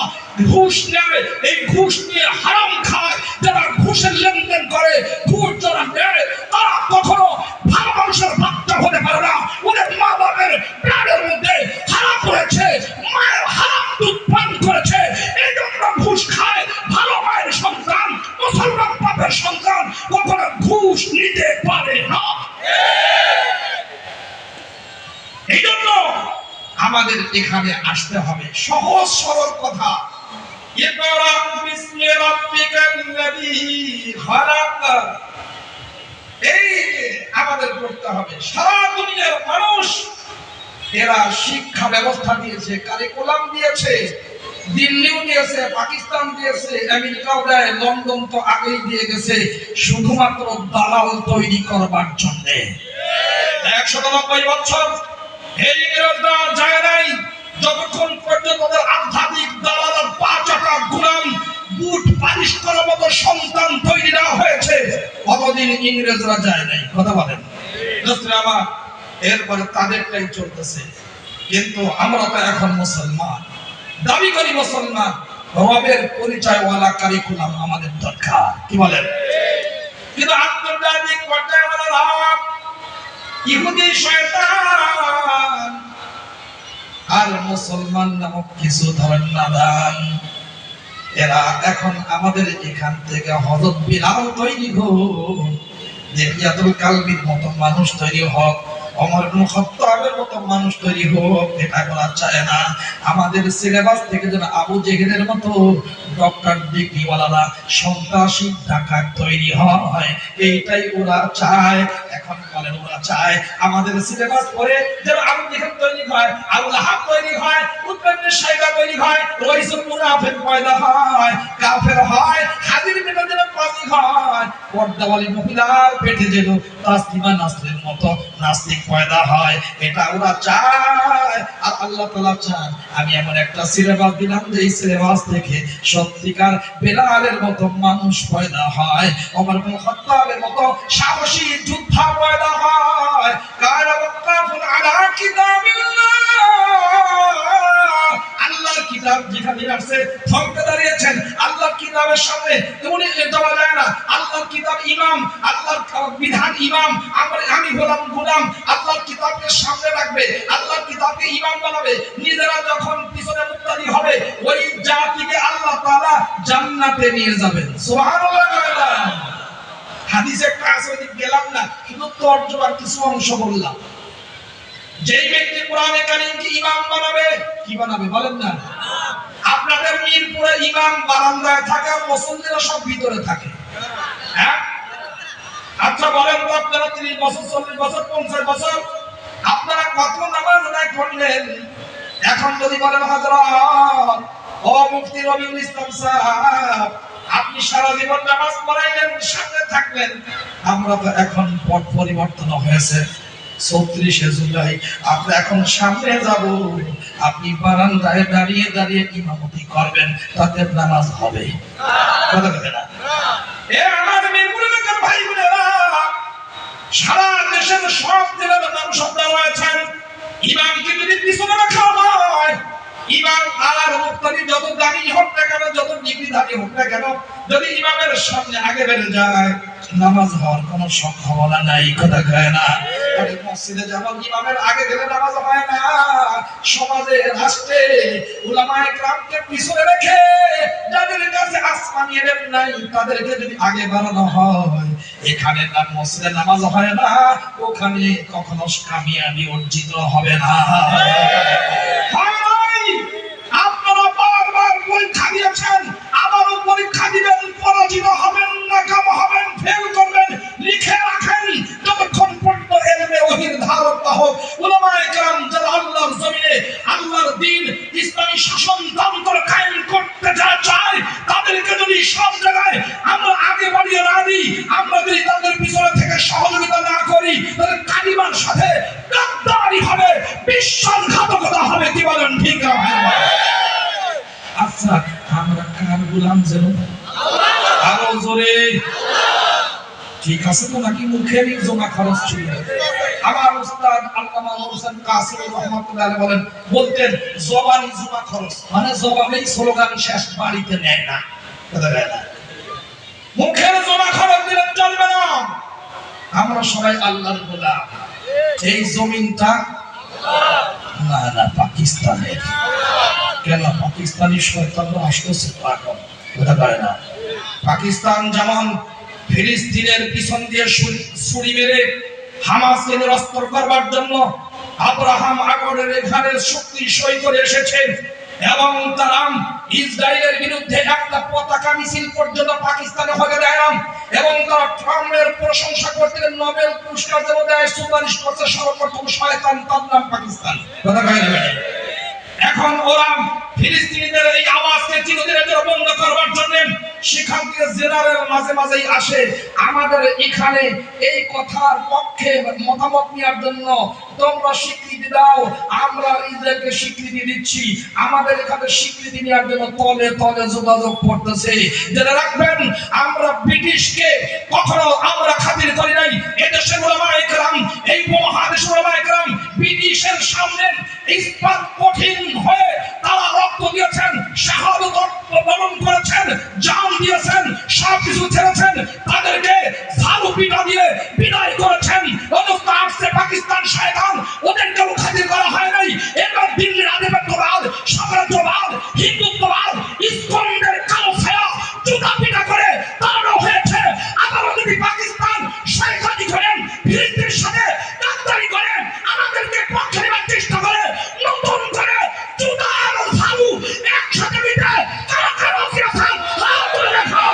ঘুষ নেয়, এই ঘুষ নিয়ে হারাম খায়। যারা ঘুষের লেনদেন করে, ঘুষ যারা নেয়, তারা কখনো ভালো মানুষের বাচ্চা হতে পারে না। ওদের মা বাবার প্রাণের মধ্যে হারাম রয়েছে, মায়ের হারাম দুধ পান করেছে, এই জন্য ঘুষ খায়। ভালো মায়ের সন্তান, মুসলমান বাপের সন্তান কখনো ঘুষ নিতে পারে না। এই জন্য আমাদের এখানে আসতে হবে সহজ সরল কথা। ইকরা বিসমি রাব্বিকাল্লাযী খালাক, এই আমাদের করতে হবে। সারা দুনিয়ার মানুষ এরা শিক্ষা ব্যবস্থা দিয়েছে, কারিকুলাম দিয়েছে, দিল্লিও দিয়েছে, পাকিস্তান দিয়েছে, আমেরিকাও দেয়, লন্ডন তো আগেই দিয়ে গেছে, শুধুমাত্র দালাল তৈরি করবার জন্য। 190 বছর এই ইংরেজরা যায় নাই, যতক্ষণ পর্যন্ত তাদের আধ্যাত্মিক দালাল পাঁচটা গোলাম বুট পালিশ করার মতো সন্তান তৈরি না হয়েছে, অতদিন ইংরেজরা যায় নাই। কথা বলেন আমার, এরপরে তাদেরটাই চলতেছে। কিন্তু আমরা তো এখন মুসলমান, দাবি করি মুসলমান, রবের পরিচয়ওয়ালা কারিকুলাম আমাদের দরকার। কি বলেন? কিন্তু আন্তর্জাতিক পর্যায়ে ইহুদি শয়তান আর মুসলমান নামক কিছু ধরেন নাদান। এরা এখন আমাদের এখান থেকে হযরত বিলাল তৈরি হোক, দেহিয়াতুল কালবির মতো মানুষ তৈরি হোক, ওমর ইবনে খাত্তাবের মতো মানুষ তৈরি হোক, এটা করা চায় না। আমাদের সিলেবাস থেকে যেন আবু জেহেলের মতো ডক্টর ডিগ্রিওয়ালারা সন্ত্রাসী ডাকাত তৈরি হয়, এইটাই ওরা চায়। এখন বলেন ওরা চায় আমাদের সিলেবাস পড়ে যেন আবু জেহেল তৈরি হয়, আবু লাহাব তৈরি হয়, উতবা ইবনে শাইবা তৈরি হয়, রাইসুল মুনাফিক পয়দা হয়, কাফের হয়, হাজির পেটে যেন পাজি হয়, পর্দাওয়ালি মহিলার পেটে যেন তাসলিমা নাসরিন মতো নাস্তিক পয়দা হয়, এটা ওরা চায়। আর আল্লাহ তাআলা চান আমি এমন একটা সিলেবাস দিলাম যে এই সিলেবাস থেকে সত্যিকার বেলালের মতো মানুষ পয়দা হয়, ওমর ইবনে খাত্তাবের মতো সাহসী যোদ্ধা পয়দা হয়। কারা ওয়াকাফুন আলা কিতাবিল্লাহ, আল্লাহর কিতাব যেখানে আছে থমকে দাঁড়িয়েছেন আল্লাহর কিতাবের সামনে, উনি যাওয়া যায় না। আল্লাহর কিতাব ইমাম, আল্লাহর বিধান ইমাম, আমি হলাম গোলাম, আল্লাহর কিতাবকে সামনে রাখবে, আল্লাহর কিতাবকে ইমাম বানাবে, নিজেরা যখন পিছনে মুক্তাদি হবে ওই জাতিকে আল্লাহ তাআলা জান্নাতে নিয়ে যাবেন। সুবহানাল্লাহ। হাদিসে কাছে গেলাম না, কিন্তু তরজমার কিছু অংশ বললাম। যেই ব্যক্তি কোরআনে কারীমকে ইমাম বানাবে, কি বানাবে বলেন না? আপনাদের মিরপুরে ইমাম বারান্দায় থাকে, মুসল্লিরা সব ভিতরে থাকে। হ্যাঁ, আচ্ছা বলেন তো আপনারা 30 বছর 40 বছর 50 বছর আপনারা কত নামাজ আদায় করলেন? এখন যদি বলেন হযরত ও মুফতি রবিউল ইসলাম সাহেব আপনি সারা জীবন নামাজ পড়াইলেন, সাথে থাকলেন, আমরা তো এখন পট পরিবর্তন হয়েছে। 34শে জুলাই আমরা এখন সামনে যাব, আপনি বারান্দায় দাঁড়িয়ে দাঁড়িয়ে ইমামতি করবেন, তাতে নামাজ হবে কথা বলে না? এ আমার মিরপুরের ভাই বোনেরা, সারা দেশের সব জেলার নাম শব্দ রয়েছেন, ইমামকে যদি পিছনে রাখা হয়, ইমাম আর মুক্তাদি যত দাঁড়ি হোক না কেন, যত ডিগ্রিধারী হোক না কেন, যদি ইমামের সামনে আগে বেড়ে যায় নামাজ হওয়ার কোনো সম্ভাবনা নাই কথা কয় না? মসজিদে যেমন ইমামের আগে গেলে নামাজ হয় না, সমাজে রাষ্ট্রে উলামায়ে কেরামকে পিছনে রেখে যাদের কাছে আসমানি ইলম নাই তাদেরকে যদি আগে বাড়ানো হয়, এখানে না মসজিদে নামাজ হয় না, ওখানে কখনো কামিয়াবি অর্জিত হবে না। আপনারা বারবার পরীক্ষা দিয়েছেন, আবারও পরীক্ষা দিবেন, পরাজিত হবেন, নাকাম হবেন, ফেল করবেন, লিখে রাখেন যতক্ষণ পর্যন্ত ইলমে ওহীর ধারক বাহক উলামায়ে কেরাম যারা আল্লাহর জমিনে আল্লাহর দ্বীন ইসলামী শাসনতন্ত্র কায়েম করতে যারা চায়, তাদেরকে যদি সব জায়গায় আমরা আগে বাড়িয়ে না দিই, আমরা যদি তাদের পিছনে থেকে সহযোগিতা না করি, তাহলে কালিমার সাথে গাদ্দারি হবে, বিশ্বাসঘাতকতা হবে। কি বলেন ঠিক না? আচ্ছা আমরা কার গোলাম যেন? আরো জোরে ঠিক আছে তো নাকি মুখেরই জমা খরচ ছিল? আমার উস্তাদ আল্লামা হোসেন কাসিম রহমাতুল্লাহ আলাইহি বলেন, বলতেন জবানি জমা খরচ, মানে জবানেই স্লোগান শেষ, বাড়িতে নেয় না কথা বলে না। মুখের জমা খরচ দিলে চলবে না। আমরা সবাই আল্লাহর গোলাম। এই জমিনটা না না পাকিস্তানের। কেন? পাকিস্তানি শয়তানরা আসতেছে এখন কথা বলে না? পাকিস্তান যেমন ফিলিস্তিনের পিছন দিয়ে ছুরি মেরে হামাসকে নিরস্ত করবার জন্য আব্রাহাম আগরের এখানে শক্তি সই করে এসেছেন, এবং তারা ইসরায়েলের বিরুদ্ধে একটা পতাকা মিছিল পর্যন্ত পাকিস্তানে হয়ে দেয়, এবং তারা ট্রাম্পের প্রশংসা করতে নোবেল পুরস্কার দেওয়া দেয়, সুপারিশ করছে সর্বপ্রথম শয়তান, তার নাম পাকিস্তান কথা কয় না? এখন ওরা ফিলিস্তিনিদের এই আওয়াজকে চিরদিনের জন্য বন্ধ করবার জন্য সেখান থেকে জেনারেল মাঝে মাঝেই আসে আমাদের এখানে এই কথার পক্ষে মতামত নেওয়ার জন্য। তোমরা স্বীকৃতি দাও, আমরা ইসরায়েলকে স্বীকৃতি দিচ্ছি, আমাদের এখানে স্বীকৃতি নেওয়ার জন্য তলে তলে যোগাযোগ করতেছে। জেনে রাখবেন, আমরা ব্রিটিশকে কখনো আমরা খাতির করি নাই। এদেশের উলামায়ে কেরাম, এই মহাদেশের উলামায়ে কেরাম ব্রিটিশের সামনে ইস্পাত কঠিন হয়ে তারা রক্ত দিয়েছেন, শাহাদাত বরণ করেছেন, জান দিয়েছেন, সবকিছু ছেড়েছেন, তাদেরকে ঝাড়ু পিটা দিয়ে বিদায় করেছেন। অথচ আসছে পাকিস্তান শয়তান, ওদেরকেও খাতির করা হয় নাই। এবার দিল্লির আমাদেরকে পক্ষে নেবার চেষ্টা করে নতুন করে জুতার ঝাড়ু একসাথে দিতে কারা কারা রাজি আছেন হাত তুলে দেখো।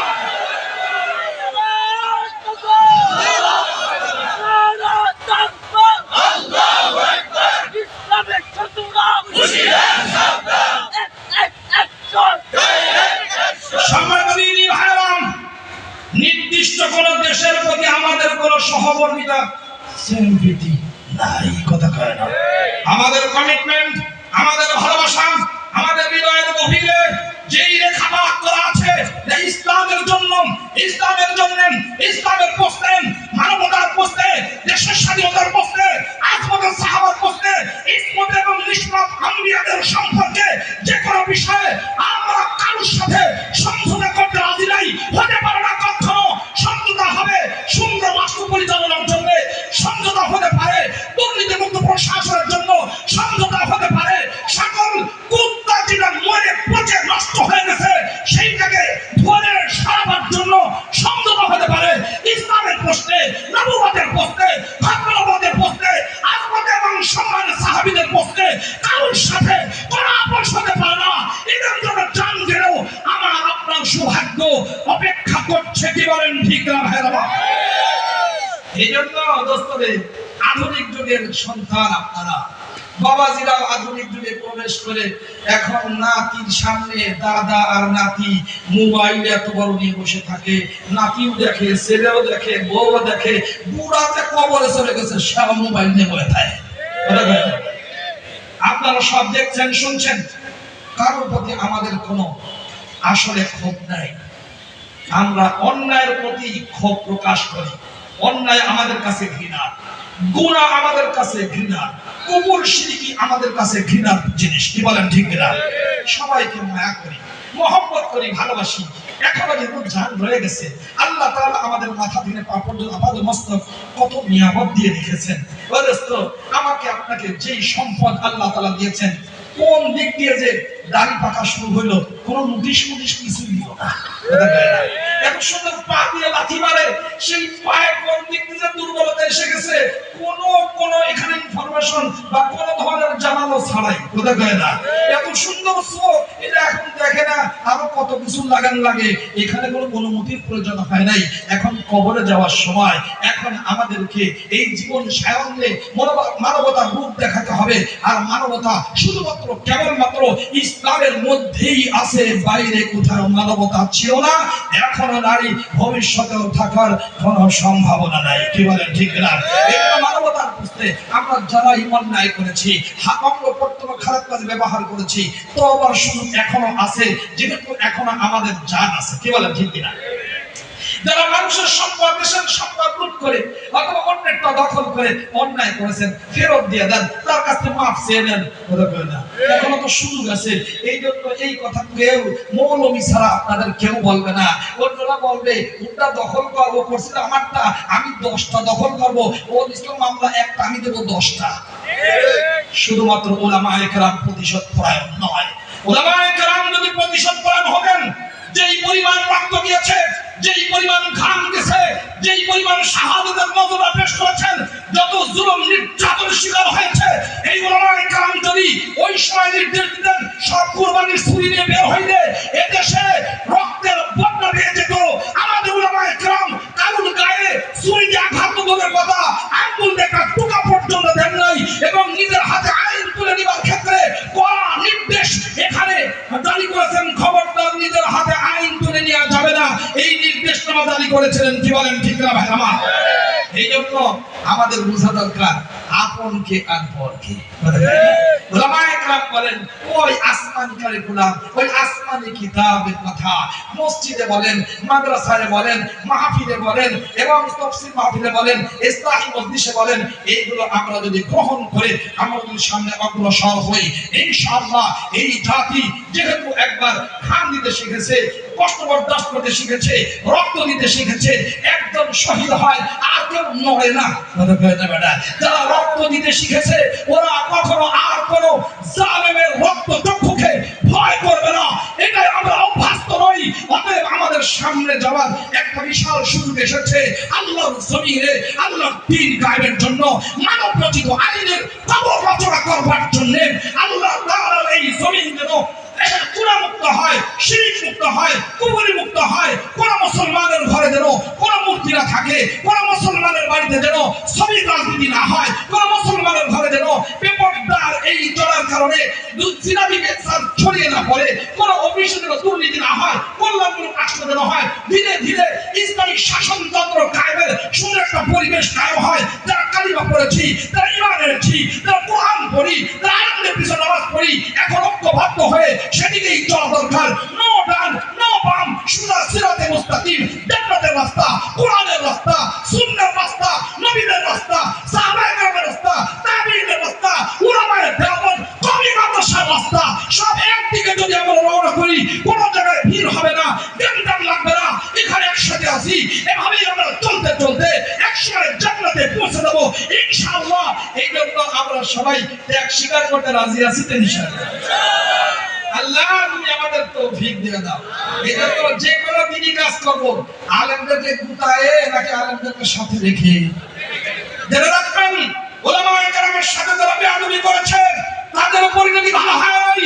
নির্দিষ্ট কোন দেশের প্রতি আমাদের কোন সহমর্মিতা সেনভিটি নাই, কথা কয় না। আমাদের কমিটমেন্ট, আমাদের ভালোবাসা, আমাদের হৃদয়ের গভীরে যেই রেখাপাত করা আছে যে ইসলামের জন্য, ইসলামের জন্য, ইসলামের প্রশ্নে, মানবতার প্রশ্নে, দেশের স্বাধীনতার প্রশ্নে, আজমতের সাহাবার প্রশ্নে, ইসমত এবং নিসবত আম্বিয়াদের সম্পর্কে যে কোনো বিষয়ে আমরা কারোর সাথে সমঝোতা করতে রাজি নাই, হতে পারে না কখনো। সমঝোতা হবে সুন্দর রাষ্ট্র পরিচালনার জন্য, সমঝোতা হতে পারে দুর্নীতিমুক্ত প্রশাসনের জন্য, সমঝোতা হতে পারে সকল কুত্তা যেটা মরে পচে নষ্ট হয়ে গেছে সেইটাকে ধরে সারাবার জন্য সমঝোতা হতে পারে। ইসলামের প্রশ্নে, নবুয়তের প্রশ্নে, ধর্মনবুয়তের প্রশ্নে, আজমত এবং সম্মানের সাহাবীদের প্রশ্নে কারোর সাথে কোনো আপোষ হতে পারে না। এদের জন্য জান গেলেও আমার আপনার সৌভাগ্য অপেক্ষা করছে, কি বলেন ঠিক না ভাইরা? এই জন্য দোস্তরে আধুনিক যুগের সন্তান আপনারা, বাবাজিরা আধুনিক যুগে প্রবেশ করে এখন নাতির সামনে দাদা আর নাতি মোবাইল এত বড় নিয়ে বসে থাকে, নাতিও দেখে, ছেলেও দেখে, বউ দেখে, বুড়াতে কবরে চলে গেছে, সব মোবাইল নিয়ে বসে থাকে। আপনারা সব দেখছেন, শুনছেন, কারোর প্রতি আমাদের কোনো আসলে ক্ষোভ নাই। আমরা অন্যায়ের প্রতি ক্ষোভ প্রকাশ করি। অন্যায় আমাদের কাছে ঘৃণা, গুনাহ আমাদের কাছে ঘৃণা, কুফর শিরকি আমাদের কাছে ঘৃণার জিনিস, কি বলেন ঠিক না? সবাইকে মায়া করি, মহব্বত করি, ভালোবাসি। এখনো যেমন জান রয়ে গেছে, আল্লাহ তাআলা আমাদের মাথা থেকে পা পর্যন্ত আমাদের মস্তক কত নিয়ামত দিয়ে রেখেছেন। আমাকে আপনাকে যেই সম্পদ আল্লাহ তাআলা দিয়েছেন, কোন দিক দিয়ে যে দাড়ি পাকা শুরু হইলো, কোন নোটিশ কিছুই দিল না। এত সুন্দর পা দিয়ে লাথি মারে, সেই পায়ে কোন দিক দিয়ে দুর্বলতা এসে গেছে, কোন এখানে ইনফরমেশন বা কোন ধরনের জানানো ছাড়াই, কথা কয় না। এত সুন্দর চোখ, এটা এখন দেখে না, আরো কত কিছু লাগান লাগে, এখানে কোনো অনুমতির প্রয়োজন হয় নাই। এখন কবরে যাওয়ার সময় এখন আমাদেরকে এই জীবন সায়নে মানবতার রূপ দেখাতে হবে। আর মানবতা শুধুমাত্র কেবলমাত্র ইসলামের মধ্যেই আছে, বাইরে কোথাও মানবতা ছিল না, এখনো নারী, ভবিষ্যতেও থাকার কোনো সম্ভাবনা নাই, কি বলেন ঠিক না? এই মানবতার প্রশ্নে আমরা যারা অন্যায় করেছি, খারাপ কাজ ব্যবহার করেছি, তওবার সুযোগ এখনো আছে, যেহেতু এখনো আমাদের জান আছে, কি বলেন ঠিক না? যারা মানুষের সম্পদ, দেশের সম্পদ লুট করে অথবা অন্যেরটা দখল করে অন্যায় করেছেন, ফেরত দিয়ে দেন, তার কাছে মাফ চেয়ে নেন, এখনো তো সুযোগ আছে। এই জন্য এই কথা কেউ মৌলবী ছাড়া আপনাদের কেউ বলবে না। অন্যরা বলবে ওটা দখল করবো, করছিল আমারটা, আমি 10টা দখল করবো, ও ইসলাম মামলা একটা, আমি দেবো 10টা। শুধুমাত্র উলামায়ে কেরাম প্রতিশোধ পরায়ণ নয়। উলামায়ে কেরাম যদি প্রতিশোধ পরায়ণ হবেন, যেই পরিমাণ রক্ত দিয়েছে, যেই পরিমাণ ঘাম দিয়েছে, যেই পরিমাণ শাহাদাতের নজরা পেশ করেছেন, যত জুলুম নির্যাতন শিকার হয়েছে, এই উলামায়ে কেরাম যদি ওই সময় নির্দেশ দিতেন সব কুরবানির ছুরি নিয়ে বের হইলে এদেশে রক্তের বন্যা বেয়ে যেত। আমাদের উলামায়ে কেরাম কারুর গায়ে ছুরি দিয়ে আঘাত করার কথা, আঙ্গুল দেখা টুকা পর্যন্ত দেন নাই, এবং নিজের হাতে আইন তুলে নেবার ক্ষেত্রে কড়া নির্দেশ এখানে জারি করেছেন। খবরদার নিজের হাতে আইন তুলে নেওয়া যাবে না, এই নির্দেশনামা জারি করেছিলেন, কি বলেন ঠিক না ভাই আমার? এই জন্য আমাদের বোঝা দরকার আপনকে আর পরকে। উলামায়ে কেরাম বলেন ওই আসমানি কারিকুলাম, ওই আসমানি কিতাবের কথা মসজিদে বলেন, মাদ্রাসায় বলেন, মাহফিলে বলেন, এবং তাফসীর মাহফিলে বলেন, ইসলাহি মজলিসে বলেন, এইগুলো আমরা যদি গ্রহণ করে আমরা যদি সামনে অগ্রসর হই, ইনশাআল্লাহ এই জাতি যেহেতু একবার ঘাম দিতে শিখেছে, কষ্ট বরদাস্ত করতে শিখেছে, রক্ত দিতে শিখেছে, একদম শহীদ হয়, আর কেউ নড়ে না। যারা রক্ত দিতে শিখেছে ওরা কখনো আর কোনো জালেমের রক্ত চক্ষুকে ভয় করবে না। এটাই আমরা অভ্যস্ত নই। অতএব আমাদের সামনে যাওয়ার একটা বিশাল সুযোগ এসেছে। আল্লাহর জমিন জমিনে আল্লাহর দ্বীন কায়েমের জন্য মানব রচিত আইনের কবর রচনা করবার জন্য আল্লাহ তাআলার এই জমিন যেন চূড়া মুক্ত হয়, শিরক মুক্ত হয়, কুফরি মুক্ত হয়। কোন মুসলমানের ঘরে যেন কোন মূর্তি না থাকে, কোন মুসলমানের বাড়িতে যেন ছবি রাজনীতি না হয়, কোন মুসলমানের ঘরে যেন বেপরদার এই চলার কারণে জিনাবিকে ছড়িয়ে না পড়ে, কোন অফিসে যেন দুর্নীতি না হয়, কল্যাণমূলক রাষ্ট্র যেন হয়। ধীরে ধীরে ইসলামিক শাসনতন্ত্র কায়েমের সুন্দর একটা পরিবেশ কায়েম হয়। যারা কালিমা পড়েছি, যারা ঈমান এনেছি, যারা কোরআন পড়ি, যারা আয়াতের পিছনে নামাজ পড়ি, এখন ঐক্যবদ্ধ হয়ে সেদিকেই চলা দরকার। নো ডান নো বাম, সোজা সিরাতে মুস্তাকিম, জান্নাতের রাস্তা, কোরআনের রাস্তা, সুন্নাহর রাস্তা, নবীদের রাস্তা, সাহাবায়ে কেরামের রাস্তা, তাবিঈনের রাস্তা, উলামায়ে দেওবন্দ, কওমি মাদ্রাসার রাস্তা, সব একদিকে যদি আমরা রওনা করি কোন জায়গায় ভিড় হবে না, জ্ঞান লাগবে না। এখানে একসাথে আছি, এভাবেই আমরা চলতে চলতে একসময় জান্নাতে পৌঁছে যাব ইনশাআল্লাহ। এই জন্য আমরা সবাই ত্যাগ স্বীকার করতে রাজি আছি তো ইনশাআল্লাহ। আল্লাহ তুমি আমাদের তৌফিক দিয়ে দাও। এটা তো যে কোনো দিনই কাজ করব, আলেমদেরকে গুতায়ে নাকি আলেমদেরকে সাথে রেখে। যারা রাখবেন উলামায়ে কেরামের সাথে যারা বেয়াদবি করেছে তাদের পরিণতি ভালো হয়,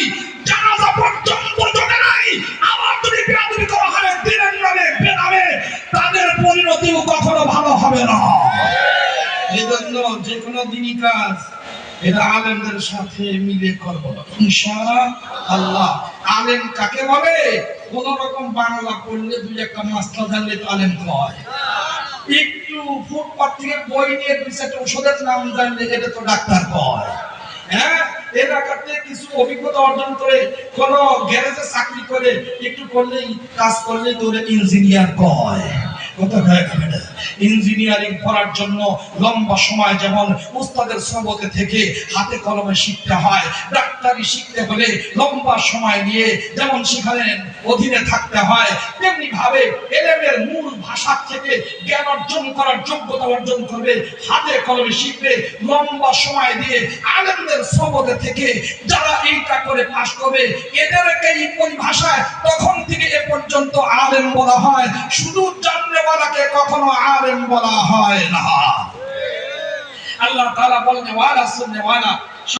জানাজা পর্যন্ত জোটে নাই। আবার যদি বেয়াদবি করা হয় দিনের নামে বেনামে, তাদের পরিণতিও কখনো ভালো হবে না। এই জন্য যে কোনো দিনই কাজ এটা আলেমদের সাথে মিলে করব ইনশাআল্লাহ। আলেম কাকে বলে? কোন রকম বাংলা পড়লে দুই একটা মাসলা জানলে তো আলেম কয়। একটু ফুটপাত থেকে বই নিয়ে দুই চারটা ওষুধের নাম জানলে এটা তো ডাক্তার কয়। হ্যাঁ, এলাকাতে কিছু অভিজ্ঞতা অর্জন করে কোন গ্যারেজে চাকরি করে একটু করলেই কাজ করলেই তো ইঞ্জিনিয়ার কয়। ইঞ্জিনিয়ারিং করার জন্য লম্বা সময় যেমন উস্তাদের সহবতে থেকে হাতে কলমে শিখতে হয়, ডাক্তারি শিখতে হলে লম্বা সময় নিয়ে যেমন সেখানে অধীনে থাকতে হয়, তেমনি ভাবে এলেমের মূল ভাষা থেকে জ্ঞান অর্জন করার যোগ্যতা অর্জন করবে, হাতে কলমে শিখবে লম্বা সময় দিয়ে। আলেমদের সহবতে থেকে যারা এইটা করে পাশ করবে এদেরকে এই পরিভাষায় তখন থেকে এ পর্যন্ত আলেম বলা হয়। শুধু জাননেওয়ালাকে কখনো আলেম বলা হয় না। আল্লাহ তাআলা বলেন ওয়ালা সুন্নাওয়ালা।